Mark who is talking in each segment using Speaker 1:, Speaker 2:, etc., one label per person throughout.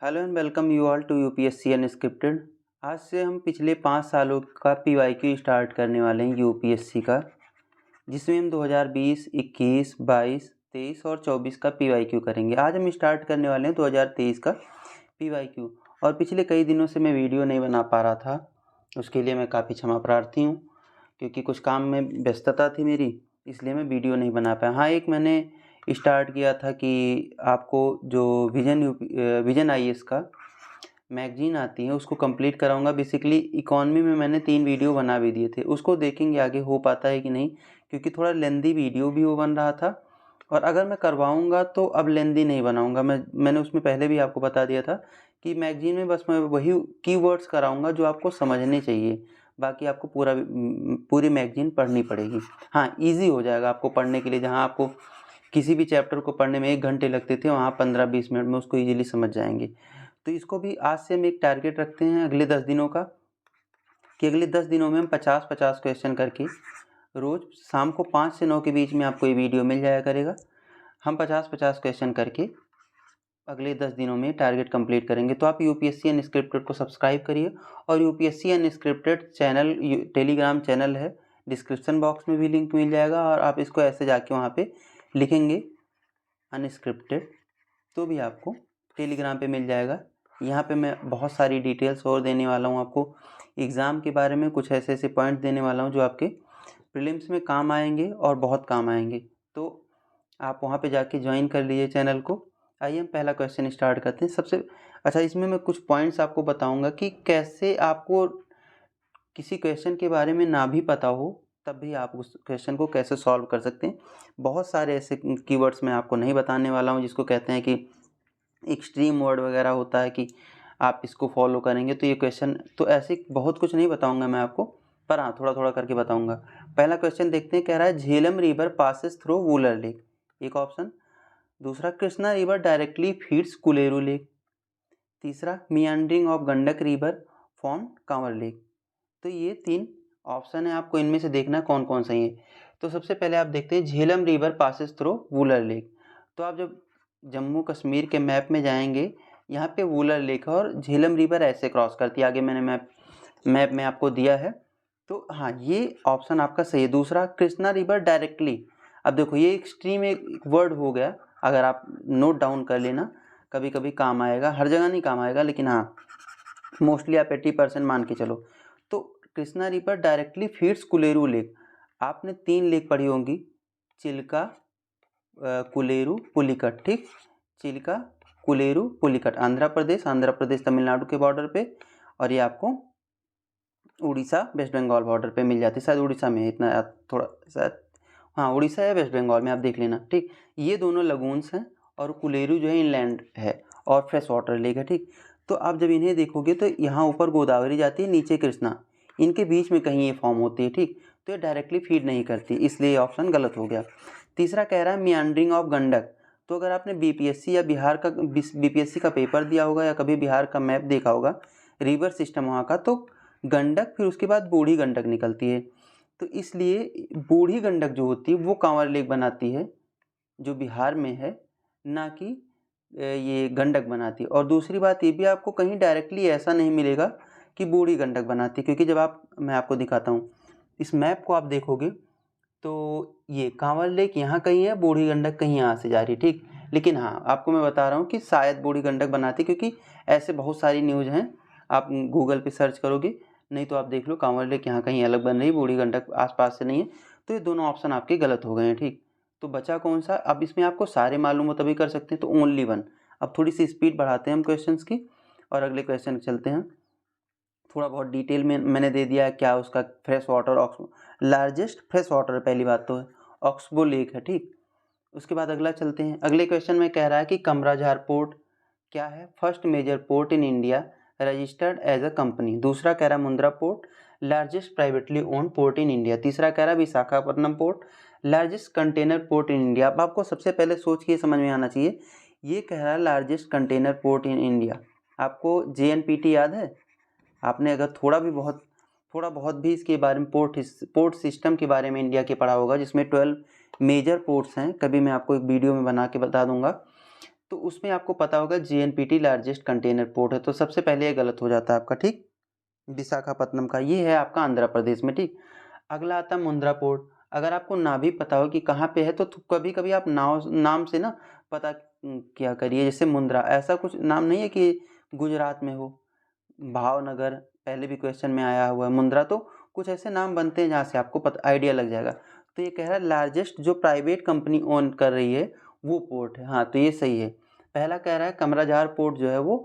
Speaker 1: Hello and welcome you all to UPSC unscripted. आज से हम पिछले 5 सालों का पीवाईक्यू स्टार्ट करने वाले हैं यूपीएससी का, जिसमें हम 2020, 21, 22, 23 और 24 का पीवाईक्यू करेंगे। आज हम स्टार्ट करने वाले हैं 2023 का पीवाईक्यू। और पिछले कई दिनों से मैं वीडियो नहीं बना पा रहा था, उसके लिए मैं काफ़ी क्षमा प्रार्थी हूँ, क्योंकि कुछ काम में व्यस्तता थी मेरी, इसलिए मैं वीडियो नहीं बना पाया। हाँ, एक मैंने स्टार्ट किया था कि आपको जो विजन आईएएस का मैगजीन आती है उसको कंप्लीट कराऊंगा। बेसिकली इकॉनमी में मैंने 3 वीडियो बना भी दिए थे, उसको देखेंगे आगे हो पाता है कि नहीं, क्योंकि थोड़ा लेंदी वीडियो भी वो बन रहा था। और अगर मैं करवाऊंगा तो अब लेंदी नहीं बनाऊंगा। मैंने उसमें पहले भी आपको बता दिया था कि मैगजीन में बस मैं वही कीवर्ड्स कराऊंगा जो आपको समझने चाहिए, बाकी आपको पूरी मैगजीन पढ़नी पड़ेगी। हाँ, ईजी हो जाएगा आपको पढ़ने के लिए। जहाँ आपको किसी भी चैप्टर को पढ़ने में 1 घंटे लगते थे, वहाँ 15-20 मिनट में उसको ईजिली समझ जाएंगे। तो इसको भी आज से हम एक टारगेट रखते हैं अगले 10 दिनों का, कि अगले 10 दिनों में हम 50-50 क्वेश्चन करके रोज़ शाम को 5 से 9 के बीच में आपको ये वीडियो मिल जाया करेगा। हम 50-50 क्वेश्चन करके अगले 10 दिनों में टारगेट कंप्लीट करेंगे। तो आप यूपीएससी अनस्क्रिप्टेड को सब्सक्राइब करिए, और UPSC unscripted channel Telegram channel है, डिस्क्रिप्शन बॉक्स में भी लिंक मिल जाएगा, और आप इसको ऐसे जाके वहाँ पे लिखेंगे अनस्क्रिप्टेड तो भी आपको टेलीग्राम पे मिल जाएगा। यहाँ पे मैं बहुत सारी डिटेल्स और देने वाला हूँ आपको एग्ज़ाम के बारे में। कुछ ऐसे ऐसे पॉइंट देने वाला हूँ जो आपके प्रीलिम्स में काम आएंगे और बहुत काम आएंगे। तो आप वहाँ पे जाके ज्वाइन कर लीजिए चैनल को। आइए हम पहला क्वेश्चन स्टार्ट करते हैं। सबसे अच्छा, इसमें मैं कुछ पॉइंट्स आपको बताऊँगा कि कैसे आपको किसी क्वेश्चन के बारे में ना भी पता हो तब भी आप उस क्वेश्चन को कैसे सॉल्व कर सकते हैं। बहुत सारे ऐसे कीवर्ड्स मैं आपको नहीं बताने वाला हूँ जिसको कहते हैं कि एक्सट्रीम वर्ड वगैरह होता है, कि आप इसको फॉलो करेंगे तो ये क्वेश्चन, तो ऐसे बहुत कुछ नहीं बताऊंगा मैं आपको, पर हाँ थोड़ा थोड़ा करके बताऊंगा। पहला क्वेश्चन देखते हैं, कह रहा है Jhelum river passes through Wular lake, एक ऑप्शन। दूसरा, Krishna river directly feeds Kolleru lake. तीसरा, meandering of Gandak river form Kanwar lake. तो ये 3 ऑप्शन है, आपको इनमें से देखना कौन कौन सही है। तो सबसे पहले आप देखते हैं Jhelum river passes through Wular lake. तो आप जब जम्मू कश्मीर के मैप में जाएंगे, यहाँ पे वुलर लेक है और झेलम रिवर ऐसे क्रॉस करती है, आगे मैंने मैप में आपको दिया है। तो हाँ, ये ऑप्शन आपका सही है। दूसरा, कृष्णा रिवर डायरेक्टली। अब देखो ये एक्सट्रीम एक वर्ड हो गया, अगर आप नोट डाउन कर लेना, कभी कभी काम आएगा, हर जगह नहीं काम आएगा, लेकिन हाँ मोस्टली आप 80% मान के चलो। तो Krishna river directly feeds Kolleru lake. आपने 3 लेक पढ़ी होंगी, चिल्का, कुलेरू, पुलिकट। ठीक, चिल्का, कुलेरू, पुलिकट, आंध्र प्रदेश तमिलनाडु के बॉर्डर पे, और ये आपको उड़ीसा वेस्ट बंगाल बॉर्डर पे मिल जाती है। शायद उड़ीसा में, इतना थोड़ा शायद, हाँ उड़ीसा या वेस्ट बंगाल में, आप देख लेना। ठीक, ये दोनों लगून्स हैं, और कुलेरू जो है इनलैंड है और फ्रेश वाटर लेक है। ठीक, तो आप जब इन्हें देखोगे तो यहाँ ऊपर गोदावरी जाती है, नीचे कृष्णा, इनके बीच में कहीं ये फॉर्म होती है। ठीक, तो ये डायरेक्टली फीड नहीं करती, इसलिए ये ऑप्शन गलत हो गया। तीसरा कह रहा है मियांड्रिंग ऑफ गंडक। तो अगर आपने बीपीएससी या बीपीएससी का पेपर दिया होगा या कभी बिहार का मैप देखा होगा, रिवर सिस्टम वहाँ का, तो गंडक फिर उसके बाद बूढ़ी गंडक निकलती है। तो इसलिए बूढ़ी गंडक जो होती है वो कांवर लेक बनाती है, जो बिहार में है, ना कि ये गंडक बनाती है। और दूसरी बात ये भी, आपको कहीं डायरेक्टली ऐसा नहीं मिलेगा कि बूढ़ी गंडक बनाती है, क्योंकि जब मैं आपको दिखाता हूँ, इस मैप को आप देखोगे तो ये कांवर लेक यहाँ कहीं है, बूढ़ी गंडक कहीं यहाँ से जा रही। ठीक, लेकिन हाँ आपको मैं बता रहा हूँ कि शायद बूढ़ी गंडक बनाती, क्योंकि ऐसे बहुत सारी न्यूज़ हैं, आप गूगल पे सर्च करोगे, नहीं तो आप देख लो कांवर लेक यहाँ कहीं अलग बन रही, बूढ़ी गंडक आसपास से नहीं है। तो ये दोनों ऑप्शन आपके गलत हो गए हैं। ठीक, तो बचा कौन सा? अब इसमें आपको सारे मालूम हो तभी कर सकते हैं, तो ओनली वन। अब थोड़ी सी स्पीड बढ़ाते हैं हम क्वेश्चंस की, और अगले क्वेश्चन चलते हैं। थोड़ा बहुत डिटेल में मैंने दे दिया है क्या उसका fresh water, largest fresh water पहली बात तो है, ऑक्सबो लेक है। ठीक, उसके बाद अगला चलते हैं। अगले क्वेश्चन में कह रहा है कि कमराझार पोर्ट क्या है? First major port in India registered as a company. दूसरा कह रहा है Mundra port, largest privately owned port in India. तीसरा कह रहा है Visakhapatnam port, largest container port in India. अब आपको सबसे पहले सोच के समझ में आना चाहिए, ये कह रहा है largest container port in India. आपको जेएनपीटी याद है? आपने अगर थोड़ा बहुत भी इसके बारे में पोर्ट सिस्टम के बारे में इंडिया के पढ़ा होगा, जिसमें 12 मेजर पोर्ट्स हैं, कभी मैं आपको एक वीडियो में बना के बता दूंगा। तो उसमें आपको पता होगा JNPT लार्जेस्ट कंटेनर पोर्ट है, तो सबसे पहले ये गलत हो जाता है आपका, ठीक। विशाखापत्तनम का ये है आपका आंध्र प्रदेश में, ठीक। अगला आता है मुंद्रा पोर्ट। अगर आपको ना भी पता हो कि कहाँ पे है तो कभी कभी आप नाम से ना पता क्या करिए, जैसे मुंद्रा, ऐसा कुछ नाम नहीं है कि गुजरात में हो। भावनगर पहले भी क्वेश्चन में आया हुआ है, मुंद्रा, तो कुछ ऐसे नाम बनते हैं जहाँ से आपको पता आइडिया लग जाएगा। तो ये कह रहा है लार्जेस्ट जो प्राइवेट कंपनी ओन कर रही है वो पोर्ट है। हाँ, तो ये सही है। पहला कह रहा है कमराझार पोर्ट जो है वो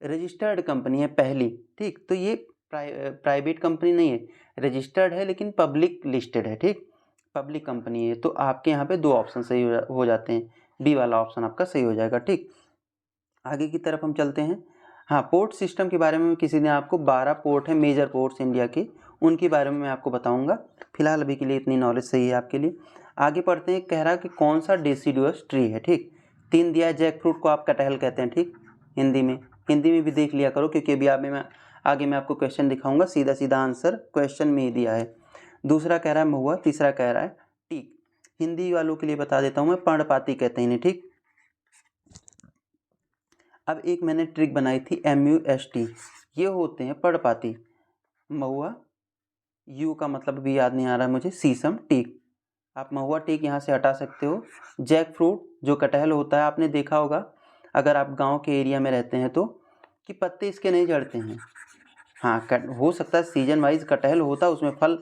Speaker 1: रजिस्टर्ड कंपनी है पहली, ठीक। तो ये प्राइवेट कंपनी नहीं है, रजिस्टर्ड है लेकिन पब्लिक लिस्टेड है, ठीक, पब्लिक कंपनी है। तो आपके यहाँ पे 2 ऑप्शन सही हो जाते हैं, बी वाला ऑप्शन आपका सही हो जाएगा, ठीक। आगे की तरफ हम चलते हैं। हाँ, पोर्ट सिस्टम के बारे में किसी ने आपको 12 पोर्ट है मेजर पोर्ट्स इंडिया के, उनके बारे में मैं आपको बताऊंगा। फिलहाल अभी के लिए इतनी नॉलेज सही है आपके लिए। आगे पढ़ते हैं। कह रहा है कि कौन सा डेसिडुअस ट्री है, ठीक। 3 दिया है, जैक फ्रूट को आप कटहल कहते हैं, ठीक। हिंदी में भी देख लिया करो, क्योंकि अभी आगे मैं आपको क्वेश्चन दिखाऊंगा, सीधा सीधा आंसर क्वेश्चन में ही दिया है। दूसरा कह रहा है महुआ, तीसरा कह रहा है टीक। हिंदी वालों के लिए बता देता हूँ मैं, पर्णपाती कहते हैं इन्हें, ठीक। अब एक मैंने ट्रिक बनाई थी, MUST, ये होते हैं पर्णपाती। महुआ, यू का मतलब भी याद नहीं आ रहा है मुझे, शीशम, टीक। आप महुआ टीक यहाँ से हटा सकते हो। जैक फ्रूट जो कटहल होता है, आपने देखा होगा अगर आप गांव के एरिया में रहते हैं तो, कि पत्ते इसके नहीं झड़ते हैं। हाँ, हो सकता है सीजन वाइज कटहल होता है, उसमें फल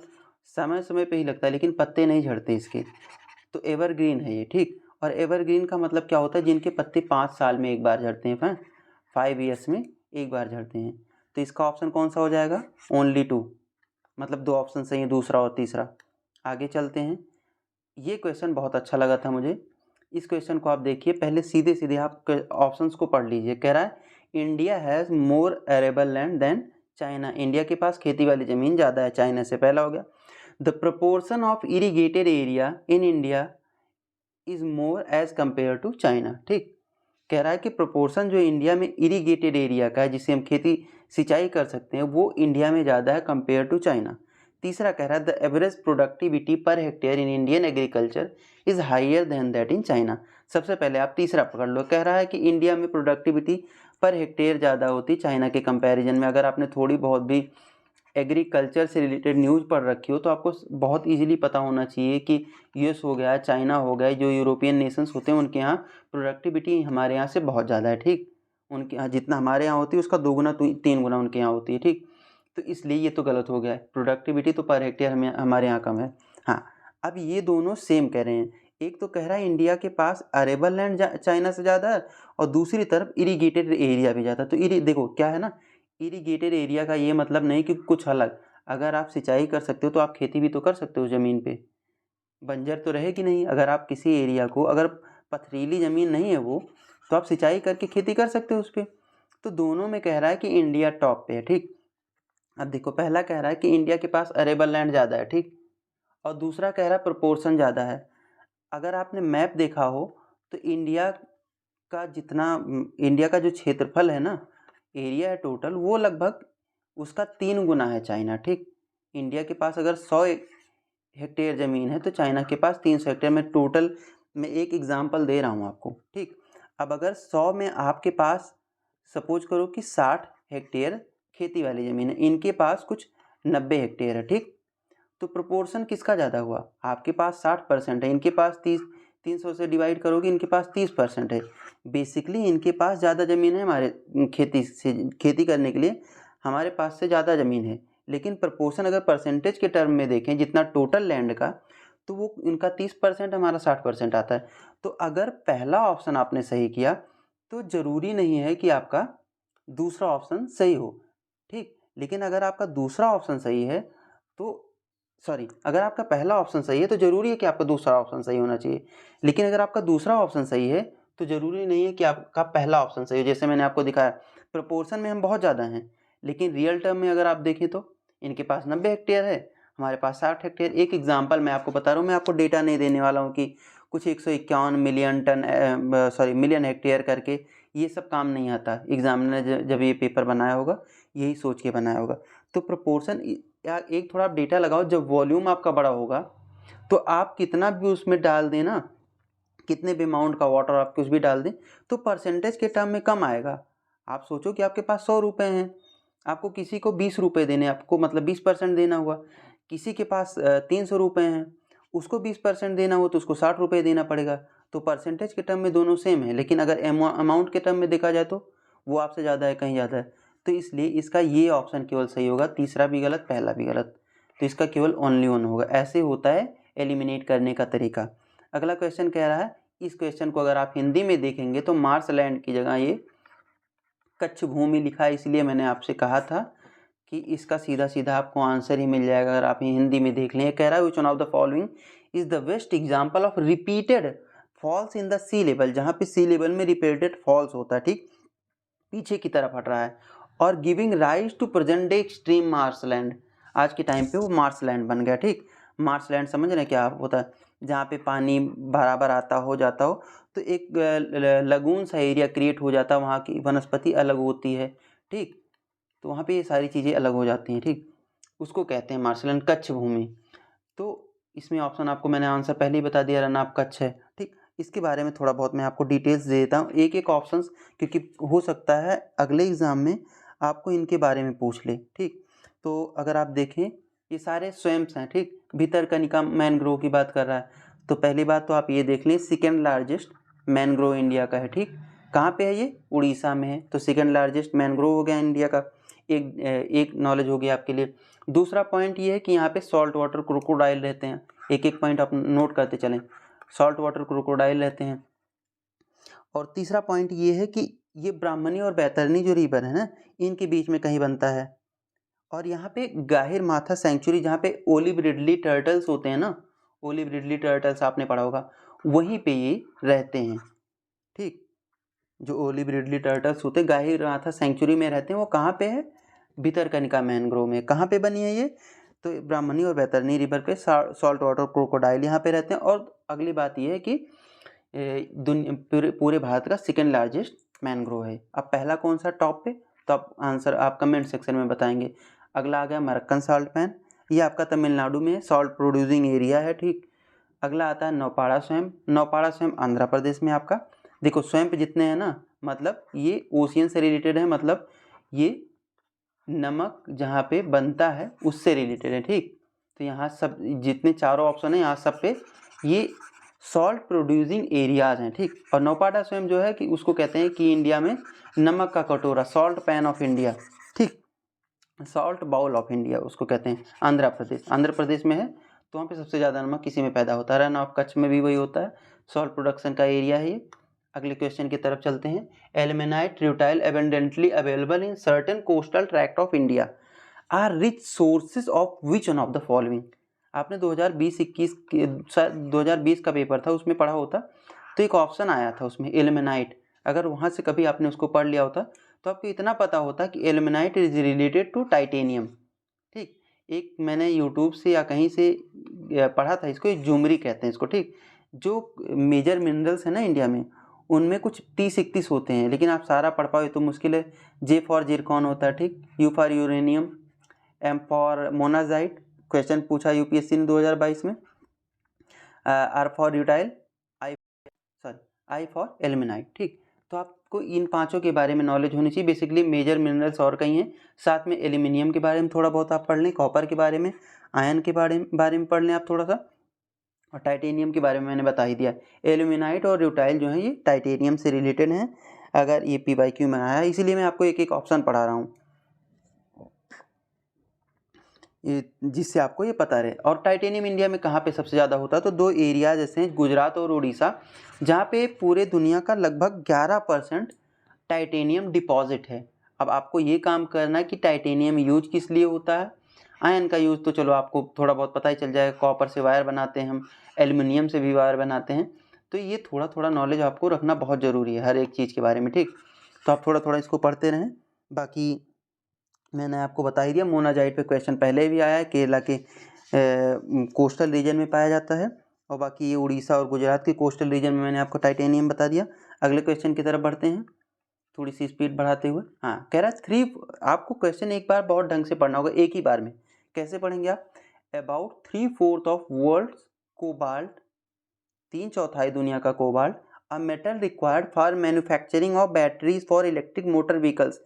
Speaker 1: समय समय पे ही लगता है, लेकिन पत्ते नहीं झड़ते इसके। तो एवरग्रीन है ये, ठीक। और एवरग्रीन का मतलब क्या होता है, जिनके पत्ते 5 साल में एक बार झड़ते हैं, 5 ईयर्स में एक बार झड़ते हैं। तो इसका ऑप्शन कौन सा हो जाएगा, ओनली 2, मतलब 2 ऑप्शन सही है, दूसरा और तीसरा। आगे चलते हैं। ये क्वेश्चन बहुत अच्छा लगा था मुझे। इस क्वेश्चन को आप देखिए, पहले सीधे सीधे आप ऑप्शंस को पढ़ लीजिए। कह रहा है India has more arable land than China, India के पास खेती वाली ज़मीन ज़्यादा है चाइना से, पहला हो गया। The proportion of irrigated area in India is more as compare to China, ठीक। कह रहा है कि प्रोपोर्शन जो इंडिया में इरीगेटेड एरिया का है, जिसे हम खेती सिंचाई कर सकते हैं, वो इंडिया में ज़्यादा है कंपेयर टू चाइना। तीसरा कह रहा है the average productivity per hectare in Indian agriculture is higher than that in China. सबसे पहले आप तीसरा पकड़ लो। कह रहा है कि इंडिया में प्रोडक्टिविटी पर हेक्टेयर ज़्यादा होती चाइना के कंपैरिजन में। अगर आपने थोड़ी बहुत भी एग्रीकल्चर से रिलेटेड न्यूज़ पढ़ रखी हो तो आपको बहुत इजीली पता होना चाहिए कि यूएस हो गया, चाइना हो गया, जो यूरोपियन नेशंस होते हैं, उनके यहाँ प्रोडक्टिविटी हमारे यहाँ से बहुत ज़्यादा है, ठीक। उनके यहाँ जितना हमारे यहाँ होती है उसका 2 गुना 3 गुना उनके यहाँ होती है, ठीक। तो इसलिए ये तो गलत हो गया है, प्रोडक्टिविटी तो पर हेक्टेयर हमारे यहाँ कम है। हाँ, अब ये दोनों सेम कह रहे हैं। एक तो कह रहा है इंडिया के पास अरेबल लैंड चाइना से ज़्यादा है, और दूसरी तरफ इरीगेटेड एरिया भी ज़्यादा। तो देखो क्या है ना, इरीगेटेड एरिया का ये मतलब नहीं कि कुछ अलग। अगर आप सिंचाई कर सकते हो तो आप खेती भी तो कर सकते हो, ज़मीन पे बंजर तो रहेगी नहीं। अगर आप किसी एरिया को, अगर पथरीली ज़मीन नहीं है वो, तो आप सिंचाई करके खेती कर सकते हो उस पर। तो दोनों में कह रहा है कि इंडिया टॉप पे है, ठीक। अब देखो, पहला कह रहा है कि इंडिया के पास अरेबल लैंड ज़्यादा है, ठीक, और दूसरा कह रहा है प्रोपोर्शन ज़्यादा है। अगर आपने मैप देखा हो तो इंडिया का जो क्षेत्रफल है ना, एरिया है टोटल, वो लगभग उसका 3 गुना है चाइना, ठीक। इंडिया के पास अगर 100 हेक्टेयर ज़मीन है तो चाइना के पास 300 हेक्टेयर में टोटल। मैं एक एग्जांपल दे रहा हूँ आपको, ठीक। अब अगर 100 में आपके पास सपोज करो कि 60 हेक्टेयर खेती वाली ज़मीन है, इनके पास कुछ 90 हेक्टेयर है, ठीक। तो प्रोपोर्शन किसका ज़्यादा हुआ, आपके पास 60% है, इनके पास 300 से डिवाइड करोगे, इनके पास 30% है। बेसिकली इनके पास ज़्यादा ज़मीन है हमारे खेती करने के लिए, हमारे पास से ज़्यादा ज़मीन है। लेकिन प्रोपोर्शन अगर परसेंटेज के टर्म में देखें, जितना टोटल लैंड का, तो वो इनका 30%, हमारा 60% आता है। तो अगर पहला ऑप्शन आपने सही किया तो ज़रूरी नहीं है कि आपका दूसरा ऑप्शन सही हो, ठीक। लेकिन अगर आपका दूसरा ऑप्शन सही है तो अगर आपका पहला ऑप्शन सही है तो ज़रूरी है कि आपका दूसरा ऑप्शन सही होना चाहिए। लेकिन अगर आपका दूसरा ऑप्शन सही है तो ज़रूरी नहीं है कि आपका पहला ऑप्शन सही हो। जैसे मैंने आपको दिखाया, प्रोपोर्शन में हम बहुत ज़्यादा हैं, लेकिन रियल टर्म में अगर आप देखें तो इनके पास 90 हेक्टेयर है, हमारे पास 60 हेक्टेयर। एक एग्जाम्पल मैं आपको बता रहा हूँ, मैं आपको डेटा नहीं देने वाला हूँ कि कुछ 151 मिलियन हेक्टेयर करके, ये सब काम नहीं आता। एग्जामिनर ने जब ये पेपर बनाया होगा यही सोच के बनाया होगा। तो प्रोपोर्शन या एक थोड़ा आप डेटा लगाओ, जब वॉल्यूम आपका बड़ा होगा तो आप कितना भी उसमें डाल देना कितने भी अमाउंट का वाटर आप कुछ भी डाल दें तो परसेंटेज के टर्म में कम आएगा। आप सोचो कि आपके पास 100 रुपये हैं, आपको किसी को 20 रुपये देने, आपको मतलब 20% देना हुआ। किसी के पास 300 रुपये हैं, उसको 20% देना हो तो उसको 60 रुपये देना पड़ेगा। तो परसेंटेज के टर्म में दोनों सेम है, लेकिन अगर अमाउंट के टर्म में देखा जाए तो वो आपसे ज़्यादा है, कहीं ज़्यादा है। तो इसलिए इसका ये ऑप्शन केवल सही होगा, तीसरा भी गलत, पहला भी गलत। तो इसका केवल ओनली वन होगा। ऐसे होता है एलिमिनेट करने का तरीका। अगला क्वेश्चन कह रहा है, इस क्वेश्चन को अगर आप हिंदी में देखेंगे तो मार्शलैंड की जगह ये कच्छ भूमि लिखा है, इसलिए मैंने आपसे कहा था कि इसका सीधा सीधा आपको आंसर ही मिल जाएगा अगर आप हिंदी में देख लें। कह रहा है which one of the following is the best example of repeated falls in the sea level, जहाँ पे सी लेवल में रिपीटेड फॉल्स होता है, ठीक, पीछे की तरफ हट रहा है, और giving rise to present day extreme marshland. आज के टाइम पे वो मार्शलैंड बन गया, ठीक। मार्शलैंड समझ रहे हैं क्या होता है? जहाँ पे पानी बराबर आता हो जाता हो तो एक लगून सा एरिया क्रिएट हो जाता है, वहाँ की वनस्पति अलग होती है, ठीक। तो वहाँ पे ये सारी चीज़ें अलग हो जाती हैं, ठीक। उसको कहते हैं मार्शलैंड, कच्छ भूमि। तो इसमें ऑप्शन आपको मैंने आंसर पहले ही बता दिया, रन ऑफ कच्छ है, ठीक। इसके बारे में थोड़ा बहुत मैं आपको डिटेल्स दे देता हूँ, एक एक ऑप्शंस, क्योंकि हो सकता है अगले एग्ज़ाम में आपको इनके बारे में पूछ ले, ठीक। तो अगर आप देखें ये सारे स्वयम्स हैं, ठीक। भितरकनिका मैनग्रोव की बात कर रहा है। तो पहली बात तो आप ये देख लें, सेकेंड लार्जेस्ट मैनग्रोव इंडिया का है, ठीक। कहाँ पे है ये? उड़ीसा में है। तो सेकेंड लार्जेस्ट मैनग्रोव हो गया इंडिया का, एक नॉलेज हो गया आपके लिए। दूसरा पॉइंट ये है कि यहाँ पे सॉल्ट वाटर क्रोकोडाइल रहते हैं, एक एक पॉइंट आप नोट करते चलें, सॉल्ट वाटर क्रोकोडाइल रहते हैं। और तीसरा पॉइंट ये है कि ये ब्राह्मणी और बैतरनी जो रिवर है ना, इनके बीच में कहीं बनता है। और यहाँ पे गाहिर माथा सेंचुरी, जहाँ पे ओलिव रिडली टर्टल्स होते हैं ना, ओलिव रिडली टर्टल्स आपने पढ़ा होगा, वहीं पे ये रहते हैं, ठीक। जो ओलिव रिडली टर्टल्स होते हैं गाहिर माथा सेंचुरी में रहते हैं, वो कहाँ पे है? भितरकनिका मैनग्रोव में। कहाँ पे बनी है ये? तो ब्राह्मणी और बैतरनी रिवर पे सॉल्ट वाटर क्रोकोडाइल यहाँ पे रहते हैं। और अगली बात ये है कि पूरे भारत का सेकेंड लार्जेस्ट मैनग्रोव है। अब पहला कौन सा टॉप पे? तो आप आंसर आप कमेंट सेक्शन में बताएंगे। अगला आ गया मरक्कन साल्ट पैन, ये आपका तमिलनाडु में सॉल्ट प्रोड्यूसिंग एरिया है, ठीक। अगला आता है नौपाड़ा स्वैम्प, नौपाड़ा स्वैम्प आंध्र प्रदेश में आपका। देखो स्वैम्प जितने हैं ना, मतलब ये ओशियन से रिलेटेड है, मतलब ये नमक जहाँ पे बनता है उससे रिलेटेड है, ठीक। तो यहाँ सब जितने चारों ऑप्शन है यहाँ सब पे ये सॉल्ट प्रोड्यूसिंग एरियाज हैं, ठीक। और नौपाड़ा स्वयं जो है कि उसको कहते हैं कि इंडिया में नमक का कटोरा, सॉल्ट पैन ऑफ इंडिया, ठीक, सॉल्ट बाउल ऑफ इंडिया उसको कहते हैं। आंध्र प्रदेश में है, तो वहाँ पे सबसे ज़्यादा नमक किसी में पैदा होता है। रन ऑफ कच्छ में भी वही होता है, सॉल्ट प्रोडक्शन का एरिया है ये। अगले क्वेश्चन की तरफ चलते हैं। Ilmenite rutile abundantly available in certain coastal tract of India are rich sources of which one of the following. आपने 2020-21 शायद 2020 का पेपर था, उसमें पढ़ा होता, तो एक ऑप्शन आया था उसमें एल्मेनाइट। अगर वहाँ से कभी आपने उसको पढ़ लिया होता तो आपको इतना पता होता कि एल्मेनाइट इज रिलेटेड टू टाइटेनियम, ठीक। एक मैंने यूट्यूब से या कहीं से पढ़ा था, इसको झुमरी कहते हैं इसको, ठीक। जो मेजर मिनरल्स है ना इंडिया में, उनमें कुछ 30-31 होते हैं, लेकिन आप सारा पढ़ पाओ तो मुश्किल है। जे फॉर जिरकॉन होता है, ठीक। U for uranium, M for monazite, question पूछा यूपीएससी ने 2022 में। R for rutile, I for ilmenite, ठीक। तो आपको इन पांचों के बारे में नॉलेज होनी चाहिए। बेसिकली मेजर मिनरल्स और कई हैं, साथ में एल्यूमिनियम के बारे में थोड़ा बहुत आप पढ़ लें, कॉपर के बारे में, आयरन के बारे में पढ़ लें आप थोड़ा सा, और टाइटेनियम के बारे में मैंने बता ही दिया। एल्यूमिनाइट और यूटाइल जो है ये टाइटेनियम से रिलेटेड हैं, अगर ये PYQ में आया, इसीलिए मैं आपको एक एक ऑप्शन पढ़ा रहा हूँ जिससे आपको ये पता रहे। और टाइटेनियम इंडिया में कहाँ पे सबसे ज़्यादा होता है? तो दो एरिया जैसे हैं, गुजरात और उड़ीसा, जहाँ पे पूरे दुनिया का लगभग 11% टाइटेनियम डिपॉजिट है। अब आपको ये काम करना है कि टाइटेनियम यूज किस लिए होता है। आयन का यूज़ तो चलो आपको थोड़ा बहुत पता ही चल जाएगा, कॉपर से वायर बनाते हैं हम, एल्युमिनियम से भी वायर बनाते हैं। तो ये थोड़ा थोड़ा नॉलेज आपको रखना बहुत ज़रूरी है हर एक चीज़ के बारे में, ठीक। तो आप थोड़ा थोड़ा इसको पढ़ते रहें। बाकी मैंने आपको बता ही दिया, मोनाजाइट पे क्वेश्चन पहले भी आया है, केरला के कोस्टल रीजन में पाया जाता है, और बाकी ये उड़ीसा और गुजरात के कोस्टल रीजन में मैंने आपको टाइटेनियम बता दिया। अगले क्वेश्चन की तरफ बढ़ते हैं, थोड़ी सी स्पीड बढ़ाते हुए। हाँ, कह रहा है आपको क्वेश्चन एक बार बहुत ढंग से पढ़ना होगा, एक ही बार में। कैसे पढ़ेंगे आप? अबाउट 3/4 ऑफ वर्ल्ड कोबाल्ट 3/4 दुनिया का cobalt, a metal required for manufacturing of batteries for electric motor vehicles,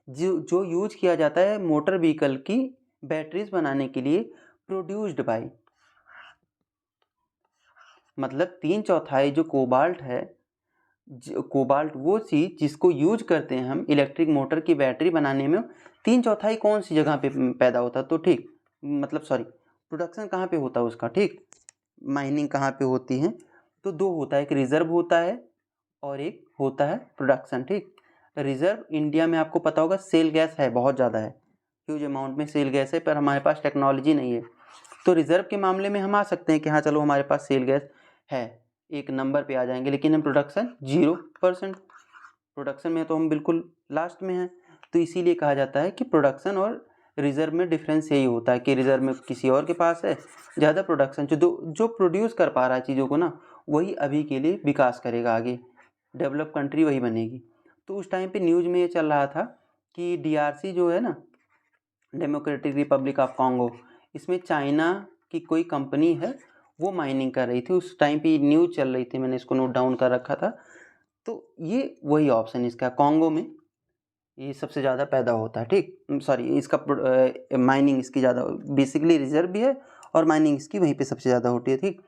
Speaker 1: जो यूज किया जाता है मोटर व्हीकल की बैटरीज बनाने के लिए, प्रोड्यूस्ड बाय, मतलब 3/4 जो कोबाल्ट है, कोबाल्ट वो चीज़ जिसको यूज करते हैं हम इलेक्ट्रिक मोटर की बैटरी बनाने में, 3/4 कौन सी जगह पे पैदा होता है, तो ठीक, मतलब सॉरी, प्रोडक्शन कहाँ पे होता है उसका, ठीक, माइनिंग कहाँ पे होती है, तो दो होता है, एक रिजर्व होता है और एक होता है प्रोडक्शन, ठीक। रिजर्व इंडिया में आपको पता होगा सेल गैस है, बहुत ज़्यादा है, ह्यूज अमाउंट में सेल गैस है, पर हमारे पास टेक्नोलॉजी नहीं है, तो रिजर्व के मामले में हम आ सकते हैं कि हाँ चलो हमारे पास सेल गैस है, एक नंबर पे आ जाएंगे, लेकिन हम प्रोडक्शन 0%, प्रोडक्शन में तो हम बिल्कुल लास्ट में हैं, तो इसीलिए कहा जाता है कि प्रोडक्शन और रिजर्व में डिफरेंस यही होता है कि रिजर्व में किसी और के पास है ज़्यादा प्रोडक्शन, जो प्रोड्यूस कर पा रहा है चीज़ों को ना, वही अभी के लिए विकास करेगा, आगे डेवलप कंट्री वही बनेगी। तो उस टाइम पे न्यूज़ में ये चल रहा था कि DRC जो है ना, डेमोक्रेटिक रिपब्लिक ऑफ कॉन्गो, इसमें चाइना की कोई कंपनी है वो माइनिंग कर रही थी, उस टाइम पे न्यूज़ चल रही थी, मैंने इसको नोट डाउन कर रखा था। तो ये वही ऑप्शन इसका, कॉन्गो में ये सबसे ज़्यादा पैदा होता है, ठीक, सॉरी, इसका माइनिंग इसकी ज़्यादा, बेसिकली रिजर्व भी है और माइनिंग इसकी वहीं पे सबसे ज़्यादा होती है, ठीक।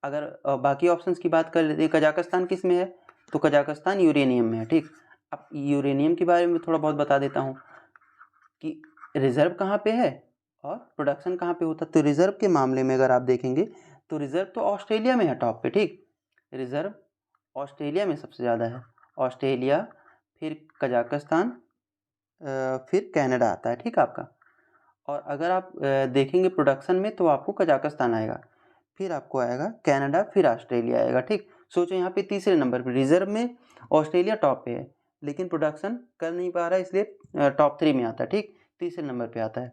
Speaker 1: अगर बाकी ऑप्शंस की बात कर लेते हैं, कजाकिस्तान किस में है, तो कजाकिस्तान यूरेनियम में है, ठीक। अब यूरेनियम के बारे में थोड़ा बहुत बता देता हूँ कि रिजर्व कहाँ पे है और प्रोडक्शन कहाँ पे होता है। तो रिजर्व के मामले में अगर आप देखेंगे तो रिजर्व तो ऑस्ट्रेलिया में है टॉप पे, ठीक, रिजर्व ऑस्ट्रेलिया में सबसे ज़्यादा है, ऑस्ट्रेलिया, फिर कजाकिस्तान, फिर कनाडा आता है, ठीक आपका। और अगर आप देखेंगे प्रोडक्शन में तो आपको कजाकिस्तान आएगा, फिर आपको आएगा कनाडा, फिर ऑस्ट्रेलिया आएगा, ठीक। सोचो यहाँ पे तीसरे नंबर पे रिजर्व में ऑस्ट्रेलिया टॉप पे है, लेकिन प्रोडक्शन कर नहीं पा रहा है, इसलिए टॉप 3 में आता है, ठीक, तीसरे नंबर पे आता है।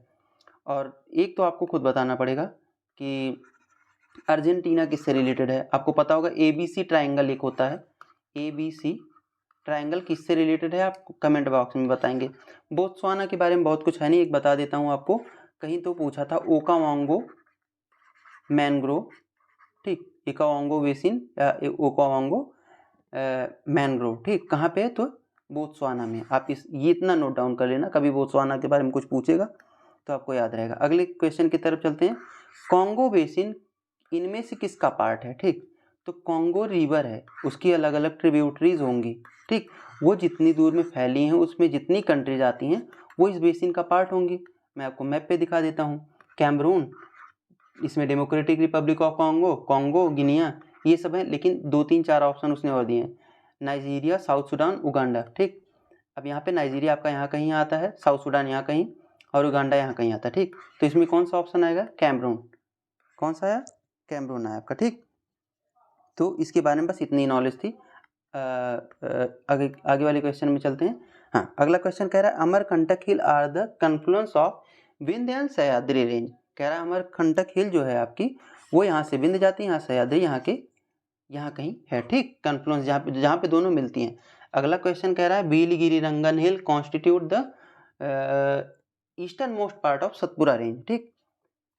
Speaker 1: और एक तो आपको खुद बताना पड़ेगा कि अर्जेंटीना किससे रिलेटेड है, आपको पता होगा ABC ट्राइंगल एक होता है, ABC ट्राइंगल किससे रिलेटेड है, आप कमेंट बॉक्स में बताएंगे। बोत्सवाना के बारे में बहुत कुछ है नहीं, एक बता देता हूँ आपको, कहीं तो पूछा था, ओकावांगो मैनग्रोव, ठीक, ओकावांगो बेसिन या ओकावांगो मैनग्रोव, ठीक, कहाँ पे है, तो बोत्सवाना में। आप ये इतना नोट डाउन कर लेना, कभी बोत्सवाना के बारे में कुछ पूछेगा तो आपको याद रहेगा। अगले क्वेश्चन की तरफ चलते हैं, कॉन्गो बेसिन इनमें से किसका पार्ट है, ठीक, तो कॉन्गो रिवर है, उसकी अलग अलग ट्रिब्यूटरीज होंगी, ठीक, वो जितनी दूर में फैली हैं उसमें जितनी कंट्रीज आती हैं वो इस बेसिन का पार्ट होंगी। मैं आपको मैप पे दिखा देता हूँ, कैमरून, इसमें democratic Republic of Congo, Congo, Guinea, ये सब है, लेकिन 2-3-4 ऑप्शन उसने और दिए हैं, नाइजीरिया, साउथ सुडान, उगांडा, ठीक। अब यहाँ पे नाइजीरिया आपका यहाँ कहीं आता है, साउथ सुडान यहाँ कहीं, और उगांडा यहाँ कहीं आता है, ठीक। तो इसमें कौन सा ऑप्शन आएगा, कैमरून, कौन सा आया, कैमरून आया आपका, ठीक। तो इसके बारे में बस इतनी नॉलेज थी। आगे वाले क्वेश्चन में चलते हैं। हाँ, अगला क्वेश्चन कह रहा है Amarkantak hill are the confluence of Vindhya and Sahyadri range, कह रहा है अमरकंटक हिल जो है आपकी वो यहाँ से विंध्य जाती है, यहाँ सह्याद्री यहाँ कहीं है, ठीक, कन्फ्लुएंस जहाँ पे दोनों मिलती हैं। अगला क्वेश्चन कह रहा है Biligiri Rangan hill constitute the eastern most part of Satpura range, ठीक,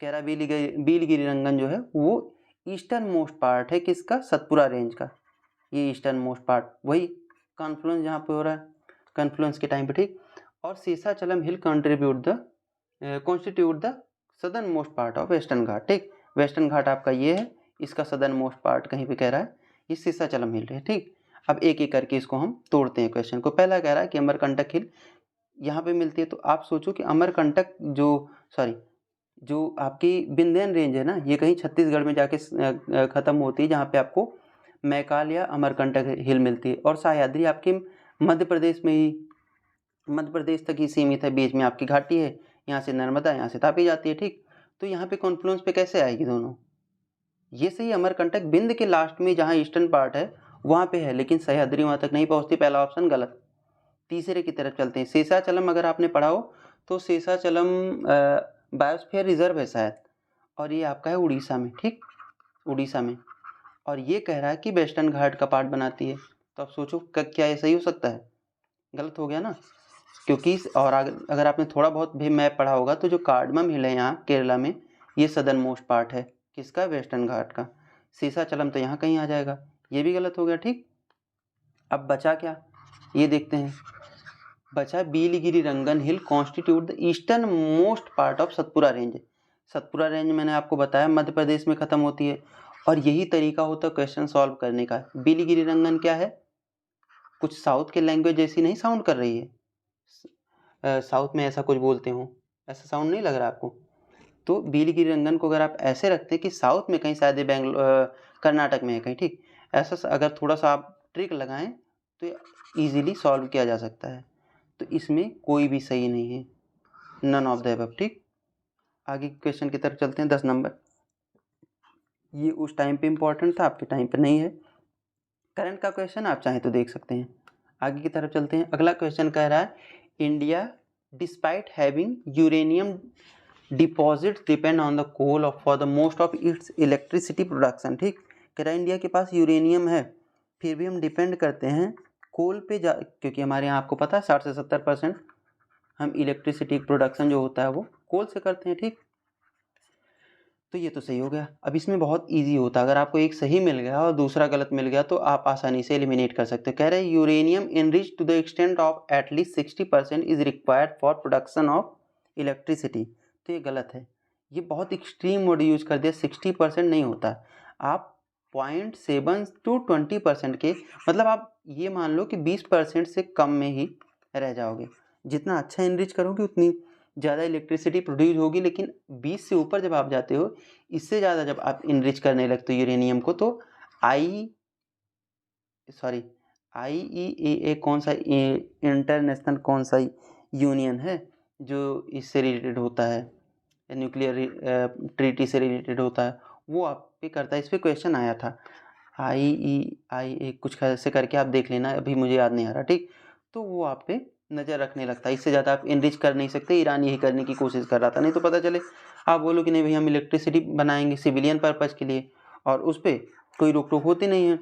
Speaker 1: कह रहा है बीलगिरी रंगन जो है वो ईस्टर्न मोस्ट पार्ट है किसका, सतपुरा रेंज का, ये ईस्टर्न मोस्ट पार्ट, वही कॉन्फ्लुएंस जहाँ पे हो रहा है कॉन्फ्लुएंस के टाइम पे, ठीक। और Seshachalam hill constitute the southern most part of western ghat, ठीक, वेस्टर्न घाट आपका ये है, इसका सदर्न मोस्ट पार्ट कहीं पे कह रहा है ये शेषाचलम हिल है, ठीक। अब एक एक करके इसको हम तोड़ते हैं क्वेश्चन को। पहला कह रहा है कि अमरकंटक हिल यहाँ पे मिलती है, तो आप सोचो कि अमरकंटक जो आपकी विंध्यन रेंज है ना, ये कहीं छत्तीसगढ़ में जाके ख़त्म होती है, जहाँ पे आपको मैकाल या अमरकंटक हिल मिलती है, और सह्याद्री आपकी मध्य प्रदेश में ही, मध्य प्रदेश तक ही सीमित है, बीच में आपकी घाटी है, यहाँ से नर्मदा, यहाँ से तापी जाती है, ठीक। तो यहाँ पे कॉन्फ्लुएंस पे कैसे आएगी दोनों, ये सही, अमरकंटक बिंद के लास्ट में जहाँ ईस्टर्न पार्ट है वहाँ पे है, लेकिन सह्याद्री वहाँ तक नहीं पहुँचती, पहला ऑप्शन गलत। तीसरे की तरफ चलते हैं, शेषाचलम अगर आपने पढ़ा हो तो शेषाचलम बायोस्फीयर रिजर्व है शायद, और ये आपका है उड़ीसा में, ठीक, उड़ीसा में, और ये कह रहा है कि वेस्टर्न घाट का पार्ट बनाती है, तो आप सोचो क्या ये सही हो सकता है, गलत हो गया ना, क्योंकि और अगर आपने थोड़ा बहुत भी मैप पढ़ा होगा तो जो कार्डमम हिल है यहाँ केरला में, ये सदर्न मोस्ट पार्ट है किसका, वेस्टर्न घाट का, शेषाचलम तो यहाँ कहीं आ जाएगा, ये भी गलत हो गया। ठीक, अब बचा क्या, ये देखते हैं। बचा Biligiri Rangan hill constitute the eastern most part of Satpura range. Satpura range मैंने आपको बताया मध्य प्रदेश में ख़त्म होती है, और यही तरीका होता है क्वेश्चन सॉल्व करने का। बिलिगिरी रंगन क्या है, कुछ साउथ के लैंग्वेज जैसी नहीं साउंड कर रही है, साउथ में ऐसा कुछ बोलते हो, ऐसा साउंड नहीं लग रहा आपको? तो बिलिगिरी रंगन को अगर आप ऐसे रखते हैं कि साउथ में कहीं, शायद कर्नाटक में है कहीं, ठीक, ऐसा अगर थोड़ा सा आप ट्रिक लगाएं तो ईजिली सॉल्व किया जा सकता है। तो इसमें कोई भी सही नहीं है, नन ऑफ द अबव। ठीक, आगे क्वेश्चन की तरफ चलते हैं। 10 नंबर, ये उस टाइम पे इम्पोर्टेंट था, आपके टाइम पे नहीं है। करंट का क्वेश्चन आप चाहें तो देख सकते हैं। आगे की तरफ चलते हैं। अगला क्वेश्चन कह रहा है, India despite having uranium deposit depend on the coal of for the most of its electricity production. ठीक, कह रहा है इंडिया के पास यूरेनियम है, फिर भी हम डिपेंड करते हैं कोल पे क्योंकि हमारे यहाँ आपको पता है 60 से 70% हम इलेक्ट्रिसिटी प्रोडक्शन जो होता है वो कोल से करते हैं। ठीक, तो ये तो सही हो गया। अब इसमें बहुत इजी होता है, अगर आपको एक सही मिल गया और दूसरा गलत मिल गया तो आप आसानी से एलिमिनेट कर सकते हो। कह रहे हैं uranium enrich to the extent of at least 60% is required for production of electricity. तो ये गलत है, ये बहुत एक्सट्रीम वर्ड यूज कर दिया। 60% नहीं होता, आप 0.7 to 20% के, मतलब आप ये मान लो कि 20% से कम में ही रह जाओगे। जितना अच्छा इनरिच करोगे उतनी ज़्यादा इलेक्ट्रिसिटी प्रोड्यूस होगी, लेकिन 20 से ऊपर जब आप जाते हो, इससे ज़्यादा जब आप इनरिच करने लगते हो यूरेनियम को, तो IEA कौन सा इंटरनेशनल कौन सा यूनियन है जो इससे रिलेटेड होता है, न्यूक्लियर ट्रीटी से रिलेटेड होता है, वो आप पे करता है। इस पर क्वेश्चन आया था, IEIA कुछ ऐसे करके आप देख लेना, अभी मुझे याद नहीं आ रहा। ठीक, तो वो आप पे नज़र रखने लगता है, इससे ज़्यादा आप इनरिच कर नहीं सकते। ईरान यही करने की कोशिश कर रहा था, नहीं तो पता चले आप बोलो कि नहीं भाई हम इलेक्ट्रिसिटी बनाएंगे सिविलियन पर्पज़ के लिए, और उस पर कोई रोक टोक होती नहीं है।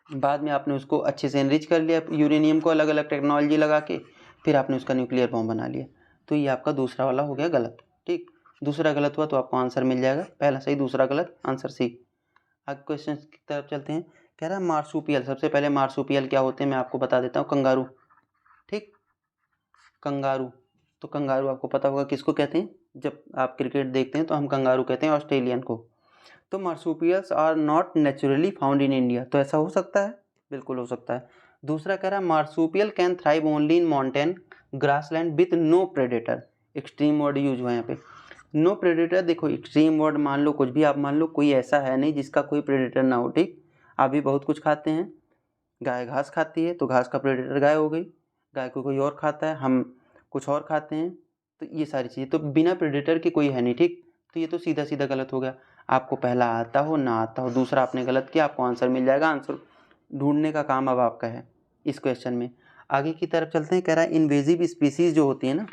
Speaker 1: बाद में आपने उसको अच्छे से इनरिच कर लिया यूरेनियम को, अलग अलग टेक्नोलॉजी लगा के, फिर आपने उसका न्यूक्लियर बॉम्ब बना लिया। तो ये आपका दूसरा वाला हो गया गलत। ठीक, दूसरा गलत हुआ तो आपको आंसर मिल जाएगा, पहला सही दूसरा गलत, आंसर सी। आगे क्वेश्चन की तरफ चलते हैं। कह रहा है मार्सुपियल, सबसे पहले मार्सुपियल क्या होते हैं मैं आपको बता देता हूँ। कंगारू, ठीक, कंगारू, तो कंगारू आपको पता होगा किसको कहते हैं, जब आप क्रिकेट देखते हैं तो हम कंगारू कहते हैं ऑस्ट्रेलियन को। तो marsupials are not naturally found in India, तो ऐसा हो सकता है, बिल्कुल हो सकता है। दूसरा कह रहा है marsupial can thrive only in mountain grassland with no predator. Extreme word use हुआ है यहाँ पे, नो प्रेडेटर। देखो एक्सट्रीम वर्ड मान लो कुछ भी आप मान लो, कोई ऐसा है नहीं जिसका कोई प्रेडेटर ना हो। ठीक, आप भी बहुत कुछ खाते हैं, गाय घास खाती है तो घास का प्रेडेटर गाय हो गई, गाय को कोई और खाता है, हम कुछ और खाते हैं, तो ये सारी चीज़ें तो बिना प्रेडेटर के कोई है नहीं। ठीक, तो ये तो सीधा सीधा गलत हो गया। आपको पहला आता हो ना आता हो, दूसरा आपने गलत किया, आपको आंसर मिल जाएगा। आंसर ढूंढने का काम अब आपका है इस क्वेश्चन में। आगे की तरफ चलते हैं। कह रहा है इन्वेजिव स्पीसीज जो होती है ना,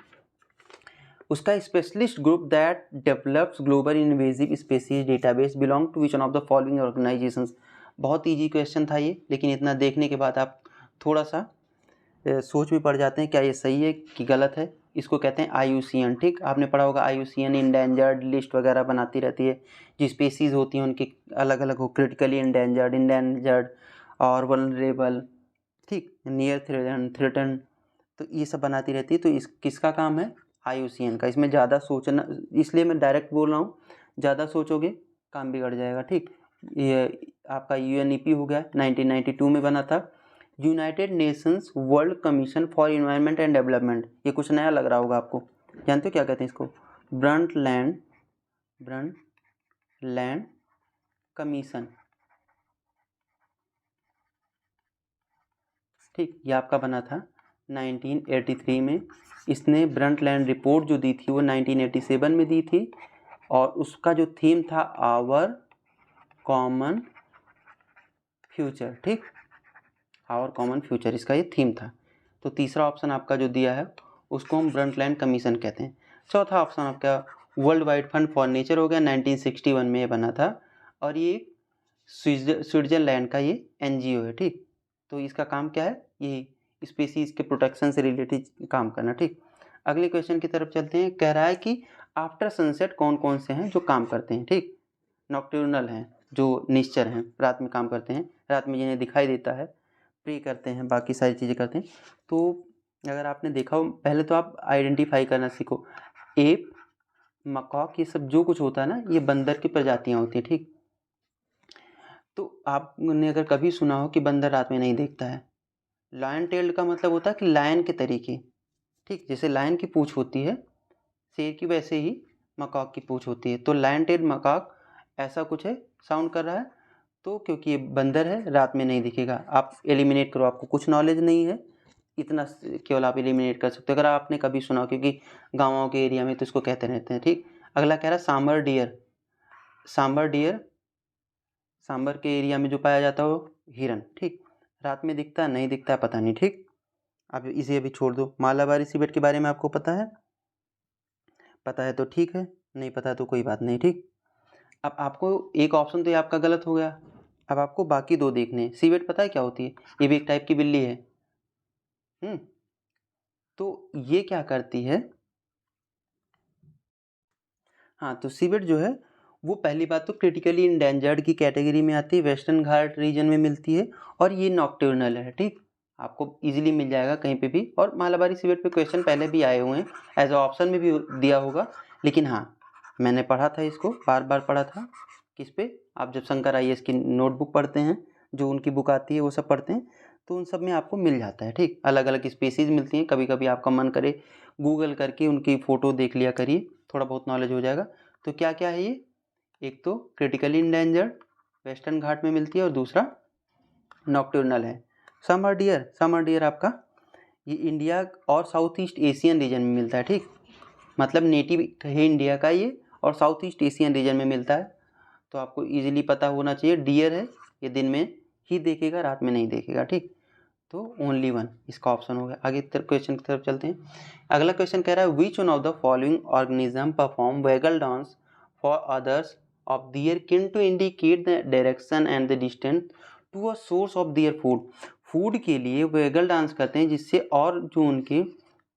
Speaker 1: उसका specialist group that develops global invasive species database belong to which one of the following organisations. बहुत ईजी क्वेश्चन था ये, लेकिन इतना देखने के बाद आप थोड़ा सा सोच में पड़ जाते हैं क्या ये सही है कि गलत है। इसको कहते हैं IUCN। ठीक, आपने पढ़ा होगा IUCN इंडेंजर्ड लिस्ट वगैरह बनाती रहती है, जो स्पीसीज़ होती हैं उनकी अलग अलग हो, क्रिटिकली इंडेंजर्ड और वल्नरेबल, ठीक, नियर थ्रेटन, तो ये सब बनाती रहती है। तो इस किसका काम है, IUCN का। इसमें ज़्यादा सोचना, इसलिए मैं डायरेक्ट बोल रहा हूँ, ज़्यादा सोचोगे काम बिगड़ जाएगा। ठीक, ये आपका UNEP हो गया, 1992 में बना था, United Nations world commission for environment and development. ये कुछ नया लग रहा होगा आपको, जानते हो क्या कहते हैं इसको, ब्रंटलैंड कमीशन। ठीक, ये आपका बना था 1983 में। इसने ब्रंटलैंड रिपोर्ट जो दी थी वो 1987 में दी थी, और उसका जो थीम था आवर कॉमन फ्यूचर। ठीक, आवर कॉमन फ्यूचर इसका ये थीम था। तो तीसरा ऑप्शन आपका जो दिया है उसको हम ब्रंटलैंड कमीशन कहते हैं। चौथा ऑप्शन आपका world wide fund for nature हो गया, 1961 में ये बना था, और ये स्विट्जरलैंड का ये NGO है। ठीक, तो इसका काम क्या है, ये स्पीसीज के प्रोटेक्शन से रिलेटेड काम करना। ठीक, अगले क्वेश्चन की तरफ चलते हैं। कह रहा है कि आफ्टर सनसेट कौन कौन से हैं जो काम करते हैं। ठीक, नॉक्टर्नल हैं, जो निश्चर हैं, रात में काम करते हैं, रात में जिन्हें दिखाई देता है, प्रे करते हैं, बाकी सारी चीज़ें करते हैं। तो अगर आपने देखा हो, पहले तो आप आइडेंटिफाई करना सीखो। एप, मकॉक, ये सब जो कुछ होता है ना, ये बंदर की प्रजातियाँ होती हैं, ठीक। तो आपने अगर कभी सुना हो कि बंदर रात में नहीं देखता है। लायन टेल्ड का मतलब होता है कि लायन के तरीके, ठीक। जैसे लायन की पूँछ होती है शेर की, वैसे ही मकॉक की पूँछ होती है। तो लायन टेल्ड मकॉक ऐसा कुछ है, साउंड कर रहा है। तो क्योंकि ये बंदर है, रात में नहीं दिखेगा। आप एलिमिनेट करो, आपको कुछ नॉलेज नहीं है, इतना केवल आप एलिमिनेट कर सकते हो अगर आपने कभी सुना हो, क्योंकि गाँवों के एरिया में तो इसको कहते रहते हैं, ठीक। अगला कह रहा है सांबर डियर। सांबर डियर सांबर के एरिया में जो पाया जाता है वो हिरन, ठीक। रात में दिखता है, नहीं दिखता है, पता नहीं, ठीक। अब इसे अभी छोड़ दो। मालाबारी सिवेट के बारे में आपको पता है? पता है तो ठीक है, नहीं पता है तो कोई बात नहीं, ठीक। अब आपको एक ऑप्शन तो ये आपका गलत हो गया। अब आपको बाकी दो देखने हैं। सिवेट पता है क्या होती है? ये भी एक टाइप की बिल्ली है। तो ये क्या करती है? हाँ, तो सिवेट जो है वो पहली बात तो क्रिटिकली इंडेंजर्ड की कैटेगरी में आती है, वेस्टर्न घाट रीजन में मिलती है, और ये नॉक्टर्नल है, ठीक। आपको इजीली मिल जाएगा कहीं पे भी। और मालाबारी सिवेट पे क्वेश्चन पहले भी आए हुए हैं, एज ऑप्शन में भी दिया होगा। लेकिन हाँ, मैंने पढ़ा था इसको, बार बार पढ़ा था। किस पे? आप जब शंकर IAS की नोटबुक पढ़ते हैं, जो उनकी बुक आती है वो सब पढ़ते हैं, तो उन सब में आपको मिल जाता है, ठीक। अलग अलग स्पीसीज मिलती हैं। कभी कभी आपका मन करे गूगल करके उनकी फ़ोटो देख लिया करिए, थोड़ा बहुत नॉलेज हो जाएगा। तो क्या क्या है ये? एक तो क्रिटिकली इंडेंजर्ड, वेस्टर्न घाट में मिलती है, और दूसरा नॉक्टर्नल है। समर डियर आपका ये इंडिया और साउथ ईस्ट एशियन रीजन में मिलता है, ठीक। मतलब नेटिव है इंडिया का ये, और साउथ ईस्ट एशियन रीजन में मिलता है। तो आपको इजीली पता होना चाहिए। डियर है, ये दिन में ही देखेगा, रात में नहीं देखेगा, ठीक। तो ओनली वन इसका ऑप्शन हो गया। आगे क्वेश्चन की तरफ चलते हैं। अगला क्वेश्चन कह रहा है which one of the following organism perform waggle dance for others of their kin to indicate the direction and the distance to a source of their food. Food के लिए वैगल डांस करते हैं, जिससे और जो उनके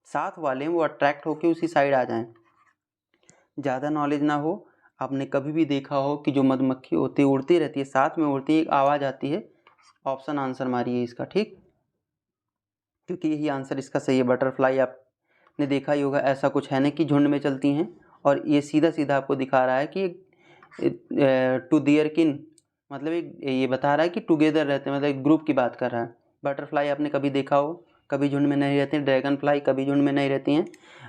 Speaker 1: साथ वाले हैं वो अट्रैक्ट होकर उसी साइड आ जाएं। ज़्यादा नॉलेज ना हो, आपने कभी भी देखा हो कि जो मधुमक्खी होती है उड़ती रहती है, साथ में उड़ती है, एक आवाज़ आती है। ऑप्शन आंसर मारिए इसका, ठीक, क्योंकि यही आंसर इसका सही है। बटरफ्लाई आपने देखा ही होगा, ऐसा कुछ है नहीं कि झुंड में चलती हैं। और ये सीधा सीधा आपको दिखा रहा है कि टू देयर किन, मतलब ये बता रहा है कि टुगेदर रहते हैं, मतलब एक ग्रुप की बात कर रहा है। बटरफ्लाई आपने कभी देखा हो, कभी झुंड में नहीं रहती हैं। ड्रैगन फ्लाई कभी झुंड में नहीं रहती हैं।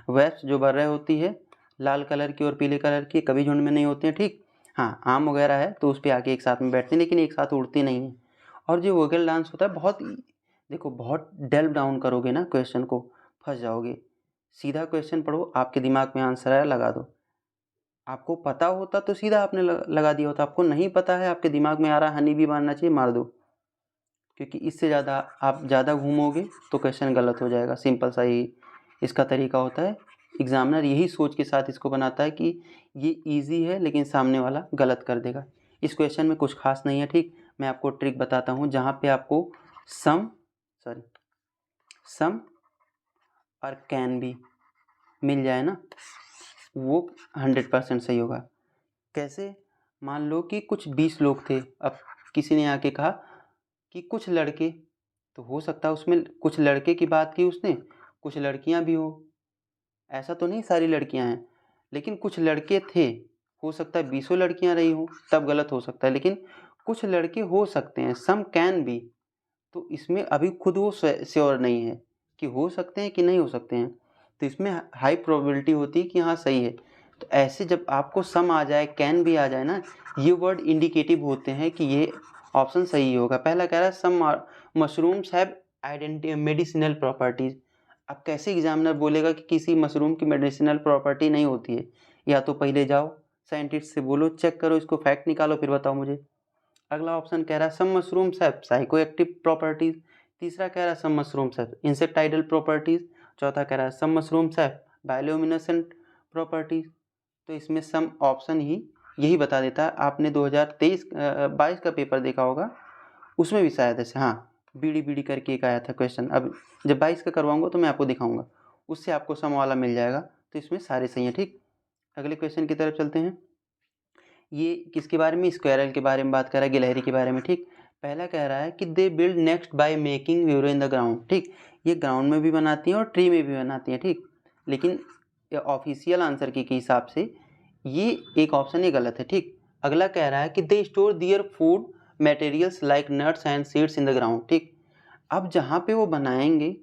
Speaker 1: वेस्प जो बर रहे होती है, लाल कलर की और पीले कलर की, कभी झुंड में नहीं होती हैं, ठीक। हाँ, आम वगैरह है तो उस पर आके एक साथ में बैठती हैं, लेकिन एक साथ उड़ती नहीं हैं। और जो वोगल डांस होता है, बहुत देखो, बहुत डेल्व डाउन करोगे ना क्वेश्चन को, फंस जाओगे। सीधा क्वेश्चन पढ़ो, आपके दिमाग में आंसर आया, लगा दो। आपको पता होता तो सीधा आपने लगा दिया होता। आपको नहीं पता है, आपके दिमाग में आ रहा है हनी भी मारना चाहिए, मार दो। क्योंकि इससे ज़्यादा आप ज़्यादा घूमोगे तो क्वेश्चन गलत हो जाएगा। सिंपल सा ही इसका तरीका होता है। एग्जामिनर यही सोच के साथ इसको बनाता है कि ये इजी है, लेकिन सामने वाला गलत कर देगा। इस क्वेश्चन में कुछ खास नहीं है, ठीक। मैं आपको ट्रिक बताता हूँ, जहाँ पे आपको सम और कैन भी मिल जाए ना, वो 100% सही होगा। कैसे? मान लो कि कुछ 20 लोग थे। अब किसी ने आके कहा कि कुछ लड़के, तो हो सकता है उसमें कुछ लड़के की बात की उसने, कुछ लड़कियां भी हो। ऐसा तो नहीं सारी लड़कियां हैं, लेकिन कुछ लड़के थे। हो सकता है 20 लड़कियां रही हो, तब गलत हो सकता है, लेकिन कुछ लड़के हो सकते हैं, सम कैन बी। तो इसमें अभी खुद वो श्योर नहीं है कि हो सकते हैं कि नहीं हो सकते हैं। तो इसमें हाई प्रोबेबिलिटी होती है कि हाँ सही है। तो ऐसे जब आपको सम आ जाए, कैन भी आ जाए ना, ये वर्ड इंडिकेटिव होते हैं कि ये ऑप्शन सही होगा। पहला कह रहा है सम मशरूम्स हैव मेडिसिनल प्रॉपर्टीज। अब कैसे एग्जामिनर बोलेगा कि किसी मशरूम की मेडिसिनल प्रॉपर्टी नहीं होती है? या तो पहले जाओ साइंटिस्ट से बोलो, चेक करो, इसको फैक्ट निकालो, फिर बताओ मुझे। अगला ऑप्शन कह रहा है सम मशरूम्स हैव साइकोएक्टिव प्रॉपर्टीज। तीसरा कह रहा है सम मशरूम्स हैव इंसेक्टाइडल प्रॉपर्टीज। चौथा कह रहा है सम मशरूम्स हैव बायोल्यूमिनेसेंट प्रॉपर्टीज। तो इसमें सम ऑप्शन ही यही बता देता है। आपने 2023-22 का पेपर देखा होगा, उसमें भी शायद ऐसे, हाँ, बीड़ी बीड़ी करके एक आया था क्वेश्चन। अब जब 22 का करवाऊंगा तो मैं आपको दिखाऊंगा, उससे आपको सम वाला मिल जाएगा। तो इसमें सारे सही हैं, ठीक। अगले क्वेश्चन की तरफ चलते हैं। ये किसके बारे में, स्क्वायरल के बारे में बात कर रहा है, गिलहरी के बारे में। ठीक, पहला कह रहा है कि they build next by making bureau in the ground. ठीक, ये ग्राउंड में भी बनाती हैं और ट्री में भी बनाती हैं। ठीक, लेकिन ऑफिशियल आंसर के हिसाब से ये एक ऑप्शन ये गलत है। ठीक, अगला कह रहा है कि they store their food materials like nuts and seeds in the ground. ठीक, अब जहाँ पे वो बनाएंगे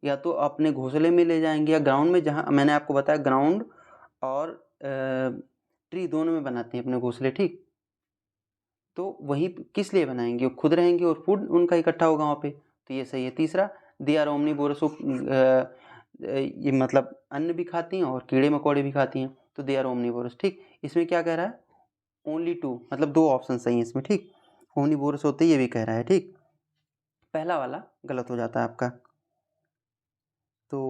Speaker 1: या तो अपने घोंसले में ले जाएंगे या ग्राउंड में, जहाँ मैंने आपको बताया ग्राउंड और ट्री दोनों में बनाते हैं अपने घोंसले। ठीक, तो वहीं किस लिए बनाएंगे, वो खुद रहेंगे और फूड उनका इकट्ठा होगा वहाँ पे, तो ये सही है। तीसरा, दे आर ओमनीवोरस, ये मतलब अन्न भी खाती हैं और कीड़े मकोड़े भी खाती हैं, तो दे आर ओमनीवोरस। ठीक, इसमें क्या कह रहा है, ओनली टू, मतलब 2 ऑप्शन सही हैं इसमें। ठीक, ओमनीवोरस होते ये भी कह रहा है। ठीक, पहला वाला गलत हो जाता है आपका। तो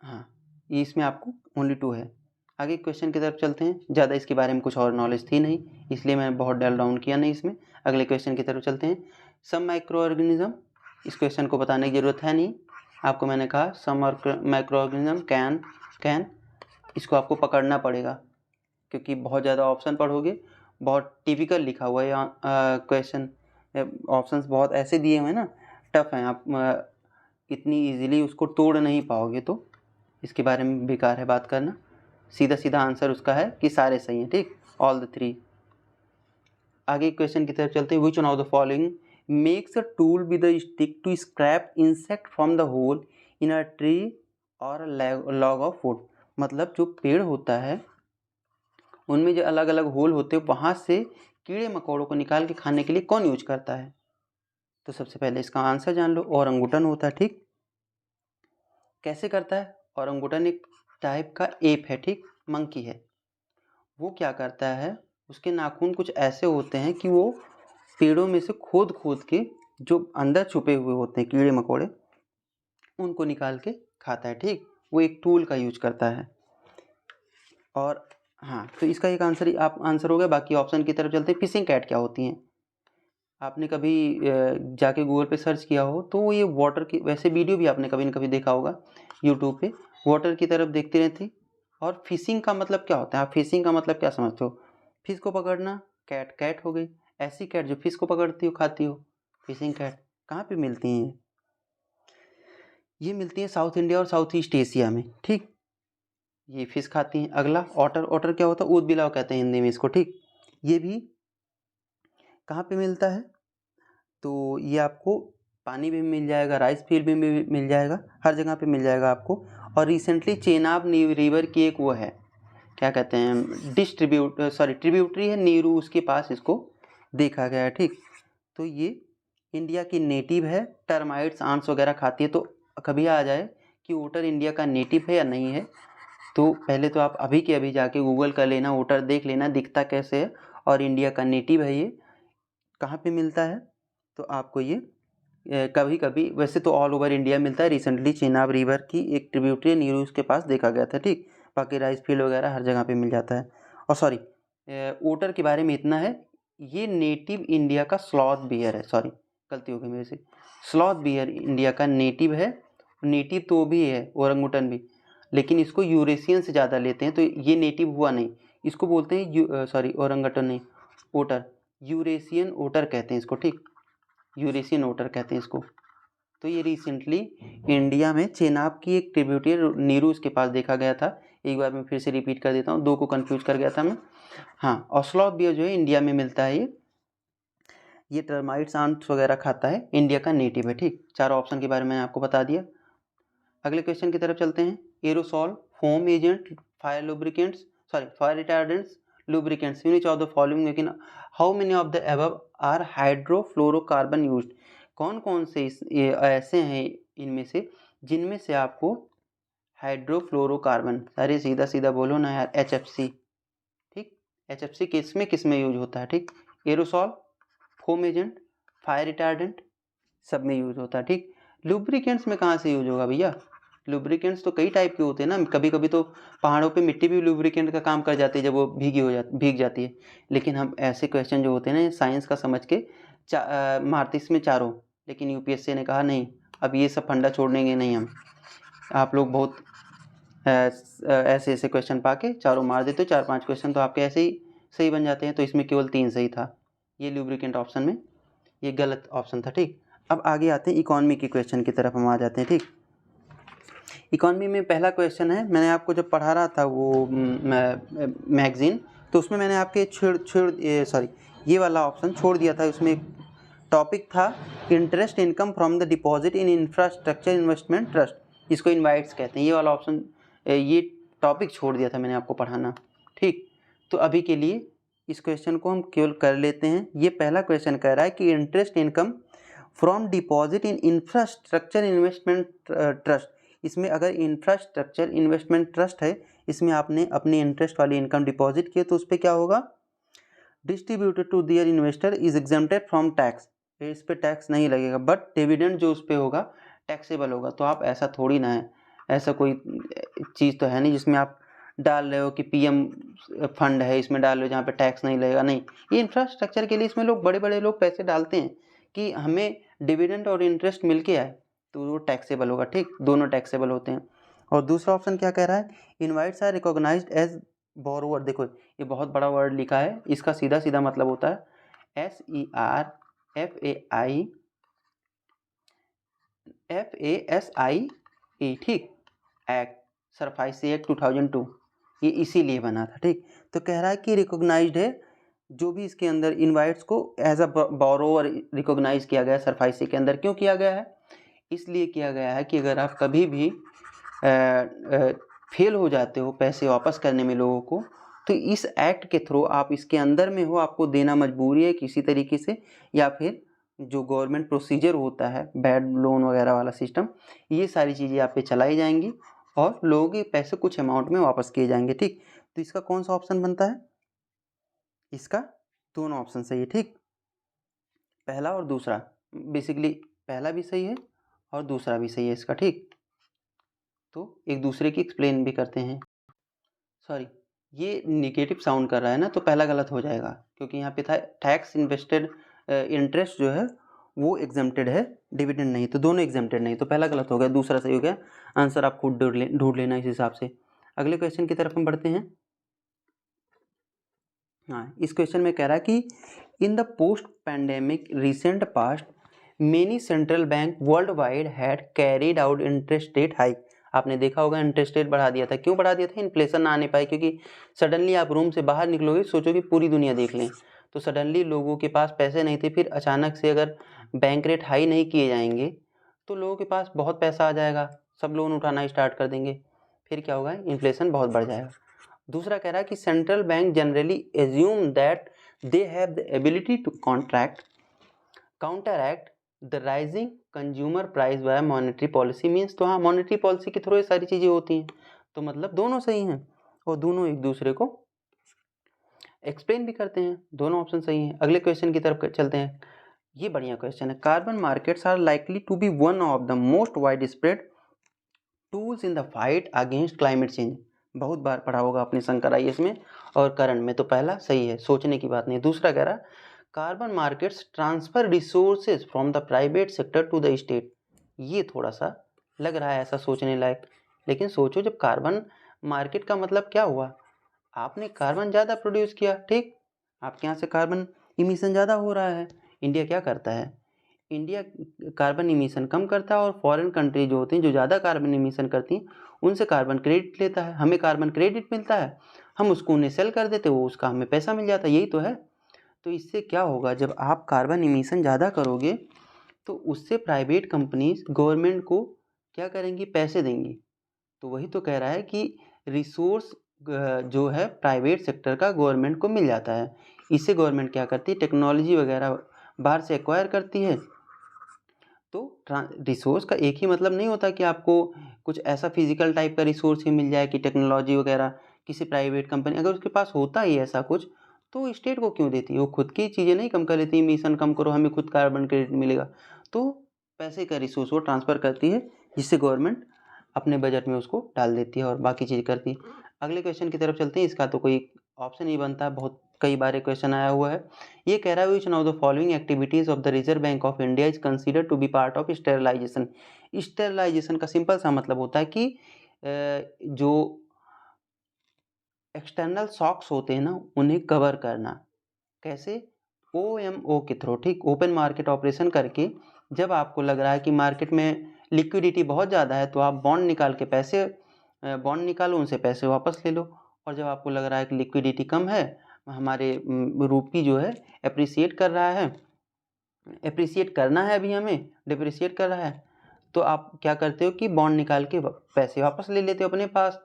Speaker 1: हाँ, ये इसमें आपको ओनली 2 है। आगे क्वेश्चन की तरफ चलते हैं। ज़्यादा इसके बारे में कुछ और नॉलेज थी नहीं, इसलिए मैंने बहुत डेल डाउन किया नहीं इसमें। अगले क्वेश्चन की तरफ चलते हैं। सम माइक्रो ऑर्गेनिज्म, इस क्वेश्चन को बताने की ज़रूरत है नहीं, आपको मैंने कहा सम माइक्रो ऑर्गेनिज्म कैन, इसको आपको पकड़ना पड़ेगा क्योंकि बहुत ज़्यादा ऑप्शन पढ़ोगे। बहुत टिपिकल लिखा हुआ है क्वेश्चन, ऑप्शंस बहुत ऐसे दिए हुए हैं ना, टफ हैं, आप इतनी ईजिली उसको तोड़ नहीं पाओगे, तो इसके बारे में बेकार है बात करना। सीधा सीधा आंसर उसका है कि सारे सही हैं। ठीक, ऑल द 3। आगे क्वेश्चन की तरफ चलते हैं। Which one of the following makes a tool with a stick to scrape insect from the hole in a tree or log of wood. मतलब जो पेड़ होता है उनमें जो अलग अलग होल होते हैं वहाँ से कीड़े मकोड़ों को निकाल के खाने के लिए कौन यूज करता है, तो सबसे पहले इसका आंसर जान लो, ओरंगुटन होता है। ठीक, कैसे करता है, ओरंगुटन एक टाइप का एप है। ठीक, मंकी है। वो क्या करता है, उसके नाखून कुछ ऐसे होते हैं कि वो पेड़ों में से खोद खोद के जो अंदर छुपे हुए होते हैं कीड़े मकोड़े उनको निकाल के खाता है। ठीक, वो एक टूल का यूज करता है। और हाँ, तो इसका एक आंसर आप आंसर हो गया। बाकी ऑप्शन की तरफ चलते हैं। फिशिंग कैट क्या होती हैं, आपने कभी जाके गूगल पे सर्च किया हो तो ये वाटर की, वैसे वीडियो भी आपने कभी न कभी देखा होगा यूट्यूब पे, वाटर की तरफ देखती रहती। और फिशिंग का मतलब क्या होता है, आप फिशिंग का मतलब क्या समझते हो, फिश को पकड़ना, कैट हो गई, ऐसी कैट जो फिश को पकड़ती हो खाती हो, फिशिंग कैट। कहाँ पे मिलती हैं ये मिलती हैं साउथ इंडिया और साउथ ईस्ट एशिया में। ठीक, ये फिश खाती हैं। अगला ऑटर, ऑटर क्या होता है, ऊदबिलाव कहते हैं हिंदी में इसको। ठीक, ये भी कहाँ पे मिलता है, तो ये आपको पानी में मिल जाएगा, राइस फील्ड में भी मिल जाएगा, हर जगह पे मिल जाएगा आपको। और रिसेंटली चेनाब रिवर की एक वो है, क्या कहते हैं, ट्रिब्यूटरी है नीरू, उसके पास इसको देखा गया है। ठीक, तो ये इंडिया की नेटिव है, टर्माइट्स आंट्स वगैरह खाती है। तो कभी आ जाए कि ओटर इंडिया का नेटिव है या नहीं है, तो पहले तो आप अभी के अभी जाके गूगल कर लेना, ओटर देख लेना दिखता कैसे है और इंडिया का नेटिव है ये, कहाँ पे मिलता है, तो आपको ये कभी कभी, वैसे तो ऑल ओवर इंडिया मिलता है। रिसेंटली चेनाब रिवर की एक ट्रिब्यूटरी नीरूज के पास देखा गया था। ठीक, बाकी राइस फील्ड वगैरह हर जगह पे मिल जाता है। और सॉरी, ओटर के बारे में इतना है, ये नेटिव इंडिया का स्लॉथ बियर है, सॉरी गलती हो गई मेरे से, स्लॉथ बियर इंडिया का नेटिव है। नेटिव तो वो भी है, ओरंगुटन भी, लेकिन इसको यूरेशियन से ज़्यादा लेते हैं, तो ये नेटिव हुआ नहीं, इसको बोलते हैं सॉरी ओरंगुटन नहीं, ओटर, यूरेशियन ओटर कहते हैं इसको। ठीक, यूरेशियन ओटर कहते हैं इसको। तो ये रिसेंटली इंडिया में चेनाब की एक ट्रिब्यूटरी नीरूज के पास देखा गया था। एक बार मैं फिर से रिपीट कर देता हूँ, 2 को कंफ्यूज कर गया था मैं। हाँ, और स्लॉथ बियर जो है इंडिया में मिलता है, ये टर्माइट्स आंट्स वगैरह खाता है, इंडिया का नेटिव है। ठीक, 4 ऑप्शन के बारे में आपको बता दिया। अगले क्वेश्चन की तरफ चलते हैं। Aerosol, foam agent, fire lubricants, sorry fire retardants, lubricants, यूनिच ऑफ द फॉलोइंग लेकिन how many of the above are hydrofluorocarbon used. कौन कौन से ये ऐसे हैं इनमें से जिनमें से आपको हाइड्रोफ्लोरोकार्बन, अरे सीधा सीधा बोलो ना यार, HFC। ठीक, HFC किस में यूज होता है। ठीक, aerosol, foam agent, fire retardant, सब में यूज होता है। ठीक, लुब्रिकेंट्स में कहाँ से यूज होगा भैया, लुब्रिकेंट्स तो कई टाइप के होते हैं ना, कभी कभी तो पहाड़ों पे मिट्टी भी लुब्रिकेंट का काम कर जाती है जब वो भीग जाती है। लेकिन हम ऐसे क्वेश्चन जो होते हैं ना साइंस का समझ के मारते इसमें चारों, लेकिन यूपीएससी ने कहा नहीं, अब ये सब फंडा छोड़ेंगे नहीं हम, आप लोग बहुत ऐसे ऐसे क्वेश्चन पा के चारों मार देते हो, 4-5 क्वेश्चन तो आपके ऐसे ही सही बन जाते हैं, तो इसमें केवल 3 सही था, ये लुब्रिकेंट ऑप्शन में ये गलत ऑप्शन था। ठीक, अब आगे आते हैं इकोनॉमी के क्वेश्चन की तरफ हम आ जाते हैं। ठीक, इकोनॉमी में पहला क्वेश्चन है, मैंने आपको जब पढ़ा रहा था वो मैगजीन, तो उसमें मैंने आपके ये वाला ऑप्शन छोड़ दिया था। उसमें एक टॉपिक था interest income from the deposit in infrastructure investment trust, इसको इनवाइट्स कहते हैं। ये वाला ऑप्शन, ये टॉपिक छोड़ दिया था मैंने आपको पढ़ाना। ठीक, तो अभी के लिए इस क्वेश्चन को हम केवल कर लेते हैं। ये पहला क्वेश्चन कह रहा है कि interest income from deposit in infrastructure investment trust, इसमें अगर इंफ्रास्ट्रक्चर इन्वेस्टमेंट ट्रस्ट है, इसमें आपने अपने इंटरेस्ट वाली इनकम डिपॉजिट किए, तो उस पर क्या होगा, distributed to their investor is exempted from tax, इस पर टैक्स नहीं लगेगा, बट डिविडेंड जो उस पर होगा टैक्सेबल होगा। तो आप ऐसा थोड़ी ना है, ऐसा कोई चीज़ तो है नहीं जिसमें आप डाल रहे हो कि पीएम फंड है इसमें डाल रहे हो जहाँ पे टैक्स नहीं लगेगा। नहीं, ये इंफ्रास्ट्रक्चर के लिए इसमें लोग बड़े बड़े लोग पैसे डालते हैं कि हमें डिविडेंड और इंटरेस्ट मिल के आए, तो वो टैक्सेबल होगा। ठीक, दोनों टैक्सेबल होते हैं। और दूसरा ऑप्शन क्या कह रहा है, InvITs are recognised as borrower. देखो ये बहुत बड़ा वर्ड लिखा है, इसका सीधा सीधा मतलब होता है SERFASIE। ठीक, एक्ट, सरफाइसी एक्ट 2002, ये इसीलिए बना था। ठीक, तो कह रहा है कि रिकॉग्नाइज्ड है, जो भी इसके अंदर इनवाइट्स को एज अ बोरोवर रिकॉग्नाइज किया गया है सरफाइसी के अंदर। क्यों किया गया है, इसलिए किया गया है कि अगर आप कभी भी फेल हो जाते हो पैसे वापस करने में लोगों को, तो इस एक्ट के थ्रू आप इसके अंदर में हो, आपको देना मजबूरी है किसी तरीके से, या फिर जो गवर्नमेंट प्रोसीजर होता है बैड लोन वगैरह वाला सिस्टम, ये सारी चीज़ें आप पे चलाई जाएंगी और लोगों के पैसे कुछ अमाउंट में वापस किए जाएंगे। ठीक, तो इसका कौन सा ऑप्शन बनता है, इसका दोनों ऑप्शन सही है। ठीक, पहला और दूसरा, बेसिकली पहला भी सही है और दूसरा भी सही है इसका। ठीक, तो एक दूसरे की एक्सप्लेन भी करते हैं। सॉरी, ये निगेटिव साउंड कर रहा है ना, तो पहला गलत हो जाएगा, क्योंकि यहाँ पे था टैक्स इन्वेस्टेड इंटरेस्ट जो है वो एग्जेम्प्टेड है, डिविडेंड नहीं, तो दोनों एग्जेम्प्टेड नहीं, तो पहला गलत हो गया, दूसरा सही हो गया। आंसर आप खुद ढूंढ लेना इस हिसाब से। अगले क्वेश्चन की तरफ हम बढ़ते हैं। हाँ, इस क्वेश्चन में कह रहा है कि in the post pandemic recent past many central bank world wide had carried out interest rate hike. आपने देखा होगा इंटरेस्ट रेट बढ़ा दिया था। क्यों बढ़ा दिया था, इन्फ्लेशन ना आने पाए, क्योंकि सडनली आप रूम से बाहर निकलोगे, सोचो कि पूरी दुनिया देख लें, तो सडनली लोगों के पास पैसे नहीं थे, फिर अचानक से अगर बैंक रेट हाई नहीं किए जाएंगे तो लोगों के पास बहुत पैसा आ जाएगा, सब लोन उठाना स्टार्ट कर देंगे, फिर क्या होगा, इन्फ्लेशन बहुत बढ़ जाएगा। दूसरा कह रहा है कि central bank generally assume that they have the ability to counteract the rising consumer price by monetary policy means, तो हाँ, मॉनेटरी पॉलिसी के थ्रू ये सारी चीज़ें होती हैं, तो मतलब दोनों सही हैं और दोनों एक दूसरे को एक्सप्लेन भी करते हैं, दोनों ऑप्शन सही हैं। अगले क्वेश्चन की तरफ चलते हैं। ये बढ़िया क्वेश्चन है, carbon markets are likely to be one of the most wide spread tools in the fight against climate change. बहुत बार पढ़ा होगा आपने शंकर आईएएस में और करंट में, तो पहला सही है, सोचने की बात नहीं। दूसरा कह रहा carbon markets transfer resources from the private sector to the state. ये थोड़ा सा लग रहा है ऐसा सोचने लायक, लेकिन सोचो जब कार्बन मार्केट का मतलब क्या हुआ, आपने कार्बन ज़्यादा प्रोड्यूस किया, ठीक, आपके यहाँ से कार्बन इमिशन ज़्यादा हो रहा है, इंडिया क्या करता है, इंडिया कार्बन इमिशन कम करता है और फॉरेन कंट्री जो होती हैं जो ज़्यादा कार्बन इमिशन करती हैं उनसे कार्बन क्रेडिट लेता है, हमें कार्बन क्रेडिट मिलता है, हम उसको उन्हें सेल कर देते, वो उसका हमें पैसा मिल जाता है, यही तो है। तो इससे क्या होगा, जब आप कार्बन इमिशन ज़्यादा करोगे तो उससे प्राइवेट कंपनीज गवर्नमेंट को क्या करेंगी, पैसे देंगी। तो वही तो कह रहा है कि रिसोर्स जो है प्राइवेट सेक्टर का गवर्नमेंट को मिल जाता है, इससे गवर्नमेंट क्या करती है, टेक्नोलॉजी वगैरह बाहर से एक्वायर करती है। तो रिसोर्स का एक ही मतलब नहीं होता कि आपको कुछ ऐसा फिजिकल टाइप का रिसोर्स ही मिल जाए कि टेक्नोलॉजी वगैरह किसी प्राइवेट कंपनी, अगर उसके पास होता ही ऐसा कुछ तो स्टेट को क्यों देती है, वो खुद की चीज़ें नहीं कम कर लेती, इमिशन कम करो हमें खुद कार्बन क्रेडिट मिलेगा, तो पैसे का रिसोर्स वो ट्रांसफ़र करती है जिससे गवर्नमेंट अपने बजट में उसको डाल देती है और बाकी चीज़ करती है। अगले क्वेश्चन की तरफ चलते हैं, इसका तो कोई ऑप्शन नहीं बनता, बहुत कई बार क्वेश्चन आया हुआ है। ये कह रहा है which of the following activities of the Reserve Bank of India is consider to be part of sterilisation. Sterilisation का सिंपल सा मतलब होता है कि जो एक्सटर्नल शॉक्स होते हैं ना, उन्हें कवर करना। कैसे? OMO के थ्रू, ठीक, ओपन मार्केट ऑपरेशन करके। जब आपको लग रहा है कि मार्केट में लिक्विडिटी बहुत ज़्यादा है तो आप बॉन्ड निकाल के पैसे बॉन्ड निकालो, उनसे पैसे वापस ले लो। और जब आपको लग रहा है कि लिक्विडिटी कम है, हमारे रूपी जो है एप्रिसिएट कर रहा है, एप्रिसिएट करना है अभी हमें, डिप्रिसिएट कर रहा है, तो आप क्या करते हो कि बॉन्ड निकाल के पैसे वापस ले लेते हो अपने पास,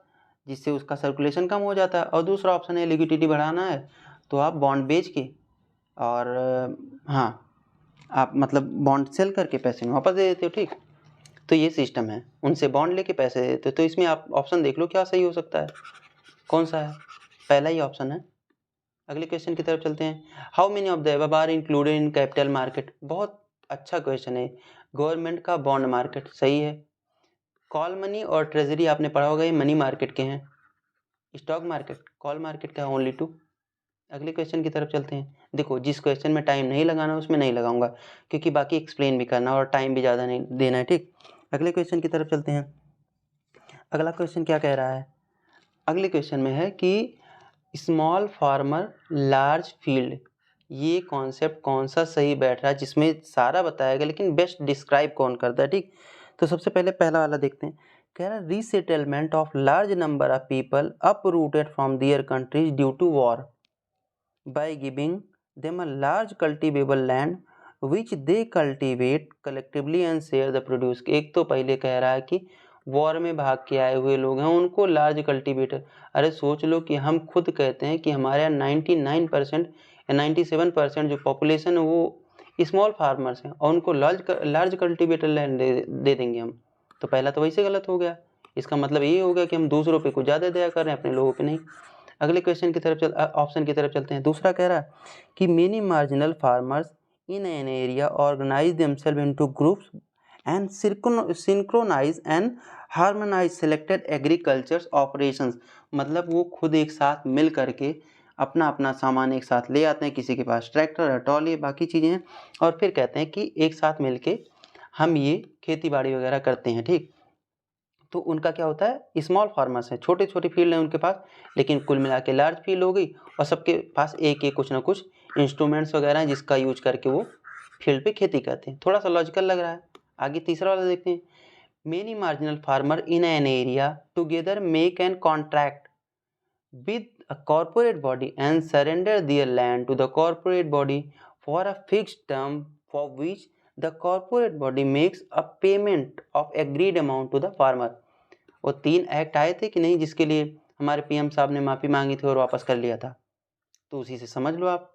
Speaker 1: जिससे उसका सर्कुलेशन कम हो जाता है। और दूसरा ऑप्शन है लिक्विडिटी बढ़ाना है तो आप बॉन्ड बेच के और हाँ, आप मतलब बॉन्ड सेल करके पैसे में वापस दे देते हो, ठीक। तो ये सिस्टम है, उनसे बॉन्ड लेके पैसे दे देते हो। तो इसमें आप ऑप्शन देख लो क्या सही हो सकता है, कौन सा है? पहला ही ऑप्शन है। अगले क्वेश्चन की तरफ चलते हैं। How many of the above are included in capital market? बहुत अच्छा क्वेश्चन है। गवर्नमेंट का बॉन्ड मार्केट सही है। कॉल मनी और ट्रेजरी आपने पढ़ा होगा, ये मनी मार्केट के हैं। स्टॉक मार्केट, कॉल मार्केट का ओनली 2। अगले क्वेश्चन की तरफ चलते हैं। देखो, जिस क्वेश्चन में टाइम नहीं लगाना उसमें नहीं लगाऊंगा, क्योंकि बाकी एक्सप्लेन भी करना और टाइम भी ज़्यादा नहीं देना है, ठीक। अगले क्वेश्चन की तरफ चलते हैं। अगला क्वेश्चन क्या कह रहा है? अगले क्वेश्चन में है कि स्मॉल फार्मर लार्ज फील्ड, ये कॉन्सेप्ट कौन सा सही बैठ रहा है, जिसमें सारा बताया गया लेकिन बेस्ट डिस्क्राइब कौन करता है, ठीक। तो सबसे पहले पहला वाला देखते हैं। कह रहा है resettlement of large number of people uprooted from their countries due to war by giving them a large cultivable land which they cultivate collectively and share the produce। एक तो पहले कह रहा है कि वॉर में भाग के आए हुए लोग हैं उनको लार्ज कल्टीवेटर। अरे सोच लो कि हम खुद कहते हैं कि हमारे यहाँ 99% या 97% जो पॉपुलेशन है वो स्मॉल फार्मर्स हैं और उनको लार्ज कल्टीवेटर लैंड दे देंगे हम। तो पहला तो वैसे गलत हो गया। इसका मतलब ये हो गया कि हम दूसरों पे कुछ ज़्यादा दया कर रहे हैं, अपने लोगों पे नहीं। अगले क्वेश्चन की तरफ ऑप्शन की तरफ चलते हैं। दूसरा कह रहा है कि many marginal farmers in an area organise themselves into groups and synchronise and harmonise selected agriculture operations. मतलब वो खुद एक साथ मिल करके अपना अपना सामान एक साथ ले आते हैं, किसी के पास ट्रैक्टर है, ट्रॉली, बाकी चीज़ें हैं, और फिर कहते हैं कि एक साथ मिल के हम ये खेती बाड़ी वगैरह करते हैं, ठीक। तो उनका क्या होता है, स्मॉल फार्मर्स हैं, छोटे छोटे फील्ड हैं उनके पास, लेकिन कुल मिला के लार्ज फील्ड हो गई और सबके पास एक एक कुछ ना कुछ इंस्ट्रूमेंट्स वगैरह हैं जिसका यूज करके वो फील्ड पे खेती करते हैं। थोड़ा सा लॉजिकल लग रहा है। आगे तीसरा वाला देखते हैं। Many marginal farmer in an area together make an contract with a corporate body and surrender their land to the corporate body for a fixed term for which the corporate body makes a payment of agreed amount to the farmer. वो 3 act आए थे कि नहीं, जिसके लिए हमारे PM साहब ने माफ़ी मांगी थी और वापस कर लिया था। तो उसी से समझ लो आप,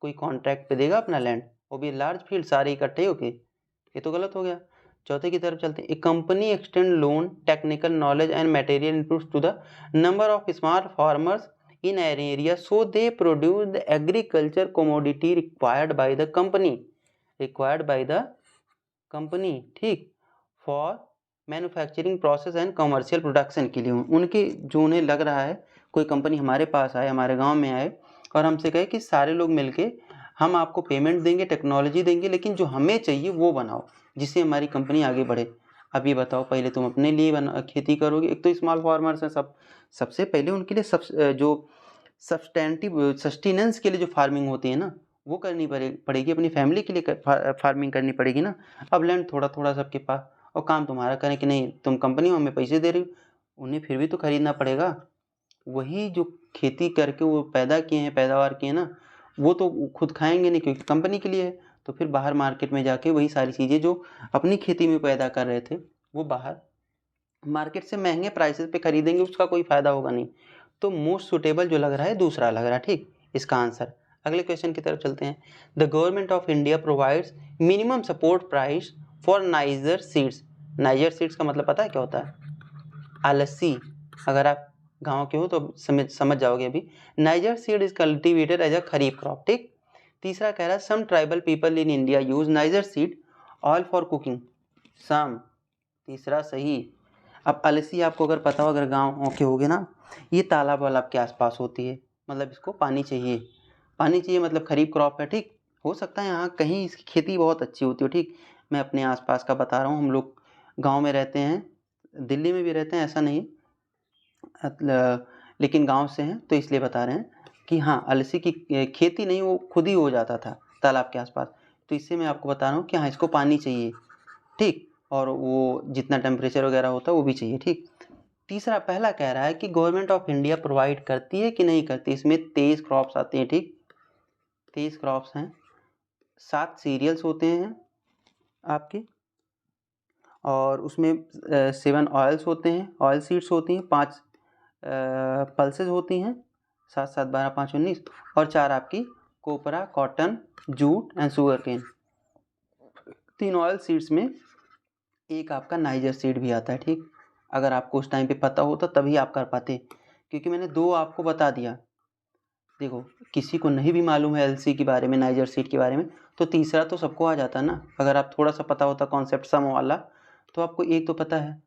Speaker 1: कोई कॉन्ट्रैक्ट पे देगा अपना लैंड, वो भी लार्ज फील्ड सारे इकट्ठे होके, ये तो गलत हो गया। चौथे की तरफ चलते हैं। A company extend loan technical knowledge and material inputs to the number of small farmers in an area so they produce the agriculture commodity required by the company, ठीक, for manufacturing process and commercial production के लिए। उनके जो उन्हें लग रहा है कोई कंपनी हमारे पास आए, हमारे गांव में आए और हमसे कहे कि सारे लोग मिलके हम आपको पेमेंट देंगे, टेक्नोलॉजी देंगे, लेकिन जो हमें चाहिए वो बनाओ जिससे हमारी कंपनी आगे बढ़े। अब ये बताओ, पहले तुम अपने लिए खेती करोगे। एक तो स्मॉल फार्मर्स हैं सब, सबसे पहले उनके लिए जो सस्टेनेंस के लिए जो फार्मिंग होती है ना, वो करनी पड़ेगी, अपनी फैमिली के लिए फार्मिंग करनी पड़ेगी ना। अब लैंड थोड़ा थोड़ा सबके पास और काम तुम्हारा करें कि नहीं, तुम कंपनी हो हमें पैसे दे रही हो, उन्हें फिर भी तो खरीदना पड़ेगा। वही जो खेती करके वो पैदा किए हैं, पैदावार किए हैं ना, वो तो खुद खाएंगे नहीं क्योंकि कंपनी के लिए है। तो फिर बाहर मार्केट में जाके वही सारी चीज़ें जो अपनी खेती में पैदा कर रहे थे वो बाहर मार्केट से महंगे प्राइसेस पे खरीदेंगे, उसका कोई फ़ायदा होगा नहीं। तो मोस्ट सुटेबल जो लग रहा है दूसरा लग रहा है, ठीक, इसका आंसर। अगले क्वेश्चन की तरफ चलते हैं। The government of India provides minimum support price for niger seeds. Niger seeds का मतलब पता है क्या होता है? अलसी। अगर आप गांव के हो तो समझ जाओगे अभी। Niger seed is cultivated as a kharif crop, ठीक। तीसरा कह रहा है some tribal people in India use niger seed oil for cooking. Some, तीसरा सही। अब अलसी आपको अगर पता हो, अगर गाँव के होगे ना, ये तालाब वालाब के आसपास होती है, मतलब इसको पानी चाहिए, पानी चाहिए, मतलब खरीफ क्रॉप है, ठीक। हो सकता है यहाँ कहीं इसकी खेती बहुत अच्छी होती हो, ठीक। मैं अपने आसपास का बता रहा हूँ, हम लोग गांव में रहते हैं, दिल्ली में भी रहते हैं, ऐसा नहीं लेकिन गांव से हैं तो इसलिए बता रहे हैं कि हाँ अलसी की खेती नहीं, वो खुद ही हो जाता था तालाब के आसपास। तो इससे मैं आपको बता रहा हूँ कि हाँ इसको पानी चाहिए, ठीक, और वो जितना टेम्परेचर वगैरह होता है वो भी चाहिए, ठीक। तीसरा, पहला कह रहा है कि गवर्नमेंट ऑफ इंडिया प्रोवाइड करती है कि नहीं करती। इसमें 23 क्रॉप्स आते हैं, ठीक, 23 क्रॉप्स हैं, 7 सीरियल्स होते हैं आपके, और उसमें 7 ऑयल्स होते हैं, ऑयल सीड्स होती हैं, 5 पल्सेस होती हैं, 7 7 12 5 19, और 4 आपकी copra, cotton, jute and sugarcane. 3 oil seeds में एक आपका नाइजर सीड भी आता है, ठीक। अगर आपको उस टाइम पे पता होता तभी आप कर पाते, क्योंकि मैंने 2 आपको बता दिया। देखो किसी को नहीं भी मालूम है एलसी के बारे में, नाइजर सीड के बारे में, तो तीसरा तो सबको आ जाता ना। अगर आप थोड़ा सा पता होता कॉन्सेप्ट सम वाला, तो आपको एक तो पता है,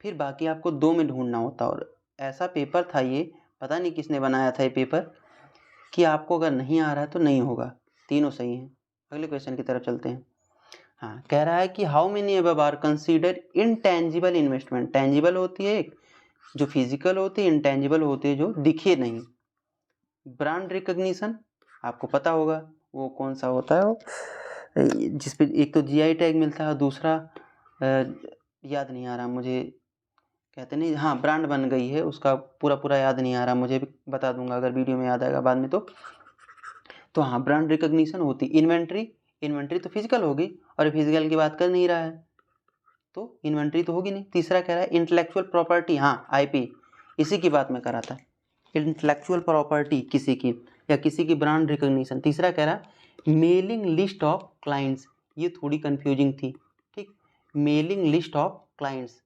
Speaker 1: फिर बाकी आपको 2 में ढूंढना होता। और ऐसा पेपर था ये, पता नहीं किसने बनाया था ये पेपर, कि आपको अगर नहीं आ रहा है तो नहीं होगा। तीनों सही हैं। अगले क्वेश्चन की तरफ चलते हैं। हाँ, कह रहा है कि how many above are consider intangible investment. Tangible होती है एक, जो फिजिकल होती है, इनटेंजिबल होती है जो दिखे नहीं। ब्रांड रिकॉग्निशन आपको पता होगा वो कौन सा होता है, वो जिसपे एक तो जीआई टैग मिलता है, दूसरा याद नहीं आ रहा मुझे, कहते नहीं, हाँ ब्रांड बन गई है, उसका पूरा याद नहीं आ रहा मुझे, भी बता दूंगा अगर वीडियो में याद आएगा बाद में। तो हाँ ब्रांड रिकॉग्निशन होती। इन्वेंट्री तो फिजिकल होगी, और फिजिकल की बात कर नहीं रहा है तो इन्वेंट्री तो होगी नहीं। तीसरा कह रहा है इंटेलेक्चुअल प्रॉपर्टी, हाँ आईपी, इसी की बात मैं कर रहा था, इंटेलेक्चुअल प्रॉपर्टी किसी की, या किसी की ब्रांड रिकॉग्निशन। तीसरा कह रहा है मेलिंग लिस्ट ऑफ क्लाइंट्स, ये थोड़ी कंफ्यूजिंग थी, ठीक। Mailing list of clients,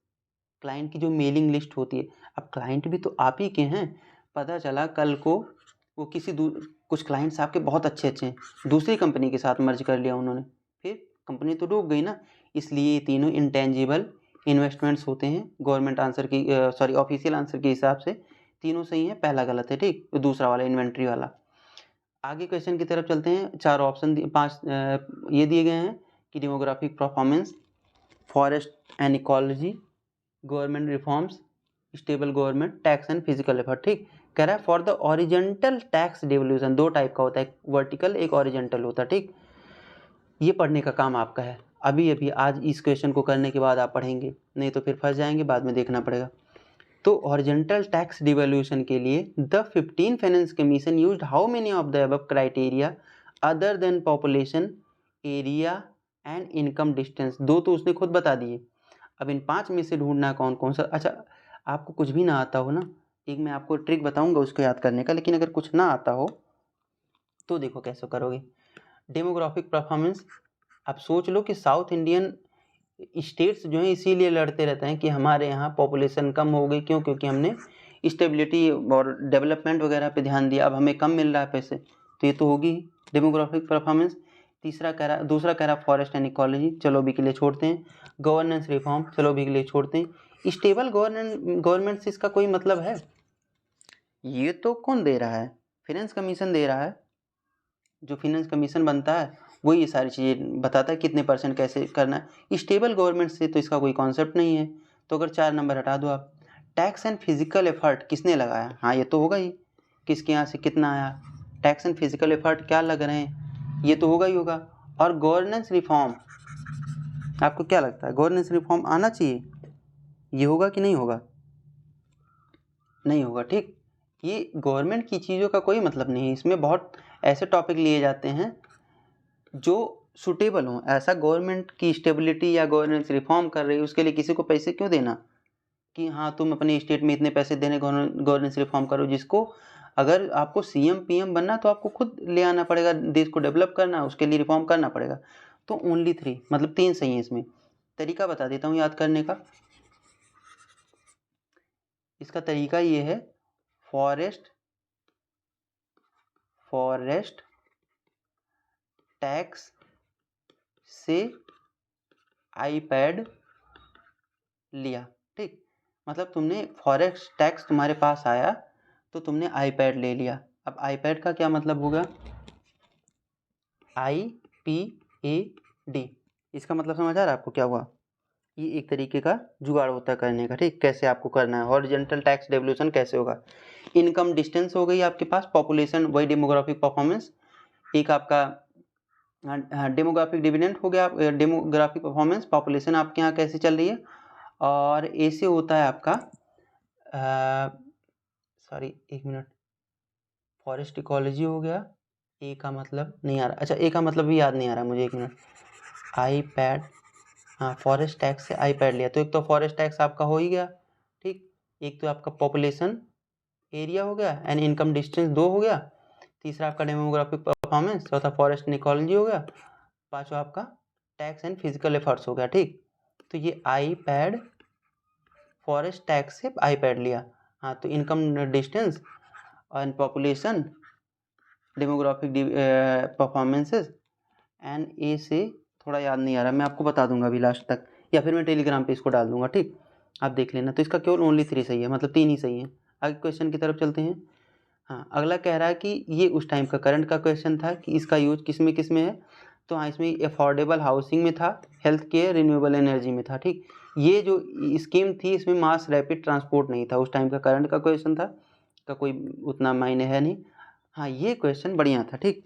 Speaker 1: client की जो मेलिंग लिस्ट होती है, अब क्लाइंट भी तो आप ही के हैं। पता चला कल को वो कुछ क्लाइंट्स आपके बहुत अच्छे हैं, दूसरी कंपनी के साथ मर्ज कर लिया उन्होंने, फिर कंपनी तो डूब गई ना। इसलिए ये तीनों इंटेंजिबल इन्वेस्टमेंट्स होते हैं। गवर्नमेंट आंसर की ऑफिशियल आंसर के हिसाब से तीनों सही है, पहला गलत है, ठीक, दूसरा वाला इन्वेंट्री वाला। आगे क्वेश्चन की तरफ चलते हैं। 4 ऑप्शन 5 ये दिए गए हैं कि demographic performance, forest and ecology, government reforms, stable government, tax and physical effort, ठीक। कह रहा है for the horizontal tax devolution, 2 type का होता है, एक वर्टिकल एक ओरिजेंटल होता है, ठीक। ये पढ़ने का काम आपका है। अभी आज इस क्वेश्चन को करने के बाद आप पढ़ेंगे, नहीं तो फिर फंस जाएंगे, बाद में देखना पड़ेगा। तो ओरिजेंटल टैक्स डिवोल्यूशन के लिए the 15 finance commission used how many of the above criteria other than population, area and income distance. 2 तो उसने खुद बता दिए, अब इन 5 में से ढूंढना कौन कौन सा। अच्छा, आपको कुछ भी ना आता हो ना, एक मैं आपको ट्रिक बताऊंगा उसको याद करने का, लेकिन अगर कुछ ना आता हो तो देखो कैसे करोगे। डेमोग्राफिक परफॉर्मेंस, आप सोच लो कि साउथ इंडियन स्टेट्स जो हैं इसीलिए लड़ते रहते हैं कि हमारे यहाँ पॉपुलेशन कम हो गई, क्यों, क्योंकि हमने स्टेबिलिटी और डेवलपमेंट वगैरह पे ध्यान दिया, अब हमें कम मिल रहा है पैसे, तो ये तो होगी डेमोग्राफिक परफॉर्मेंस। दूसरा कह रहा फॉरेस्ट एंड इकोलॉजी, चलो अभी के लिए छोड़ते हैं। गवर्नेंस रिफॉर्म, चलो अभी के लिए छोड़ते हैं। स्टेबल गवर्नमेंट से इसका कोई मतलब है? ये तो कौन दे रहा है? फाइनेंस कमीशन दे रहा है। जो फाइनेंस कमीशन बनता है वही ये सारी चीज़ें बताता है, कितने % कैसे करना है। स्टेबल गवर्नमेंट से तो इसका कोई कॉन्सेप्ट नहीं है, तो अगर 4 नंबर हटा दो आप। टैक्स एंड फिजिकल एफर्ट किसने लगाया? हाँ ये तो होगा ही, किसके यहाँ से कितना आया। टैक्स एंड फिजिकल एफर्ट क्या लग रहे हैं, ये तो होगा ही होगा। और गवर्नेंस रिफॉर्म, आपको क्या लगता है गवर्नेंस रिफॉर्म आना चाहिए? ये होगा कि नहीं होगा? नहीं होगा, ठीक। ये गवर्नमेंट की चीज़ों का कोई मतलब नहीं है, इसमें बहुत ऐसे टॉपिक लिए जाते हैं जो सुटेबल हों। ऐसा गवर्नमेंट की स्टेबिलिटी या गवर्नेंस रिफॉर्म कर रही है, उसके लिए किसी को पैसे क्यों देना कि हाँ तुम अपने स्टेट में इतने पैसे देने, गवर्नेंस रिफॉर्म करो। जिसको अगर आपको सीएम पीएम बनना तो आपको खुद ले आना पड़ेगा, देश को डेवलप करना, उसके लिए रिफॉर्म करना पड़ेगा। तो ओनली 3, मतलब 3 सही है इसमें। तरीका बता देता हूँ याद करने का। इसका तरीका ये है, फॉरेस्ट टैक्स से आईपैड लिया, ठीक। मतलब तुमने फॉरेस्ट टैक्स तुम्हारे पास आया तो तुमने आईपैड ले लिया। अब आईपैड का क्या मतलब होगा? IPAD, इसका मतलब समझ आ रहा है आपको क्या हुआ? ये एक तरीके का जुगाड़ होता है करने का, ठीक, कैसे आपको करना है। हॉरिजॉन्टल टैक्स डेवल्यूशन कैसे होगा। इनकम डिस्टेंस हो गई आपके पास, पॉपुलेशन वही डेमोग्राफिक परफॉर्मेंस, एक आपका डेमोग्राफिक डिविडेंड हो गया, डेमोग्राफिक परफॉर्मेंस, पॉपुलेशन आपके यहाँ कैसी चल रही है। और ए से होता है आपका सॉरी एक मिनट, फॉरेस्ट इकोलॉजी हो गया। ए का मतलब नहीं आ रहा, अच्छा ए का मतलब भी याद नहीं आ रहा मुझे, एक मिनट। आई पैड, हाँ फॉरेस्ट टैक्स से आई पैड लिया, तो एक तो फॉरेस्ट टैक्स आपका हो ही गया, ठीक, एक तो आपका पॉपुलेशन एरिया हो गया एंड इनकम डिस्टेंस 2 हो गया, तीसरा आपका डेमोग्राफिक परफॉर्मेंस, चौथा फॉरेस्ट इकोलॉजी हो गया, पांचवा आपका टैक्स एंड फिजिकल एफर्ट्स हो गया, ठीक। तो ये आई पैड फॉरेस्ट टैक्स से आई पैड लिया, हाँ तो income distance and population demographic performances and A से थोड़ा याद नहीं आ रहा, मैं आपको बता दूंगा अभी लास्ट तक, या फिर मैं टेलीग्राम पे इसको डाल दूंगा, ठीक, आप देख लेना। तो इसका केवल ओनली 3 सही है, मतलब 3 ही सही है। आगे क्वेश्चन की तरफ चलते हैं। हाँ अगला कह रहा है कि ये उस टाइम का करंट का क्वेश्चन था कि इसका यूज किस में है। तो हाँ इसमें अफोर्डेबल हाउसिंग में था, हेल्थ केयर, रिन्यूएबल एनर्जी में था, ठीक। ये जो स्कीम थी इसमें मास रैपिड ट्रांसपोर्ट नहीं था, उस टाइम का करंट का क्वेश्चन था, का कोई उतना मायने है नहीं। हाँ ये क्वेश्चन बढ़िया था, ठीक।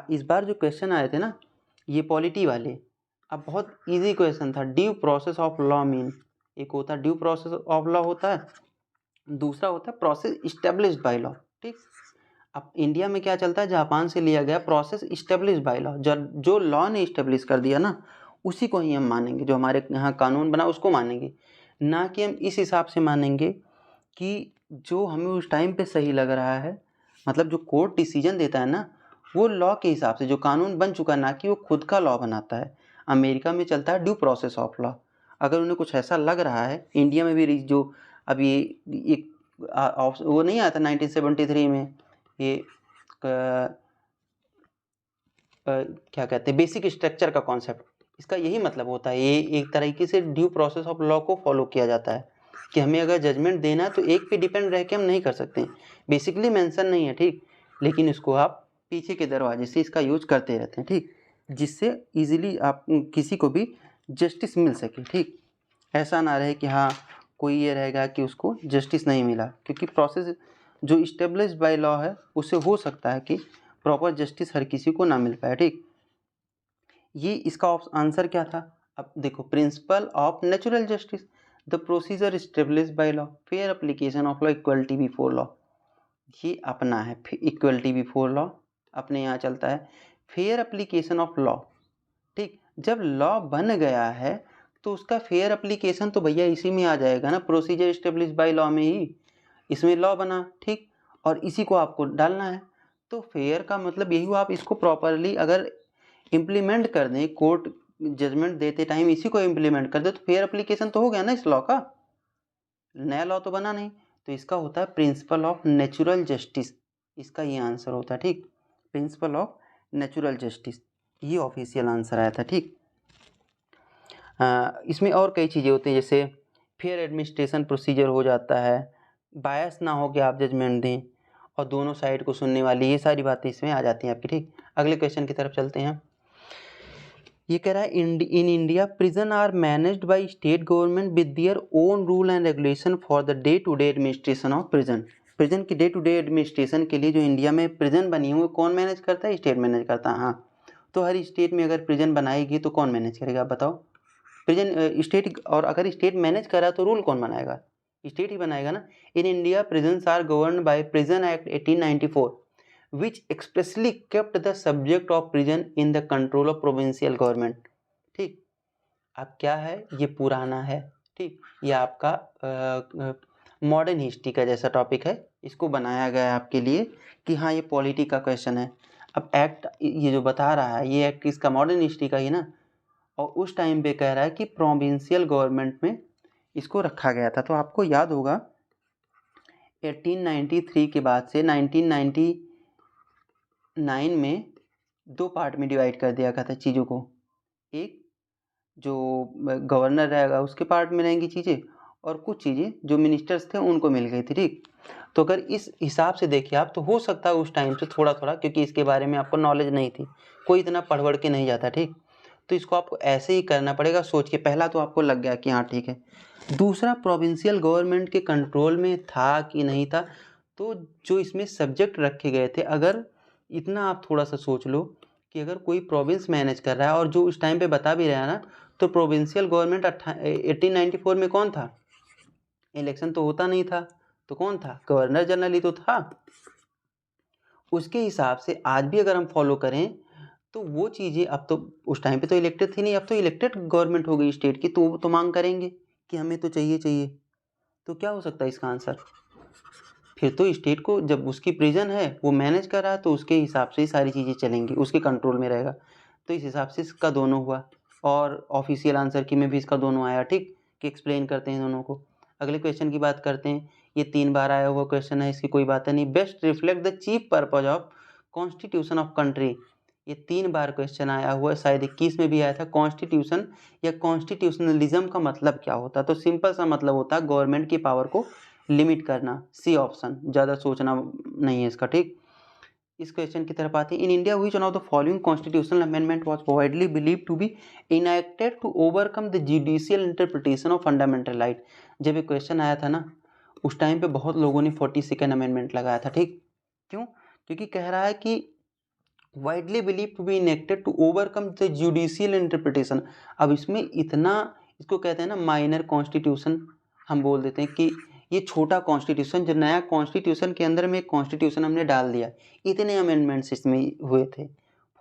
Speaker 1: इस बार जो क्वेश्चन आए थे ना ये पॉलिटी वाले, अब बहुत इजी क्वेश्चन था। Due process of law mean, एक होता है ड्यू प्रोसेस ऑफ लॉ होता है, दूसरा होता है प्रोसेस इस्टेब्लिश्ड बाय लॉ, ठीक। अब इंडिया में क्या चलता है, जापान से लिया गया प्रोसेस इस्टेब्लिश्ड बाय लॉ, जो लॉ ने इस्टेब्लिश कर दिया ना उसी को ही हम मानेंगे, जो हमारे यहाँ कानून बना उसको मानेंगे, ना कि हम इस हिसाब से मानेंगे कि जो हमें उस टाइम पे सही लग रहा है, मतलब जो कोर्ट डिसीजन देता है ना वो लॉ के हिसाब से जो कानून बन चुका, ना कि वो खुद का लॉ बनाता है। अमेरिका में चलता है ड्यू प्रोसेस ऑफ लॉ, अगर उन्हें कुछ ऐसा लग रहा है, इंडिया में भी जो अभी एक वो नहीं आया था 1973 में, ये क्या कहते हैं बेसिक स्ट्रक्चर का कॉन्सेप्ट, इसका यही मतलब होता है। ये एक तरीके से ड्यू प्रोसेस ऑफ लॉ को फॉलो किया जाता है कि हमें अगर जजमेंट देना है तो एक पे डिपेंड रह के हम नहीं कर सकते, बेसिकली मेंशन नहीं है, ठीक, लेकिन इसको आप पीछे के दरवाजे से इसका यूज करते रहते हैं, ठीक, जिससे इजीली आप किसी को भी जस्टिस मिल सके, ठीक। ऐसा ना रहे कि हाँ कोई ये रहेगा कि उसको जस्टिस नहीं मिला, क्योंकि प्रोसेस जो इस्टेब्लिश्ड बाय लॉ है उससे हो सकता है कि प्रॉपर जस्टिस हर किसी को ना मिल पाए, ठीक। ये इसका आंसर क्या था, अब देखो, principle of natural justice, the procedure established by law, fair application of law, equality before law, ये अपना है इक्वलिटी बिफोर लॉ, अपने यहाँ चलता है फेयर एप्लीकेशन ऑफ लॉ, ठीक। जब लॉ बन गया है तो उसका फेयर एप्लीकेशन तो भैया इसी में आ जाएगा ना, प्रोसीजर इस्टेब्लिश्ड बाय लॉ में ही, इसमें लॉ बना, ठीक, और इसी को आपको डालना है। तो फेयर का मतलब यही हुआ, आप इसको प्रॉपरली अगर इम्प्लीमेंट कर दें, कोर्ट जजमेंट देते टाइम इसी को इम्प्लीमेंट कर दे तो फेयर एप्लीकेशन तो हो गया ना इस लॉ का, नया लॉ तो बना नहीं। तो इसका होता है प्रिंसिपल ऑफ नेचुरल जस्टिस, इसका ये आंसर होता है, ठीक, प्रिंसिपल ऑफ नेचुरल जस्टिस, ये ऑफिशियल आंसर आया था, ठीक। इसमें और कई चीज़ें होती हैं, जैसे फेयर एडमिनिस्ट्रेशन प्रोसीजर हो जाता है, बायस ना हो कि आप जजमेंट दें, और दोनों साइड को सुनने वाली, ये सारी बातें इसमें आ जाती हैं आपकी, ठीक। अगले क्वेश्चन की तरफ चलते हैं। ये कह रहा है in India prison are managed by state government with their own rule and regulation for the day to day administration of prison. Prison की डे टू डे एडमिनिस्ट्रेशन के लिए जो इंडिया में प्रिजन बनी हुई कौन मैनेज करता है, स्टेट मैनेज करता है, हाँ। तो हर स्टेट में अगर प्रिजन बनाएगी तो कौन मैनेज करेगा, आप बताओ। प्रिजन स्टेट, और अगर स्टेट मैनेज कर रहा है तो रूल कौन बनाएगा, स्टेट ही बनाएगा ना। In India prisons are governed by prison act 1894 which expressly kept the subject of prison in the control of provincial government, ठीक। अब क्या है, ये पुराना है, ठीक, ये आपका मॉडर्न हिस्ट्री का जैसा टॉपिक है, इसको बनाया गया है आपके लिए कि हाँ ये पॉलिटी का क्वेश्चन है। अब एक्ट ये जो बता रहा है ये एक्ट इसका मॉडर्न हिस्ट्री का ही ना, और उस टाइम पे कह रहा है कि प्रोविंशियल गवर्नमेंट में इसको रखा गया था। तो आपको याद होगा 1893 के बाद से 1999 में 2 पार्ट में डिवाइड कर दिया गया था चीज़ों को, एक जो गवर्नर रहेगा उसके पार्ट में रहेंगी चीज़ें, और कुछ चीज़ें जो मिनिस्टर्स थे उनको मिल गई थी, ठीक। तो अगर इस हिसाब से देखिए आप तो हो सकता है उस टाइम से थोड़ा थोड़ा, क्योंकि इसके बारे में आपको नॉलेज नहीं थी, कोई इतना पढ़ के नहीं जाता, ठीक। तो इसको आपको ऐसे ही करना पड़ेगा सोच के। पहला तो आपको लग गया कि हाँ ठीक है। दूसरा, प्रोविंशियल गवर्नमेंट के कंट्रोल में था कि नहीं था, तो जो इसमें सब्जेक्ट रखे गए थे, अगर इतना आप थोड़ा सा सोच लो कि अगर कोई प्रोविंस मैनेज कर रहा है और जो उस टाइम पे बता भी रहा है ना, तो प्रोविंशियल गवर्नमेंट 1894 में कौन था? इलेक्शन तो होता नहीं था, तो कौन था? गवर्नर जनरल ही तो था। उसके हिसाब से आज भी अगर हम फॉलो करें तो वो चीज़ें, अब तो उस टाइम पे तो इलेक्टेड थी नहीं, अब तो इलेक्टेड गवर्नमेंट हो गई स्टेट की, तो वो तो मांग करेंगे कि हमें तो चाहिए। तो क्या हो सकता है इसका आंसर? फिर तो स्टेट को, जब उसकी प्रिजन है वो मैनेज कर रहा है, तो उसके हिसाब से ही सारी चीज़ें चलेंगी, उसके कंट्रोल में रहेगा। तो इस हिसाब से इसका दोनों हुआ, और ऑफिशियल आंसर की में भी इसका दोनों आया। ठीक, कि एक्सप्लेन करते हैं दोनों को। अगले क्वेश्चन की बात करते हैं। ये 3 बार आया हुआ क्वेश्चन है, इसकी कोई बात नहीं। Best reflect the chief purpose of constitution of country. ये 3 बार क्वेश्चन आया हुआ है, शायद 21 में भी आया था। कॉन्स्टिट्यूशन या कॉन्स्टिट्यूशनलिज्म का मतलब क्या होता है? तो सिंपल सा मतलब होता है गवर्नमेंट की पावर को लिमिट करना। सी ऑप्शन, ज़्यादा सोचना नहीं है इसका। ठीक, इस क्वेश्चन की तरफ आते हैं। In India which one of the following constitutional amendment was widely believed to be enacted to overcome the judicial interpretation of fundamental right. जब ये क्वेश्चन आया था ना, उस टाइम पे बहुत लोगों ने 42nd अमेंडमेंट लगाया था। ठीक, क्यों? क्योंकि कह रहा है कि widely believe to be enacted to overcome the judicial interpretation. अब इसमें इतना, इसको कहते हैं ना माइनर कॉन्स्टिट्यूशन, हम बोल देते हैं कि ये छोटा कॉन्स्टिट्यूशन, जो नया कॉन्स्टिट्यूशन के अंदर में एक कॉन्स्टिट्यूशन हमने डाल दिया। इतने अमेंडमेंट्स इसमें हुए थे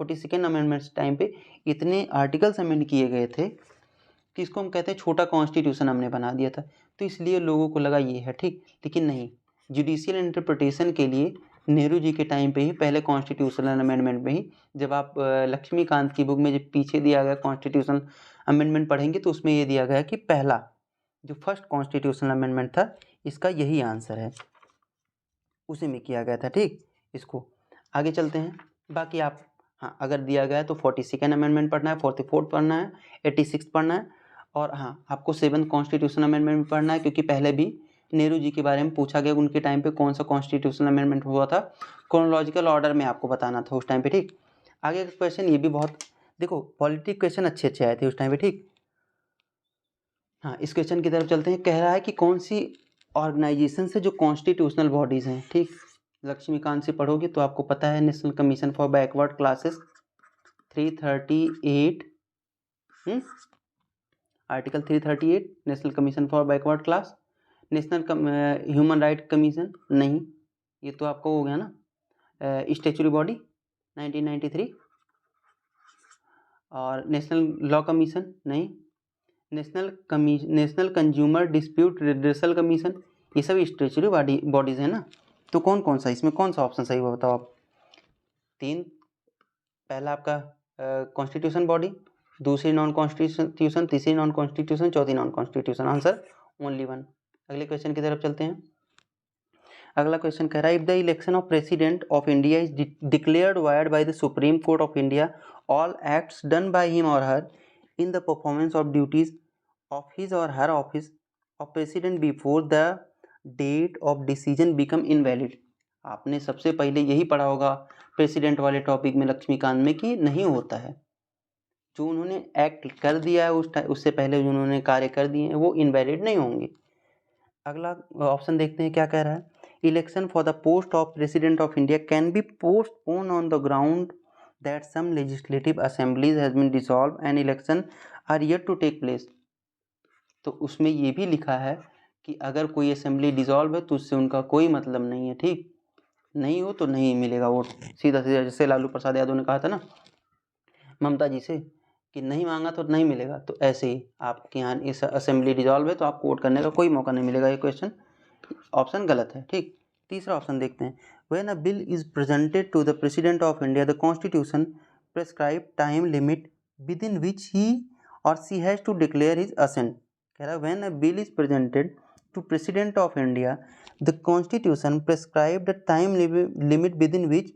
Speaker 1: 42nd अमेंडमेंट्स टाइम पे, इतने आर्टिकल्स अमेंड किए गए थे कि इसको हम कहते हैं छोटा कॉन्स्टिट्यूशन हमने बना दिया था। तो इसलिए लोगों को लगा ये है। ठीक, लेकिन नहीं, जुडिशियल इंटरप्रिटेशन के लिए नेहरू जी के टाइम पे ही, पहले कॉन्स्टिट्यूशनल अमेंडमेंट में ही, जब आप लक्ष्मीकांत की बुक में जब पीछे दिया गया कॉन्स्टिट्यूशनल अमेंडमेंट पढ़ेंगे तो उसमें ये दिया गया कि पहला जो फर्स्ट कॉन्स्टिट्यूशनल अमेंडमेंट था, इसका यही आंसर है, उसी में किया गया था। ठीक, इसको आगे चलते हैं। बाकी आप, हाँ, अगर दिया गया है तो 42nd अमेंडमेंट पढ़ना है, 44th पढ़ना है, 86th पढ़ना है, और हाँ, आपको 7th कॉन्स्टिट्यूशनल अमेंडमेंट पढ़ना है, क्योंकि पहले भी नेहरू जी के बारे में पूछा गया, उनके टाइम पे कौन सा कॉन्स्टिट्यूशनल अमेंडमेंट हुआ था, क्रोनोलॉजिकल ऑर्डर में आपको बताना था उस टाइम पे। ठीक, आगे का क्वेश्चन ये भी बहुत, देखो पॉलिटिक क्वेश्चन अच्छे आए थे उस टाइम पे। ठीक, हाँ, इस क्वेश्चन की तरफ चलते हैं। कह रहा है कि कौन सी ऑर्गेनाइजेशन से जो कॉन्स्टिट्यूशनल बॉडीज़ हैं। ठीक, लक्ष्मीकांत से पढ़ोगे तो आपको पता है, national commission for backward classes 338, article 338 national commission for backward class. National human right commission नहीं, ये तो आपको हो गया ना। स्टैच्यूटरी बॉडी 1993, और नेशनल लॉ कमीशन नहीं। National consumer dispute redressal commission, ये सब स्टैच्यूटरी बॉडीज़ हैं ना। तो कौन कौन सा, इसमें कौन सा ऑप्शन सही हुआ बताओ आप? 3, पहला आपका कॉन्स्टिट्यूशन बॉडी, दूसरी नॉन कॉन्स्टिट्यूशन, तीसरी नॉन कॉन्स्टिट्यूशन, चौथी नॉन कॉन्स्टिट्यूशन। Answer only 1। अगले क्वेश्चन की तरफ चलते हैं। अगला क्वेश्चन कह रहा है, if the election of president of India is declared void by the supreme court of India, all acts done by him or her in the performance of duties of his or her office of president before the date of decision become invalid। आपने सबसे पहले यही पढ़ा होगा president वाले topic में लक्ष्मीकांत में कि नहीं होता है। जो उन्होंने एक्ट कर दिया है उससे पहले जो उन्होंने कार्य कर दिए हैं वो इनवैलिड नहीं होंगे। अगला ऑप्शन देखते हैं क्या कह रहा है। Election for the post of president of India can be postpone on the ground that some legislative assemblies has been dissolve and election are yet to take place. तो उसमें ये भी लिखा है कि अगर कोई असेंबली डिसॉल्व है तो उससे उनका कोई मतलब नहीं है। ठीक, नहीं हो तो नहीं मिलेगा वोट, सीधा सीधा, जैसे लालू प्रसाद यादव ने कहा था ना ममता जी से कि नहीं मांगा तो नहीं मिलेगा, तो ऐसे ही आपके यहाँ इस असेंबली डिसॉल्व है तो आपको वोट करने का कोई मौका नहीं मिलेगा। ये क्वेश्चन ऑप्शन गलत है। ठीक, तीसरा ऑप्शन देखते हैं। When a bill is presented to the president of India the constitution prescribe time limit within which he or she has to declare his assent. कह रहा है when a bill is presented to president of India the constitution prescribe the time limit within which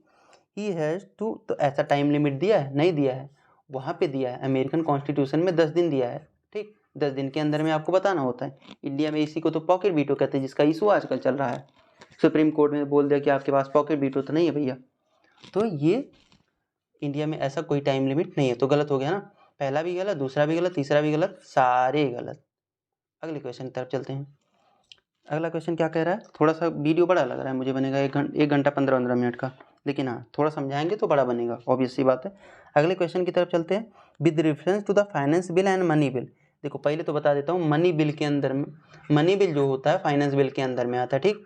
Speaker 1: he has to. तो ऐसा time limit दिया है? नहीं दिया है। वहाँ पे दिया है अमेरिकन कॉन्स्टिट्यूशन में 10 दिन दिया है। ठीक, 10 दिन के अंदर में आपको बताना होता है। इंडिया में इसी को तो पॉकेट वीटो कहते हैं, जिसका इशू आजकल चल रहा है। सुप्रीम कोर्ट में बोल दिया कि आपके पास पॉकेट वीटो तो नहीं है भैया, तो ये इंडिया में ऐसा कोई टाइम लिमिट नहीं है, तो गलत हो गया ना। पहला भी गलत, दूसरा भी गलत, तीसरा भी गलत, सारे गलत। अगले क्वेश्चन की तरफ चलते हैं। अगला क्वेश्चन क्या कह रहा है, थोड़ा सा वीडियो बड़ा लग रहा है मुझे, बनेगा 1 घंटा 15 मिनट का, लेकिन हाँ थोड़ा समझाएंगे तो बड़ा बनेगा, ऑब्वियस सी बात है। अगले क्वेश्चन की तरफ चलते हैं। With reference to the finance bill and money bill. देखो पहले तो बता देता हूँ, मनी बिल के अंदर में, मनी बिल जो होता है फाइनेंस बिल के अंदर में आता है, ठीक।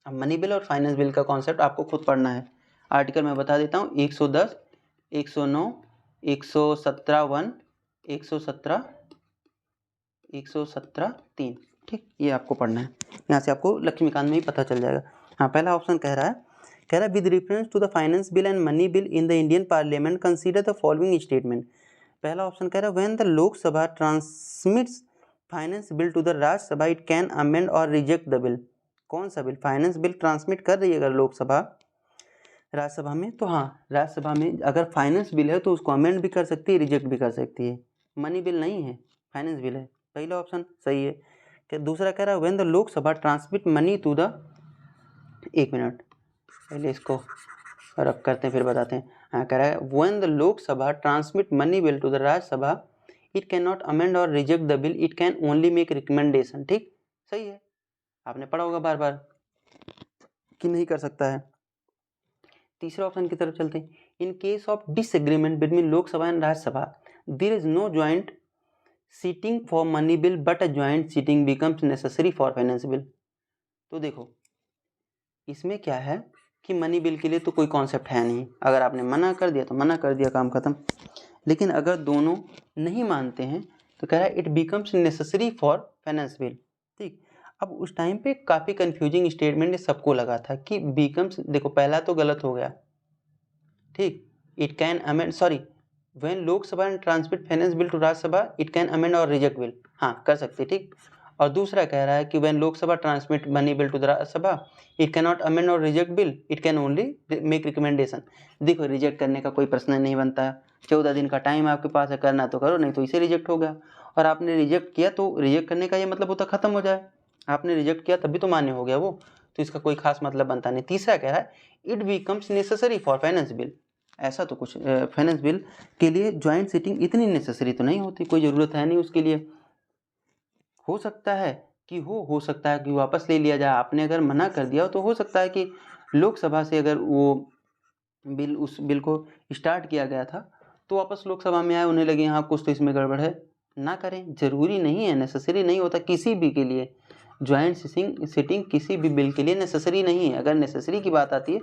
Speaker 1: अब मनी बिल और फाइनेंस बिल का कॉन्सेप्ट आपको खुद पढ़ना है। आर्टिकल मैं बता देता हूँ, 110, 109, 117(1), 117, 117(3), ठीक, ये आपको पढ़ना है। यहाँ से आपको लक्ष्मीकांत में ही पता चल जाएगा। हाँ, पहला ऑप्शन कह रहा है with reference to the finance bill and money bill in the Indian parliament consider the following statement. पहला ऑप्शन कह रहा है when the Lok Sabha transmits finance bill to the Rajya Sabha it can amend or reject the bill. कौन सा bill? Finance bill transmit कर रही है अगर लोकसभा राज्यसभा में, तो हाँ राज्यसभा में अगर फाइनेंस बिल है तो उसको अमेंड भी कर सकती है, रिजेक्ट भी कर सकती है। मनी बिल नहीं है, फाइनेंस बिल है। पहला ऑप्शन सही है। क्या दूसरा कह रहा है when the Lok Sabha transmit money to the, एक मिनट पहले इसको रब करते हैं फिर बताते हैं। हाँ, कह रहा है when the Lok Sabha transmit money bill to the Rajya Sabha it can not amend or reject the bill, it can only make recommendation, ठीक, सही है। आपने पढ़ा होगा बार बार कि नहीं कर सकता है। तीसरे ऑप्शन की तरफ चलते हैं। In case of disagreement between Lok Sabha and Rajya Sabha there is no joint sitting for money bill but a joint sitting becomes necessary for finance bill. तो देखो इसमें क्या है कि मनी बिल के लिए तो कोई कॉन्सेप्ट है नहीं, अगर आपने मना कर दिया तो मना कर दिया, काम खत्म। लेकिन अगर दोनों नहीं मानते हैं तो कह रहा है it becomes necessary for finance bill, ठीक। अब उस टाइम पे काफ़ी कंफ्यूजिंग स्टेटमेंट सबको लगा था कि बिकम्स, देखो पहला तो गलत हो गया, ठीक। It can amend, sorry, when Lok Sabha and transmit finance bill to Rajya Sabha it can amend or reject bill, हाँ कर सकते, ठीक। और दूसरा कह रहा है कि when Lok Sabha transmit money bill to the Rajya Sabha it can not amend or reject bill, it can only make recommendation. देखो रिजेक्ट करने का कोई प्रश्न नहीं बनता, 14 दिन का टाइम आपके पास है, करना तो करो, नहीं तो इसे रिजेक्ट हो गया। और आपने रिजेक्ट किया तो रिजेक्ट करने का ये मतलब होता खत्म हो जाए, आपने रिजेक्ट किया तभी तो मान्य हो गया वो, तो इसका कोई खास मतलब बनता नहीं। तीसरा कह रहा है it becomes necessary for finance bill, ऐसा तो कुछ फाइनेंस बिल के लिए ज्वाइंट सीटिंग इतनी नेसेसरी तो नहीं होती, कोई ज़रूरत है नहीं उसके लिए। हो सकता है कि हो सकता है कि वापस ले लिया जाए, आपने अगर मना कर दिया तो हो सकता है कि लोकसभा से अगर वो बिल, उस बिल को स्टार्ट किया गया था तो वापस लोकसभा में आए, उन्हें लगे हाँ कुछ तो इसमें गड़बड़ है, ना करें, ज़रूरी नहीं है, नेसेसरी नहीं होता किसी भी के लिए। ज्वाइंट सीटिंग किसी भी बिल के लिए नेसेसरी नहीं है। अगर नेसेसरी की बात आती है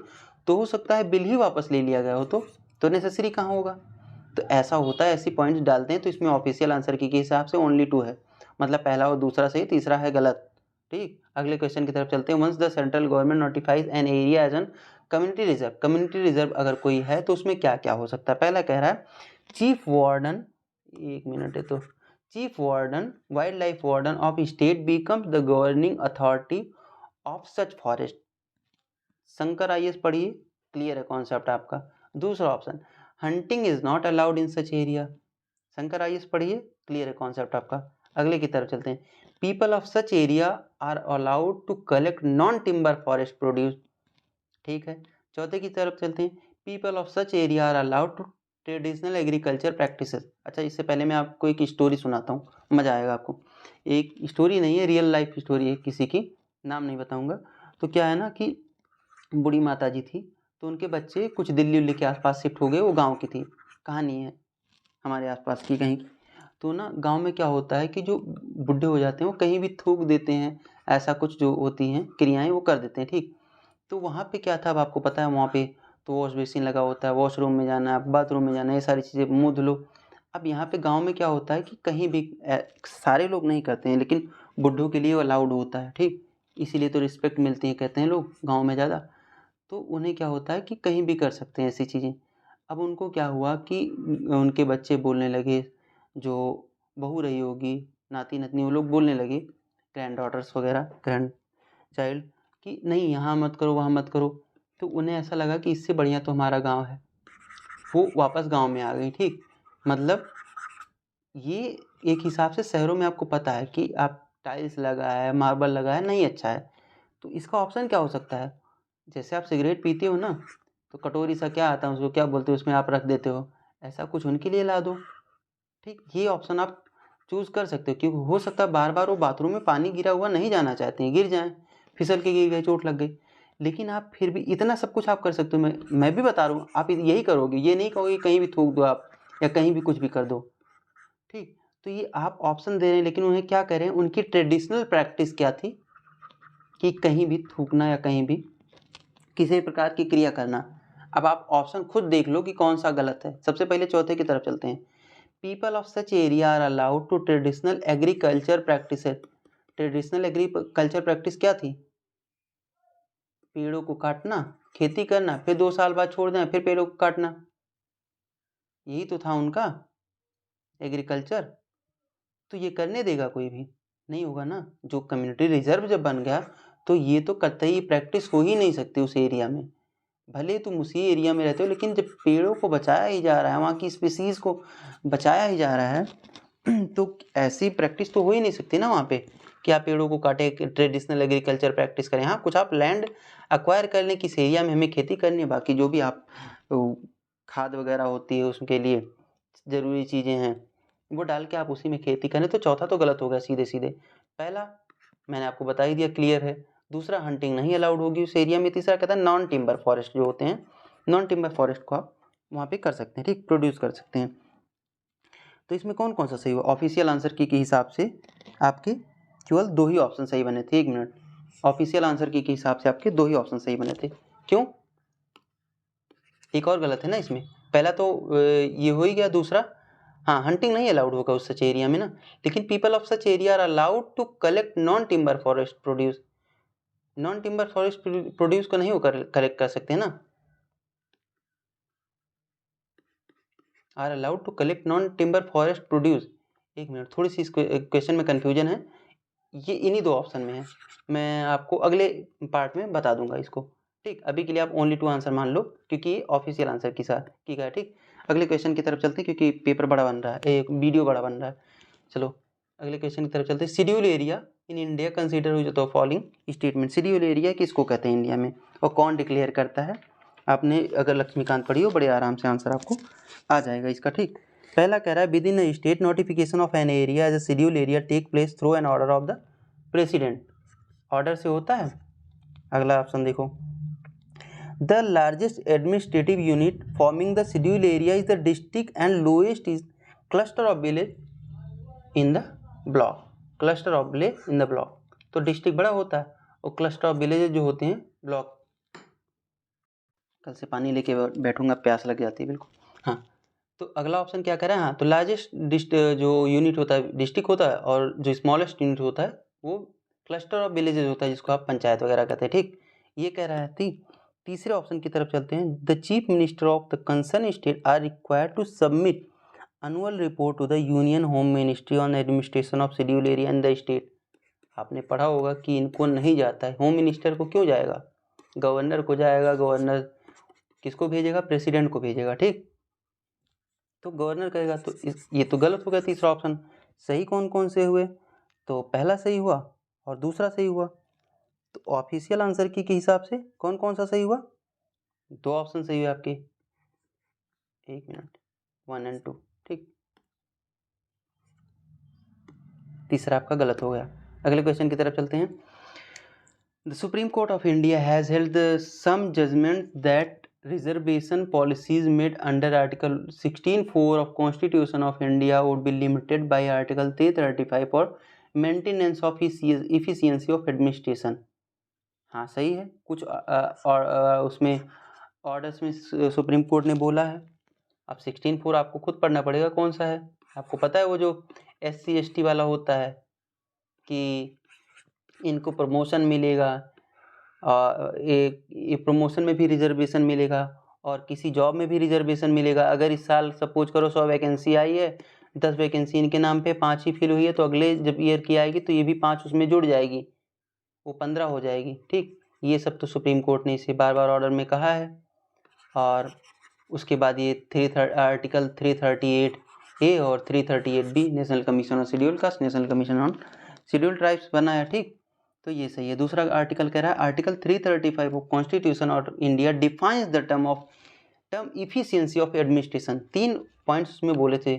Speaker 1: तो हो सकता है बिल ही वापस ले लिया गया हो, तो नेसेसरी कहाँ होगा। तो ऐसा होता है, ऐसी पॉइंट्स डालते हैं, तो इसमें ऑफिशियल आंसर की के हिसाब से ओनली 2 है, मतलब पहला और दूसरा सही, तीसरा है गलत, ठीक। अगले क्वेश्चन की तरफ चलते हैं। Once the central government notifies an area as an community reserve, community reserve अगर कोई है तो उसमें क्या क्या हो सकता है। पहला कह रहा है चीफ वार्डन, एक मिनट है, तो chief warden, wild life warden of state becomes the governing authority of such forest. Shankar IAS पढ़िए, क्लियर है कॉन्सेप्ट आपका। दूसरा option hunting is not allowed in such area, Shankar IAS पढ़िए, क्लियर है कॉन्सेप्ट आपका। अगले की तरफ चलते हैं। People of such area are allowed to collect non timber forest produce, ठीक है। चौथे की तरफ चलते हैं। People of such area are allowed to traditional agriculture practices. अच्छा, इससे पहले मैं आपको एक स्टोरी सुनाता हूँ, मज़ा आएगा आपको। एक स्टोरी नहीं है, रियल लाइफ स्टोरी है किसी की, नाम नहीं बताऊँगा। तो क्या है ना कि बूढ़ी माता जी थी, तो उनके बच्चे कुछ दिल्ली उल्ली के आसपास शिफ्ट हो गए, वो गांव की थी, कहानी है हमारे आसपास की कहीं की। तो ना गांव में क्या होता है कि जो बूढ़े हो जाते हैं वो कहीं भी थूक देते हैं, ऐसा कुछ जो होती हैं क्रियाएं वो कर देते हैं, ठीक। तो वहाँ पे क्या था, अब आपको पता है वहाँ पे तो वॉश बेसिन लगा होता है, वॉशरूम में जाना है, बाथरूम में जाना है, ये सारी चीज़ें, मुँह धुलो। अब यहाँ पे गांव में क्या होता है कि कहीं भी सारे लोग नहीं करते हैं, लेकिन बुड्ढों के लिए अलाउड होता है, ठीक। इसीलिए तो रिस्पेक्ट मिलती है, कहते हैं लोग गाँव में ज़्यादा। तो उन्हें क्या होता है कि कहीं भी कर सकते हैं ऐसी चीज़ें। अब उनको क्या हुआ कि उनके बच्चे बोलने लगे, जो बहू रही होगी, नाती नतनी, वो लोग बोलने लगे, ग्रैंड डॉटर्स वगैरह, ग्रैंड चाइल्ड, कि नहीं यहाँ मत करो, वहाँ मत करो। तो उन्हें ऐसा लगा कि इससे बढ़िया तो हमारा गांव है, वो वापस गांव में आ गई, ठीक। मतलब ये एक हिसाब से शहरों में आपको पता है कि आप टाइल्स लगा है, मार्बल लगा है, नहीं अच्छा है। तो इसका ऑप्शन क्या हो सकता है, जैसे आप सिगरेट पीते हो ना, तो कटोरी सा क्या आता है, उसको क्या बोलते हो, उसमें आप रख देते हो, ऐसा कुछ उनके लिए ला दो, ठीक, ये ऑप्शन आप चूज़ कर सकते हो, क्योंकि हो सकता है बार बार वो बाथरूम में पानी गिरा हुआ नहीं जाना चाहते हैं, गिर जाएँ, फिसल के गिर गए, चोट लग गई, लेकिन आप फिर भी इतना सब कुछ आप कर सकते हो। मैं भी बता रहा हूँ, आप यही करोगे, ये नहीं कहोगे कहीं भी थूक दो आप या कहीं भी कुछ भी कर दो। ठीक, तो ये आप ऑप्शन दे रहे हैं, लेकिन उन्हें क्या कह रहे हैं, उनकी ट्रेडिशनल प्रैक्टिस क्या थी कि कहीं भी थूकना या कहीं भी किसी प्रकार की क्रिया करना। अब आप ऑप्शन खुद देख लो कि कौन सा गलत है। सबसे पहले चौथे की तरफ चलते हैं। People of such area are allowed to traditional agriculture practice. Traditional agriculture practice क्या थी? पेड़ों को काटना, खेती करना, फिर 2 साल बाद छोड़ देना, फिर पेड़ों को काटना, यही तो था उनका एग्रीकल्चर। तो ये करने देगा कोई भी? नहीं होगा ना। जो कम्युनिटी रिजर्व जब बन गया तो ये तो कतई प्रैक्टिस हो ही नहीं सकती उस एरिया में। भले तुम उसी एरिया में रहते हो, लेकिन जब पेड़ों को बचाया ही जा रहा है, वहाँ की स्पीसीज को बचाया ही जा रहा है तो ऐसी प्रैक्टिस तो हो ही नहीं सकती ना वहाँ पे कि आप पेड़ों को काटे, ट्रेडिशनल एग्रीकल्चर प्रैक्टिस करें। हाँ, कुछ आप लैंड एक्वायर कर लें, किस एरिया में हमें खेती करनी है, बाकी जो भी आप खाद वगैरह होती है उसके लिए ज़रूरी चीज़ें हैं वो डाल के आप उसी में खेती करें। तो चौथा तो गलत हो गया सीधे सीधे। पहला मैंने आपको बता ही दिया, क्लियर है। दूसरा, हंटिंग नहीं अलाउड होगी उस एरिया में। तीसरा कहता है नॉन टिम्बर फॉरेस्ट जो होते हैं, नॉन टिम्बर फॉरेस्ट को आप वहाँ पे कर सकते हैं, ठीक, प्रोड्यूस कर सकते हैं। तो इसमें कौन कौन सा सही हुआ? ऑफिशियल आंसर की के हिसाब से आपके केवल 2 ही ऑप्शन सही बने थे। 1 मिनट, ऑफिशियल आंसर की के हिसाब से आपके 2 ही ऑप्शन सही बने थे। क्यों? एक और गलत है ना इसमें। पहला तो ये हो ही गया। दूसरा, हाँ, हंटिंग नहीं अलाउड होगा उस सच एरिया में ना, लेकिन people of such area are allowed to collect non timber forest produce. Non timber forest produce को नहीं वो कलेक्ट कर सकते ना, are allowed to collect non timber forest produce. 1 minute, थोड़ी सी इस क्वेश्चन में कन्फ्यूजन है। ये इन्हीं 2 ऑप्शन में है, मैं आपको अगले पार्ट में बता दूंगा इसको। ठीक, अभी के लिए आप ओनली 2 आंसर मान लो, क्योंकि ये ऑफिशियल आंसर की साथ की है। ठीक, अगले क्वेश्चन की तरफ चलते हैं, क्योंकि पेपर बड़ा बन रहा है, एक वीडियो बड़ा बन रहा है। चलो अगले क्वेश्चन की तरफ चलते हैं। Schedule area in India consider हुई तो फॉलोइंग स्टेटमेंट। शेड्यूल एरिया किसको कहते हैं इंडिया में, और कौन डिक्लेयर करता है? आपने अगर लक्ष्मीकांत पढ़ी हो, बड़े आराम से आंसर आपको आ जाएगा इसका। ठीक, पहला कह रहा है within state notification of an area as a schedule area take place through an order of the president. Order से होता है। अगला ऑप्शन देखो, the largest administrative unit forming the schedule area is the district and lowest is cluster of village in the block. Cluster of village in the block, तो district बड़ा होता है और क्लस्टर ऑफ विलेज जो होते हैं block. कल से पानी लेके बैठूंगा, प्यास लग जाती है बिल्कुल। हाँ, तो अगला ऑप्शन क्या कह रहा है? हाँ, तो लार्जेस्ट जो यूनिट होता है डिस्ट्रिक्ट होता है, और जो स्मॉलेस्ट यूनिट होता है वो क्लस्टर ऑफ विलेजेस होता है, जिसको आप पंचायत वगैरह कहते हैं। ठीक, ये कह रहा है। ठीक, तीसरे ऑप्शन की तरफ चलते हैं। The chief minister of the concern state are required to submit annual report to the union home ministry on administration of schedule area in the state. आपने पढ़ा होगा कि इनको नहीं जाता है, होम मिनिस्टर को क्यों जाएगा? गवर्नर को जाएगा। गवर्नर किसको भेजेगा? प्रेसिडेंट को भेजेगा। ठीक, तो गवर्नर कहेगा। तो ये तो गलत हो गया तीसरा ऑप्शन। सही कौन कौन से हुए? तो पहला सही हुआ और दूसरा सही हुआ। तो ऑफिशियल आंसर की के हिसाब से कौन कौन सा सही हुआ? 2 ऑप्शन सही हुए आपके। 1 मिनट, 1 और 2। ठीक, तीसरा आपका गलत हो गया। अगले क्वेश्चन की तरफ चलते हैं। The supreme court of India has held some judgment that reservation policies made under Article 16(4) of Constitution of India would be limited by Article 335 for maintenance of efficiency of administration। हाँ, सही है। कुछ और उसमें ऑर्डर्स में supreme court ने बोला है। अब 16(4) आपको खुद पढ़ना पड़ेगा कौन सा है। आपको पता है वो जो SC ST वाला होता है कि इनको प्रमोशन मिलेगा, एक प्रमोशन में भी रिजर्वेशन मिलेगा और किसी जॉब में भी रिजर्वेशन मिलेगा। अगर इस साल सपोज करो 100 वैकेंसी आई है, 10 वैकेंसी इनके नाम पे, 5 ही फिल हुई है, तो अगले जब ईयर की आएगी तो ये भी 5 उसमें जुड़ जाएगी, वो 15 हो जाएगी। ठीक, ये सब तो सुप्रीम कोर्ट ने इसे बार बार ऑर्डर में कहा है। और उसके बाद ये आर्टिकल 338A और 338B national commission on schedule caste, national commission on schedule tribes बना है। ठीक, तो ये सही है। दूसरा आर्टिकल कह रहा है article 335 of constitution of India defines the term efficiency of administration. 3 points में बोले थे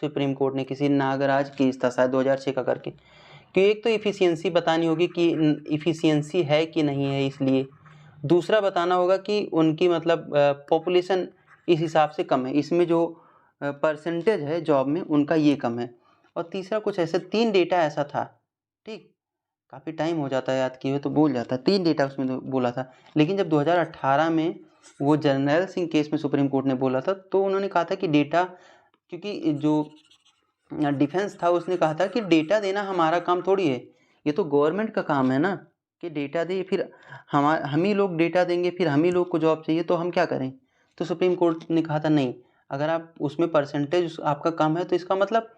Speaker 1: सुप्रीम कोर्ट ने किसी नागराज केस था शायद 2006 का करके, कि एक तो इफ़िशियंसी बतानी होगी कि इफ़िशियंसी है कि नहीं है, इसलिए दूसरा बताना होगा कि उनकी मतलब पॉपुलेशन इस हिसाब से कम है, इसमें जो परसेंटेज है जॉब में उनका ये कम है, और तीसरा कुछ ऐसे 3 डेटा ऐसा था। ठीक, काफ़ी टाइम हो जाता है याद किए हुए तो भूल जाता है, 3 डेटा उसमें बोला था। लेकिन जब 2018 में वो जर्नैल सिंह केस में सुप्रीम कोर्ट ने बोला था तो उन्होंने कहा था कि डेटा, क्योंकि जो डिफेंस था उसने कहा था कि डेटा देना हमारा काम थोड़ी है, ये तो गवर्नमेंट का काम है ना कि डेटा दे, फिर हम ही लोग डेटा देंगे, फिर हम ही लोग को जॉब चाहिए तो हम क्या करें। तो सुप्रीम कोर्ट ने कहा था नहीं, अगर आप उसमें परसेंटेज आपका कम है तो इसका मतलब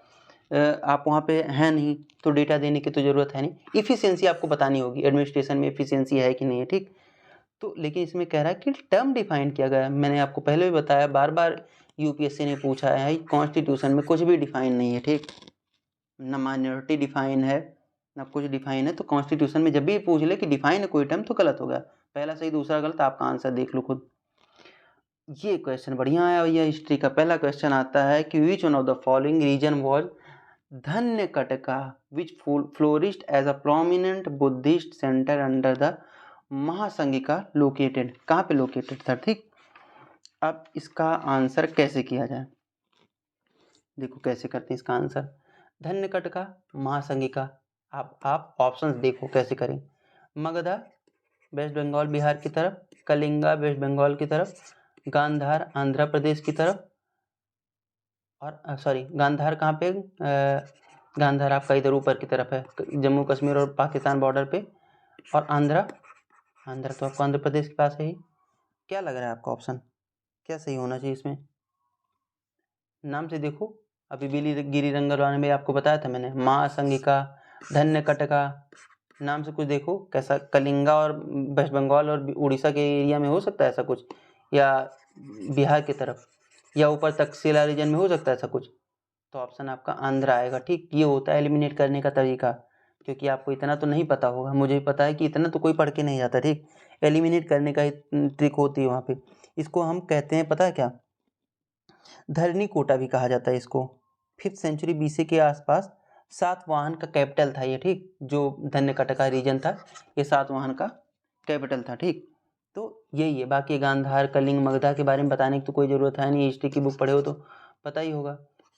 Speaker 1: आप वहाँ पे हैं नहीं, तो डेटा देने की तो ज़रूरत है नहीं। इफ़िशियंसी आपको बतानी होगी, एडमिनिस्ट्रेशन में इफ़िशियंसी है कि नहीं है। ठीक, तो लेकिन इसमें कह रहा है कि टर्म डिफाइन किया गया है। मैंने आपको पहले भी बताया, बार बार यूपीएससी ने पूछा है, कॉन्स्टिट्यूशन में कुछ भी डिफाइन नहीं है। ठीक, ना माइनॉरिटी डिफाइन है ना कुछ डिफाइन है, तो कॉन्स्टिट्यूशन में जब भी पूछ ले कि डिफाइन है कोई टर्म तो गलत हो गया, पहला सही दूसरा गलत, आपका आंसर देख लो खुद। ये क्वेश्चन बढ़िया आया भैया हिस्ट्री का। पहला क्वेश्चन आता है कि which one of the following region was Dhanyakataka which flourished as a prominent Buddhist centre under the Mahasanghika located, कहाँ पे लोकेटेड था। ठीक, अब इसका आंसर कैसे किया जाए, देखो कैसे करते हैं इसका आंसर। धन्यकटका, महासंगिका, आप ऑप्शंस देखो कैसे करें। मगधा वेस्ट बंगाल बिहार की तरफ, कलिंगा वेस्ट बंगाल की तरफ, गांधार आंध्र प्रदेश की तरफ, और सॉरी गांधार कहाँ पे, गांधार आपका इधर ऊपर की तरफ है, जम्मू कश्मीर और पाकिस्तान बॉर्डर पे, और आंध्र तो आपको आंध्र प्रदेश के पास है ही। क्या लग रहा है आपका ऑप्शन क्या सही होना चाहिए इसमें, नाम से देखो। अभी बिलिगिरी रंगरवाने में आपको बताया था मैंने, महासंगिका, धन्यकटका, नाम से कुछ देखो कैसा, कलिंगा और वेस्ट बंगाल और उड़ीसा के एरिया में हो सकता है ऐसा कुछ, या बिहार की तरफ, या ऊपर तक्षशिला रीजन में हो सकता है ऐसा कुछ, तो ऑप्शन आपका आंध्र आएगा। ठीक, ये होता है एलिमिनेट करने का तरीका, क्योंकि आपको इतना तो नहीं पता होगा, मुझे भी पता है कि इतना तो कोई पढ़ के नहीं जाता। ठीक, एलिमिनेट करने का ट्रिक होती है वहाँ पे। इसको हम कहते हैं पता है क्या, धरनी कोटा भी कहा जाता है इसको। 5th सेंचुरी बीसी के आसपास सातवाहन का कैपिटल था ये। ठीक, जो धन्यकटका रीजन था ये सातवाहन का कैपिटल था। ठीक, तो यही है, बाकी गांधार कलिंग मगधा के बारे में बताने की तो कोई ज़रूरत है नहीं, हिस्ट्री की बुक पढ़े हो तो पता ही होगा।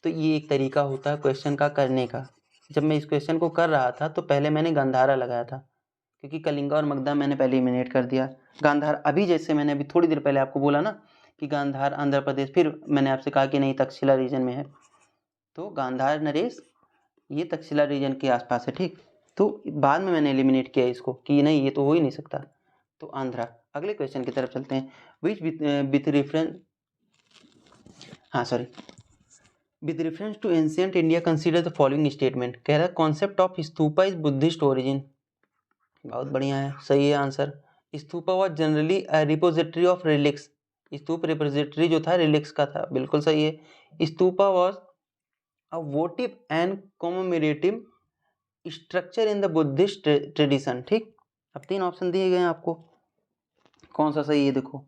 Speaker 1: तो ये एक तरीका होता है क्वेश्चन का करने का। जब मैं इस क्वेश्चन को कर रहा था तो पहले मैंने गांधारा लगाया था, क्योंकि कलिंगा और मगधा मैंने पहले इलिमिनेट कर दिया। गांधार अभी जैसे मैंने अभी थोड़ी देर पहले आपको बोला ना कि गांधार आंध्र प्रदेश, फिर मैंने आपसे कहा कि नहीं तक्षशिला रीजन में है, तो गांधार नरेश ये तक्षशिला रीजन के आसपास है। ठीक, तो बाद में मैंने एलिमिनेट किया इसको कि नहीं ये तो हो ही नहीं सकता, तो आंध्रा। अगले क्वेश्चन की तरफ चलते हैं। विच विथ रेफरेंस, हाँ sorry, with reference to ancient India consider the following statement, कह रहा है concept of stupa is Buddhist origin. बहुत बढ़िया है, सही है answer. Stupa was generally repository of relics, stupa repository जो था रिलिक्स का था, बिल्कुल सही है। Stupa was a votive and commemorative structure in the Buddhist tradition. ठीक, अब 3 ऑप्शन दिए गए हैं आपको, कौन सा सही है देखो।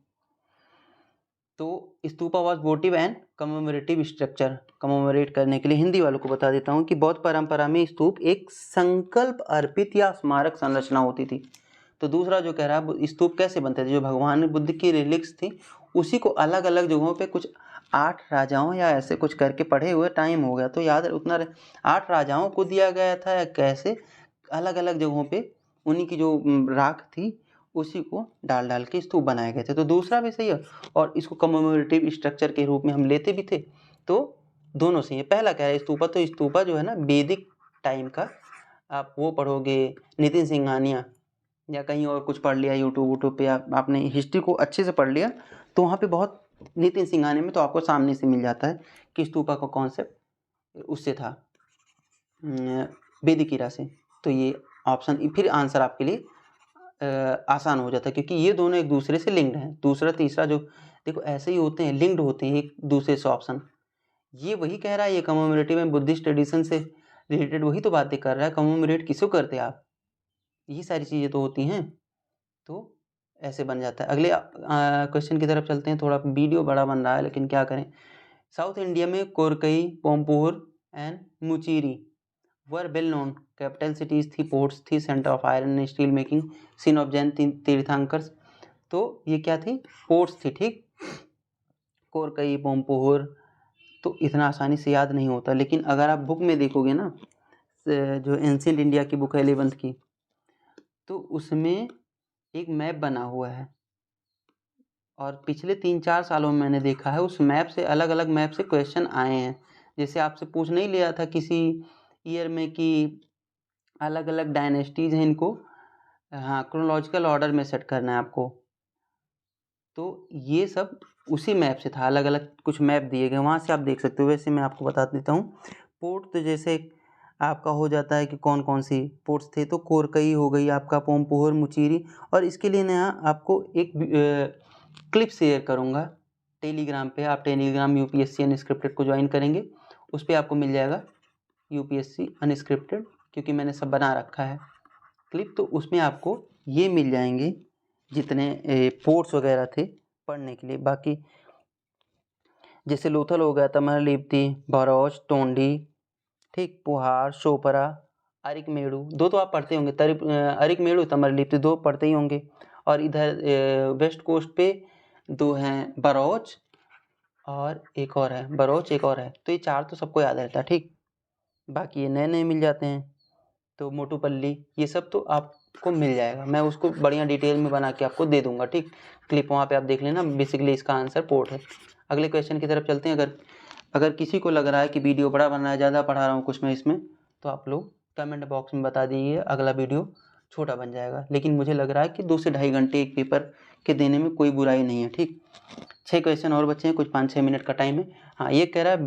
Speaker 1: तो stupa was वोटिव and commemorative structure, commemorate करने के लिए, हिंदी वालों को बता देता हूँ कि बौद्ध परंपरा में स्तूप एक संकल्प अर्पित या स्मारक संरचना होती थी। तो दूसरा जो कह रहा है स्तूप कैसे बनते थे, जो भगवान बुद्ध की रिलिक्स थी उसी को अलग अलग जगहों पे कुछ 8 राजाओं या ऐसे कुछ करके पढ़े हुए टाइम हो गया तो याद उतना 8 राजाओं को दिया गया था या कैसे, अलग अलग जगहों पे उन्हीं की जो राख थी उसी को डाल डाल के स्तूप बनाए गए थे। तो दूसरा भी सही है, और इसको कमेमोरेटिव स्ट्रक्चर के रूप में हम लेते भी थे, तो दोनों सही है। पहला क्या है स्तूपा, तो स्तूपा जो है ना वैदिक टाइम का, आप वो पढ़ोगे नितिन सिंघानिया या कहीं और कुछ पढ़ लिया यूट्यूब पे, आपने हिस्ट्री को अच्छे से पढ़ लिया तो वहाँ पे बहुत नितिन सिंघानिया में तो आपको सामने से मिल जाता है कि स्तूपा का कॉन्सेप्ट उससे था वैदिक इरा से। तो ये ऑप्शन फिर आंसर आपके लिए आसान हो जाता है, क्योंकि ये दोनों एक दूसरे से लिंक्ड हैं। दूसरा तीसरा जो देखो ऐसे ही होते हैं, लिंक्ड होते हैं एक दूसरे से ऑप्शन। ये वही कह रहा है, ये कमेमोरेटिव में बुद्धिस्ट ट्रेडिशन से रिलेटेड वही तो बातें कर रहा है। कमेमोरेट किसको करते हैं आप, यही सारी चीज़ें तो होती हैं, तो ऐसे बन जाता है। अगले क्वेश्चन की तरफ चलते हैं। थोड़ा वीडियो बड़ा बन रहा है लेकिन क्या करें, साउथ इंडिया में Korkai, Poompuhar and Muchiri were well known capital cities थी, पोर्ट्स थी, centre of iron and steel making, scene of Jain Tirthankars. तो ये क्या थी? पोर्ट्स थी, ठीक। कोरकई, पोम्पोर, तो इतना आसानी से याद नहीं होता, लेकिन अगर आप बुक में देखोगे ना, जो एंशिएंट इंडिया की बुक है 11th की, तो उसमें एक मैप बना हुआ है और पिछले 3-4 सालों में मैंने देखा है उस मैप से, अलग अलग मैप से क्वेश्चन आए हैं। जैसे आपसे पूछ नहीं लिया था किसी ईयर में कि अलग अलग डायनेस्टीज हैं, इनको हाँ क्रोनोलॉजिकल ऑर्डर में सेट करना है आपको, तो ये सब उसी मैप से था। अलग अलग कुछ मैप दिए गए, वहाँ से आप देख सकते हो। वैसे मैं आपको बता देता हूँ पोर्ट, तो जैसे आपका हो जाता है कि कौन कौन सी पोर्ट्स थे, तो कोरकई हो गई आपका, पोम्पोर, मुचीरी। और इसके लिए ना आपको एक क्लिप शेयर करूँगा टेलीग्राम पे। आप टेलीग्राम यूपीएससी अनस्क्रिप्टेड को ज्वाइन करेंगे, उस पर आपको मिल जाएगा यूपीएससी अनस्क्रिप्टेड, क्योंकि मैंने सब बना रखा है क्लिप, तो उसमें आपको ये मिल जाएंगे जितने पोर्ट्स वगैरह थे पढ़ने के लिए। बाकी जैसे लोथल हो गया, तमरलिप्ति, भरौच, टोंडी, ठीक, पुहार, शोपरा, अरिकमेड़ू, दो तो आप पढ़ते होंगे, अरिकमेड़ू, तमरलिप्ति, दो पढ़ते ही होंगे। और इधर वेस्ट कोस्ट पे दो हैं, बरौच और एक और है, बरौच एक और है, तो ये 4 तो सबको याद रहता है, ठीक। बाकी ये नए नए मिल जाते हैं, तो मोटूपल्ली, ये सब तो आपको मिल जाएगा, मैं उसको बढ़िया डिटेल में बना के आपको दे दूंगा, ठीक। क्लिप वहाँ पे आप देख लेना। बेसिकली इसका आंसर पोर्ट है। अगले क्वेश्चन की तरफ चलते हैं। अगर किसी को लग रहा है कि वीडियो बड़ा बन रहा है, ज़्यादा पढ़ा रहा हूँ कुछ मैं इसमें, तो आप लोग कमेंट बॉक्स में बता दीजिए, अगला वीडियो छोटा बन जाएगा। लेकिन मुझे लग रहा है कि 2 से ढाई घंटे एक पेपर के देने में कोई बुराई नहीं है, ठीक। 6 क्वेश्चन और बच्चे हैं, कुछ 5-6 मिनट का टाइम है। हाँ, ये कह रहा है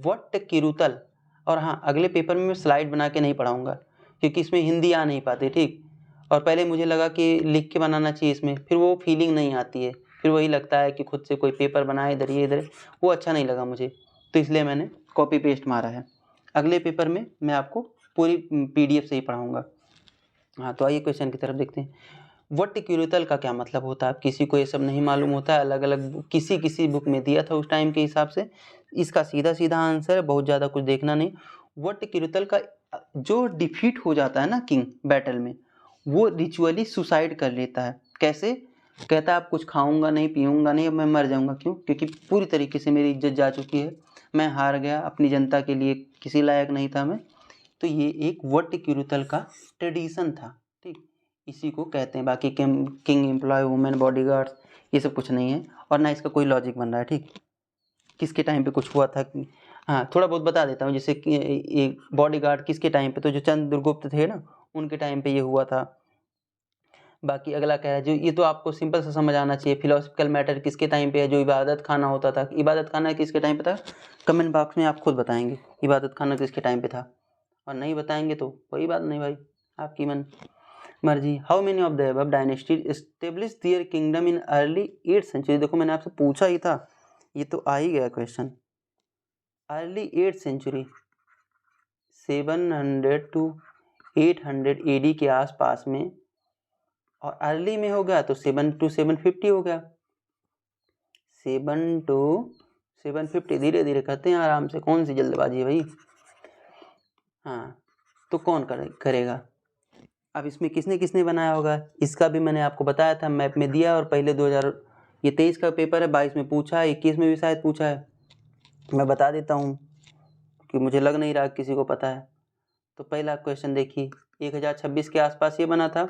Speaker 1: वट किरुतल, और हाँ अगले पेपर में मैं स्लाइड बना के नहीं पढ़ाऊँगा, क्योंकि इसमें हिंदी आ नहीं पाती, ठीक। और पहले मुझे लगा कि लिख के बनाना चाहिए इसमें, फिर वो फीलिंग नहीं आती है, फिर वही लगता है कि खुद से कोई पेपर बनाए इधर ये इधर, वो अच्छा नहीं लगा मुझे, तो इसलिए मैंने कॉपी पेस्ट मारा है। अगले पेपर में मैं आपको पूरी PDF से ही पढ़ाऊँगा। हाँ, तो आइए क्वेश्चन की तरफ देखते हैं। वर्टिक्यूरिटल का क्या मतलब होता है? किसी को ये सब नहीं मालूम होता है, अलग अलग किसी बुक में दिया था उस टाइम के हिसाब से। इसका सीधा सीधा आंसर है, बहुत ज़्यादा कुछ देखना नहीं। वर्टिक्यूरिटल का जो डिफीट हो जाता है ना किंग बैटल में, वो रिचुअली सुसाइड कर लेता है। कैसे? कहता है अब कुछ खाऊंगा नहीं, पीऊंगा नहीं, अब मैं मर जाऊंगा। क्यों? क्योंकि पूरी तरीके से मेरी इज्जत जा चुकी है, मैं हार गया, अपनी जनता के लिए किसी लायक नहीं था मैं। तो ये एक वर्टिक्यूरिटल का ट्रेडिशन था, ठीक। इसी को कहते हैं। बाकी किंग एम्प्लॉय, वुमेन बॉडीगार्ड्स, ये सब कुछ नहीं है, और ना इसका कोई लॉजिक बन रहा है, ठीक। किसके टाइम पे कुछ हुआ था? हाँ, थोड़ा बहुत बता देता हूँ। जैसे एक बॉडीगार्ड किसके टाइम पे, तो जो चंद्रगुप्त थे ना, उनके टाइम पे ये हुआ था। बाकी अगला कह रहा है, जो ये तो आपको सिंपल सा समझ आना चाहिए, फिलोसफिकल मैटर किसके टाइम पे है? जो इबादत खाना होता था, इबादत खाना किसके टाइम पे था? कमेंट बॉक्स में आप खुद बताएंगे इबादत खाना किसके टाइम पे था, और नहीं बताएंगे तो कोई बात नहीं भाई, आपकी मर्जी। How many of the above dynasty establish their kingdom in early 8th century? देखो मैंने आपसे पूछा ही था, ये तो आ ही गया question. Early 8th century, 700 to 800 AD के आसपास में, और अर्ली में हो गया तो 7 to 750 हो गया। 7 to 750, धीरे धीरे करते हैं, आराम से, कौन सी जल्दबाजी है भाई। हाँ, तो कौन करेगा? अब इसमें किसने किसने बनाया होगा, इसका भी मैंने आपको बताया था, मैप में दिया। और पहले 23 का पेपर है, 22 में पूछा है, 21 में भी शायद पूछा है। मैं बता देता हूँ कि मुझे लग नहीं रहा किसी को पता है। तो पहला क्वेश्चन देखिए, 1026 के आसपास ये बना था।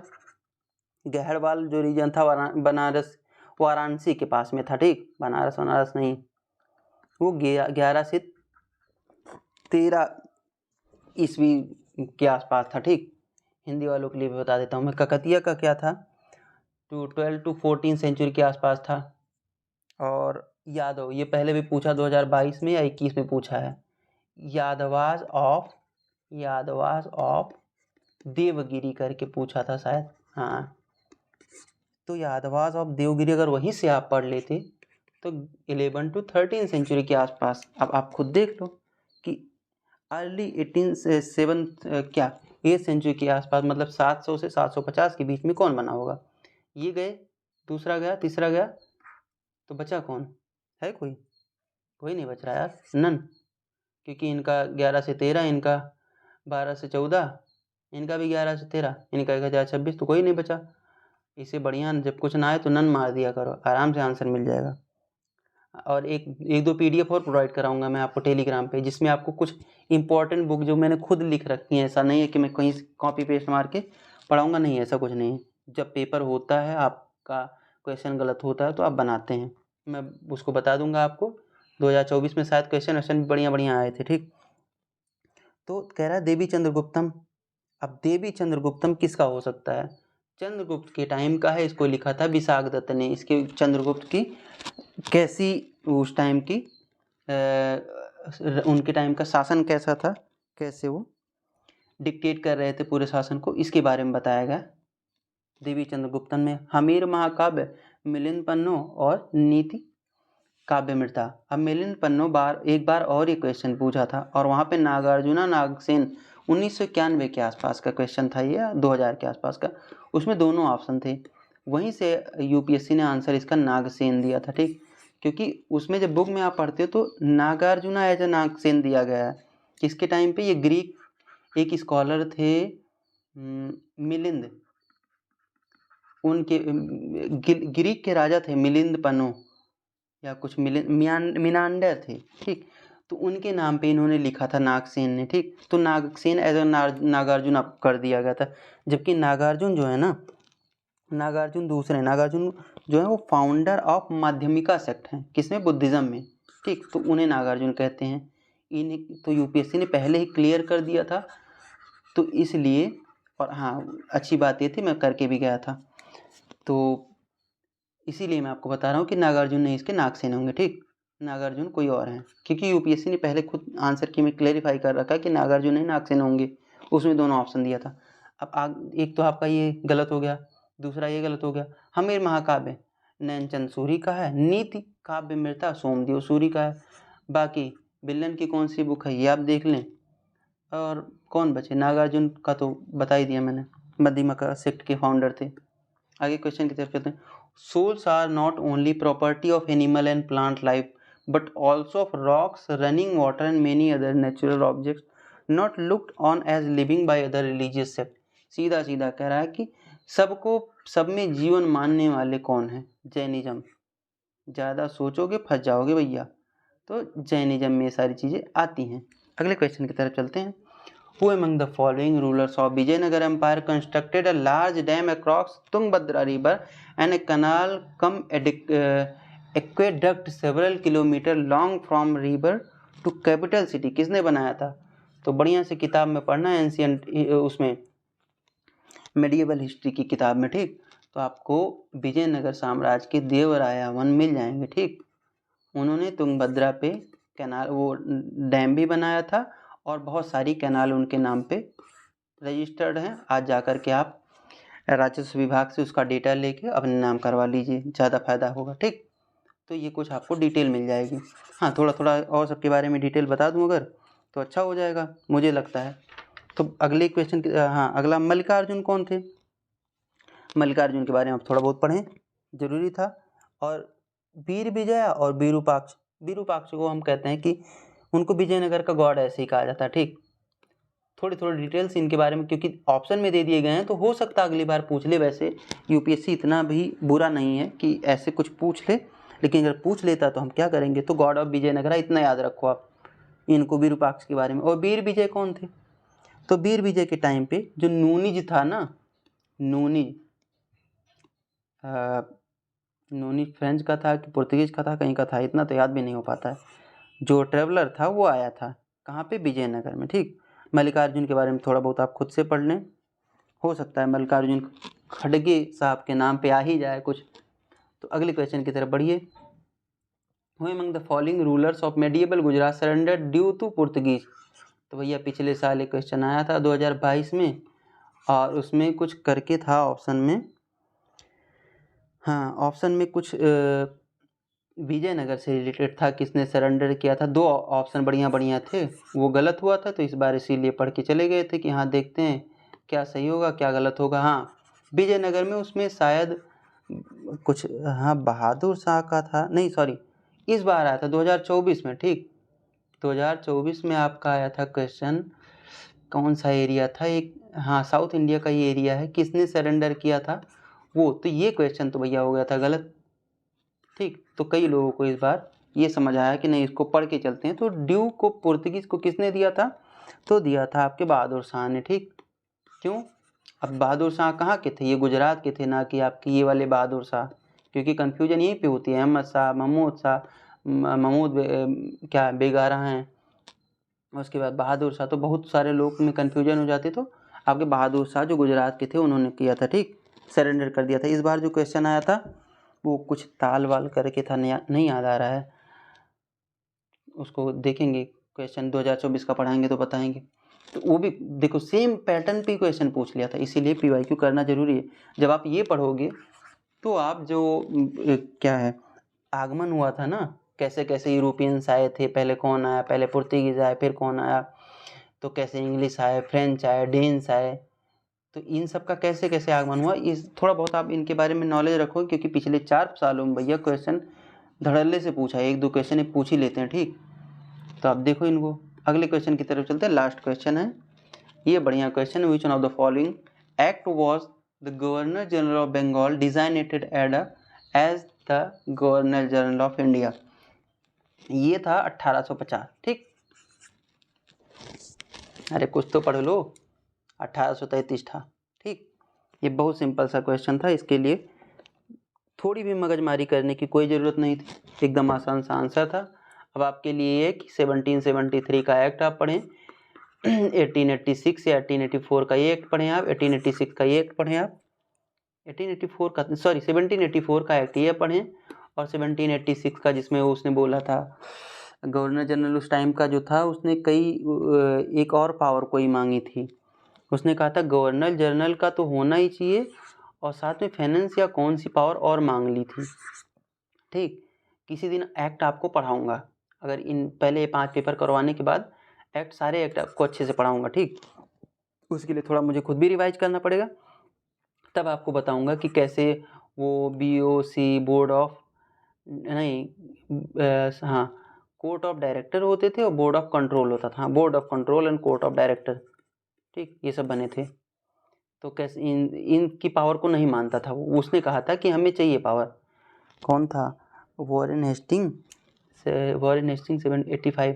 Speaker 1: गहरवाल जो रीजन था बनारस वाराणसी के पास में था, ठीक। बनारस नहीं, वो 11 से 13 ईस्वी के आसपास था, ठीक। हिंदी वालों के लिए भी बता देता हूँ मैं। ककतिया का क्या था, 12 to 14 सेंचुरी के आसपास था। और यादव, ये पहले भी पूछा, 2022 में या 21 में पूछा है। यादवास ऑफ देवगिरी करके पूछा था शायद, हाँ। तो यादवास ऑफ देवगिरी अगर वहीं से आप पढ़ लेते तो 11 to 13 सेंचुरी के आसपास। अब आप खुद देख लो कि अर्ली 8th सेंचुरी के आसपास, मतलब 700 से 750 के बीच में कौन बना होगा? ये गए, दूसरा गया, तीसरा गया, तो बचा कौन है? कोई कोई नहीं बच रहा यार, नन, क्योंकि इनका 11 से 13, इनका 12 से 14, इनका भी 11 से 13, इनका 1026, तो कोई नहीं बचा। इससे बढ़िया जब कुछ ना आए तो नन मार दिया करो, आराम से आंसर मिल जाएगा। और एक दो PDF और प्रोवाइड कराऊंगा मैं आपको टेलीग्राम पे, जिसमें आपको कुछ इंपॉर्टेंट बुक जो मैंने खुद लिख रखी है, ऐसा नहीं है कि मैं कहीं कॉपी पेस्ट मार के पढ़ाऊंगा, नहीं ऐसा कुछ नहीं है। जब पेपर होता है, आपका क्वेश्चन गलत होता है तो आप बनाते हैं, मैं उसको बता दूंगा आपको। 2024 में शायद क्वेश्चन भी बढ़िया बढ़िया आए थे, ठीक। तो कह रहा है देवी चंद्रगुप्तम। अब देवी चंद्रगुप्तम किसका हो सकता है? चंद्रगुप्त के टाइम का है, इसको लिखा था विशाख दत्त ने। इसके चंद्रगुप्त की कैसी उस टाइम की उनके टाइम का शासन कैसा था, कैसे वो डिक्टेट कर रहे थे पूरे शासन को, इसके बारे में बताया गया देवी चंद्रगुप्तन में। हमीर महाकाव्य, मिलिंद पन्नो और नीति काव्यमृता। अब मिलिंद पन्नो एक बार और ये क्वेश्चन पूछा था, और वहाँ पे नागार्जुना नागसेन 1991 के आसपास का क्वेश्चन था ये, 2000 के आसपास का। उसमें दोनों ऑप्शन थे, वहीं से यूपीएससी ने आंसर इसका नागसेन दिया था, ठीक। क्योंकि उसमें जब बुक में आप पढ़ते हो तो नागार्जुना एज ए नागसेन दिया गया है। किसके टाइम पे? ये ग्रीक एक स्कॉलर थे मिलिंद, उनके ग्रीक के राजा थे मिलिंद पन्नो या कुछ मिनांडर थे, ठीक। तो उनके नाम पे इन्होंने लिखा था नागसेन ने, ठीक। तो नागसेन एज ए नागार्जुन अब कर दिया गया था। जबकि नागार्जुन जो है ना, नागार्जुन दूसरे, नागार्जुन जो है वो फाउंडर ऑफ माध्यमिका सेक्ट हैं, किसमें? बुद्धिज्म में, ठीक। तो उन्हें नागार्जुन कहते हैं। इन्हें तो यूपीएससी ने पहले ही क्लियर कर दिया था, तो इसलिए। और हाँ, अच्छी बात ये थी मैं करके भी गया था, तो इसीलिए मैं आपको बता रहा हूँ कि नागार्जुन नहीं इसके नागसेन होंगे, ठीक। नागार्जुन कोई और हैं, क्योंकि यूपीएससी ने पहले खुद आंसर की में क्लेरिफाई कर रखा है कि नागार्जुन नहीं नागसेन होंगे, उसमें दोनों ऑप्शन दिया था। अब एक तो आपका ये गलत हो गया, दूसरा ये गलत हो गया। हमीर महाकाव्य नैनचंद सूरी का है, नीति काव्यमृता सोमदेव सूरी का है। बाकी बिल्लन की कौन सी बुक है ये आप देख लें। और कौन बचे? नागार्जुन का तो बता ही दिया मैंने, मध्यमिका सेक्ट के फाउंडर थे। आगे क्वेश्चन की तरफ चलते हैं। Souls are not only property of animal and plant life, but also of rocks, running water and many other natural objects, not looked on as living by other religious sect. सीधा सीधा कह रहा है कि सबको, सब में जीवन मानने वाले कौन है? जैनिज्म। ज़्यादा सोचोगे फंस जाओगे भैया, तो जैनिज्म में ये सारी चीज़ें आती हैं। अगले क्वेश्चन की तरफ चलते हैं। Who among the following rulers of Vijayanagar Empire constructed a large dam across Tungabhadra River and a canal cum aqueduct several kilometer long from river to capital city? किसने बनाया था? तो बढ़िया से किताब में पढ़ना है, एंशियंट उसमें मेडिएवल हिस्ट्री की किताब में, ठीक। तो आपको विजयनगर साम्राज्य के देवराया वन मिल जाएंगे, ठीक। उन्होंने तुंगभद्रा पे कैनाल, वो डैम भी बनाया था, और बहुत सारी कैनाल उनके नाम पे रजिस्टर्ड हैं। आज जाकर के आप राजस्व विभाग से उसका डेटा लेके अपने नाम करवा लीजिए, ज़्यादा फायदा होगा, ठीक। तो ये कुछ आपको डिटेल मिल जाएगी। हाँ, थोड़ा थोड़ा और सबके बारे में डिटेल बता दूँ अगर, तो अच्छा हो जाएगा मुझे लगता है। तो अगले क्वेश्चन, हाँ अगला, मल्लिकार्जुन कौन थे? मल्लिकार्जुन के बारे में आप थोड़ा बहुत पढ़ें, जरूरी था। और वीर विजय और विरूपाक्ष, विरूपाक्ष को हम कहते हैं कि उनको विजयनगर का गॉड ऐसे ही कहा जाता है, ठीक। थोड़ी थोड़ी डिटेल्स इनके बारे में क्योंकि ऑप्शन में दे दिए गए हैं, तो हो सकता है अगली बार पूछ ले। वैसे यूपीएससी इतना भी बुरा नहीं है कि ऐसे कुछ पूछ ले, लेकिन अगर पूछ लेता तो हम क्या करेंगे। तो गॉड ऑफ विजयनगरा इतना याद रखो आप, इनको विरूपाक्ष के बारे में। और वीर विजय कौन थे? तो वीर विजय के टाइम पे जो नूनिज था ना, नूनिज नूनिज फ्रेंच का था कि पुर्तगीज का था, कहीं का था, इतना तो याद भी नहीं हो पाता है। जो ट्रेवलर था वो आया था कहाँ पे? विजयनगर में, ठीक। मल्लिकार्जुन के बारे में थोड़ा बहुत आप खुद से पढ़ लें, हो सकता है मल्लिकार्जुन खड़गे साहब के नाम पे आ ही जाए कुछ। तो अगले क्वेश्चन की तरफ बढ़िए। Who among the following rulers of medieval Gujarat surrender due to Portuguese? तो भैया पिछले साल एक क्वेश्चन आया था 2022 में, और उसमें कुछ करके था ऑप्शन में, हाँ ऑप्शन में कुछ विजयनगर से रिलेटेड था, किसने सरेंडर किया था। 2 ऑप्शन बढ़िया बढ़िया थे, वो गलत हुआ था, तो इस बार इसीलिए पढ़ के चले गए थे कि हाँ देखते हैं क्या सही होगा क्या गलत होगा। हाँ, विजयनगर में उसमें शायद कुछ, हाँ बहादुर शाह का था, नहीं सॉरी, इस बार आया था 2024 में, ठीक। 2024 में आपका आया था क्वेश्चन, कौन सा एरिया था, एक, हाँ साउथ इंडिया का ये एरिया है, किसने सरेंडर किया था वो, तो ये क्वेश्चन तो भैया हो गया था गलत, ठीक। तो कई लोगों को इस बार ये समझ आया कि नहीं इसको पढ़ के चलते हैं। तो ड्यू को पुर्तगीज को किसने दिया था, तो दिया था आपके बहादुर शाह ने, ठीक। क्यों, अब बहादुर शाह कहाँ के थे, ये गुजरात के थे, ना कि आपके ये वाले बहादुर शाह, क्योंकि कन्फ्यूजन यहीं पे होती है, अहमद शाह, महमूद शाह, महमूद क्या बेगारा हैं, उसके बाद बहादुर शाह, तो बहुत सारे लोग में कन्फ्यूजन हो जाती। तो आपके बहादुर शाह जो गुजरात के थे उन्होंने किया था, ठीक, सरेंडर कर दिया था। इस बार जो क्वेश्चन आया था वो कुछ ताल वाल करके था, नहीं याद आ रहा है, उसको देखेंगे, क्वेश्चन 2024 का पढ़ाएंगे तो बताएंगे। तो वो भी देखो सेम पैटर्न पे क्वेश्चन पूछ लिया था, इसीलिए पीवाईक्यू करना जरूरी है। जब आप ये पढ़ोगे तो आप जो क्या है आगमन हुआ था ना, कैसे कैसे यूरोपियंस आए थे, पहले कौन आया, पहले पुर्तगीज आए फिर कौन आया, तो कैसे इंग्लिश आए, फ्रेंच आए, डेन्स आए, तो इन सब का कैसे कैसे आगमन हुआ, इस थोड़ा बहुत आप इनके बारे में नॉलेज रखो, क्योंकि पिछले 4 सालों में भैया क्वेश्चन धड़ल्ले से पूछा है, 1-2 क्वेश्चन पूछ ही लेते हैं, ठीक। तो आप देखो इनको। अगले क्वेश्चन की तरफ चलते हैं, लास्ट क्वेश्चन है ये, बढ़िया क्वेश्चन है। Which one of the following act was the governor general of Bengal designated as the governor general of India. ये था 1850, ठीक। अरे कुछ तो पढ़ लो, 1833 था, ठीक। ये बहुत सिंपल सा क्वेश्चन था, इसके लिए थोड़ी भी मगजमारी करने की कोई ज़रूरत नहीं थी, एकदम आसान सा आंसर था। अब आपके लिए ये कि 1773 का एक्ट आप पढ़ें, 1886 या 1884 का ये एक्ट पढ़ें आप, 1886 का ये एक्ट पढ़ें आप, 1884 का, सॉरी 1784 का एक्ट ये पढ़ें, और 1786 का जिसमें उसने बोला था गवर्नर जनरल उस टाइम का जो था, उसने कई एक और पावर कोई मांगी थी, उसने कहा था गवर्नर जनरल का तो होना ही चाहिए, और साथ में फाइनेंस या कौन सी पावर और मांग ली थी, ठीक। किसी दिन एक्ट आपको पढ़ाऊंगा, अगर इन पहले 5 पेपर करवाने के बाद एक्ट, सारे एक्ट आपको अच्छे से पढ़ाऊंगा, ठीक। उसके लिए थोड़ा मुझे खुद भी रिवाइज करना पड़ेगा, तब आपको बताऊंगा कि कैसे वो BOC बोर्ड ऑफ नहीं हाँ कोर्ट ऑफ डायरेक्टर होते थे और बोर्ड ऑफ कंट्रोल होता था, board of control and court of director, ठीक, ये सब बने थे। तो कैसे इनकी पावर को नहीं मानता था वो, उसने कहा था कि हमें चाहिए पावर। कौन था, वॉरेन हेस्टिंग 785,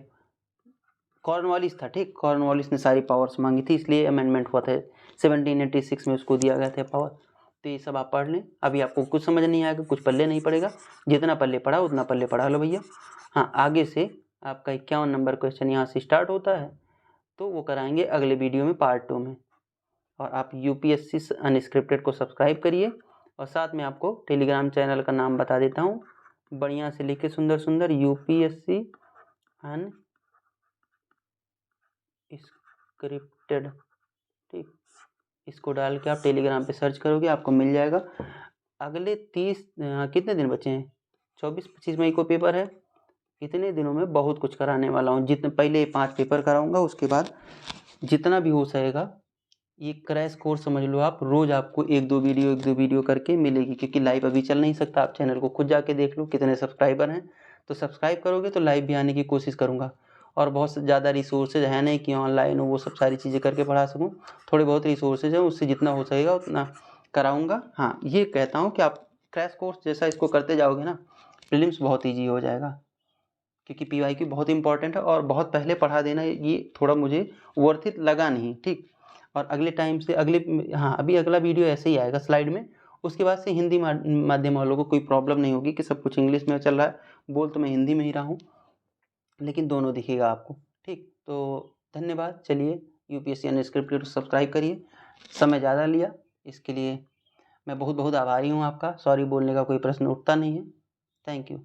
Speaker 1: कॉर्नवालिस था, ठीक। कॉर्नवालिस ने सारी पावर्स मांगी थी, इसलिए अमेंडमेंट हुआ था 1786 में, उसको दिया गया था पावर। तो ये सब आप पढ़ लें, अभी आपको कुछ समझ नहीं आएगा, कुछ पल्ले नहीं पड़ेगा, जितना पल्ले पढ़ा उतना पल्ले पढ़ा लो भैया। हाँ, आगे से आपका 51 नंबर क्वेश्चन यहाँ से स्टार्ट होता है, तो वो कराएंगे अगले वीडियो में, पार्ट 2 में। और आप UPSC अनस्क्रिप्टेड को सब्सक्राइब करिए, और साथ में आपको टेलीग्राम चैनल का नाम बता देता हूँ, बढ़िया से लिखे सुंदर सुंदर UPSC अनस्क्रिप्टेड, ठीक। इसको डाल के आप टेलीग्राम पे सर्च करोगे, आपको मिल जाएगा। अगले 30 कितने दिन बचे हैं, 24-25 मई को पेपर है, इतने दिनों में बहुत कुछ कराने वाला हूँ। जितने पहले 5 पेपर कराऊंगा, उसके बाद जितना भी हो सकेगा, ये क्रैश कोर्स समझ लो आप, रोज़ आपको 1-2 वीडियो करके मिलेगी, क्योंकि लाइव अभी चल नहीं सकता। आप चैनल को खुद जाके देख लो कितने सब्सक्राइबर हैं, तो सब्सक्राइब करोगे तो लाइव भी आने की कोशिश करूँगा। और बहुत ज़्यादा रिसोर्सेज है नहीं कि ऑनलाइन वो सब सारी चीज़ें करके पढ़ा सकूँ, थोड़े बहुत रिसोर्सेज हैं, उससे जितना हो सकेगा उतना कराऊँगा। हाँ, ये कहता हूँ कि आप क्रैश कोर्स जैसा इसको करते जाओगे ना, प्रीलिम्स बहुत ईजी हो जाएगा, क्योंकि PYQ बहुत इंपॉर्टेंट है, और बहुत पहले पढ़ा देना ये थोड़ा मुझे वर्थ इट लगा नहीं, ठीक। और अगले टाइम से हाँ, अभी अगला वीडियो ऐसे ही आएगा स्लाइड में, उसके बाद से हिंदी माध्यम वालों को कोई प्रॉब्लम नहीं होगी कि सब कुछ इंग्लिश में चल रहा है, बोल तो मैं हिंदी में ही रहा हूँ, लेकिन दोनों दिखेगा आपको, ठीक। तो धन्यवाद, चलिए UPSC अनस्क्रिप्टेड सब्सक्राइब करिए। समय ज़्यादा लिया, इसके लिए मैं बहुत बहुत आभारी हूँ आपका, सॉरी बोलने का कोई प्रश्न उठता नहीं है। Thank you.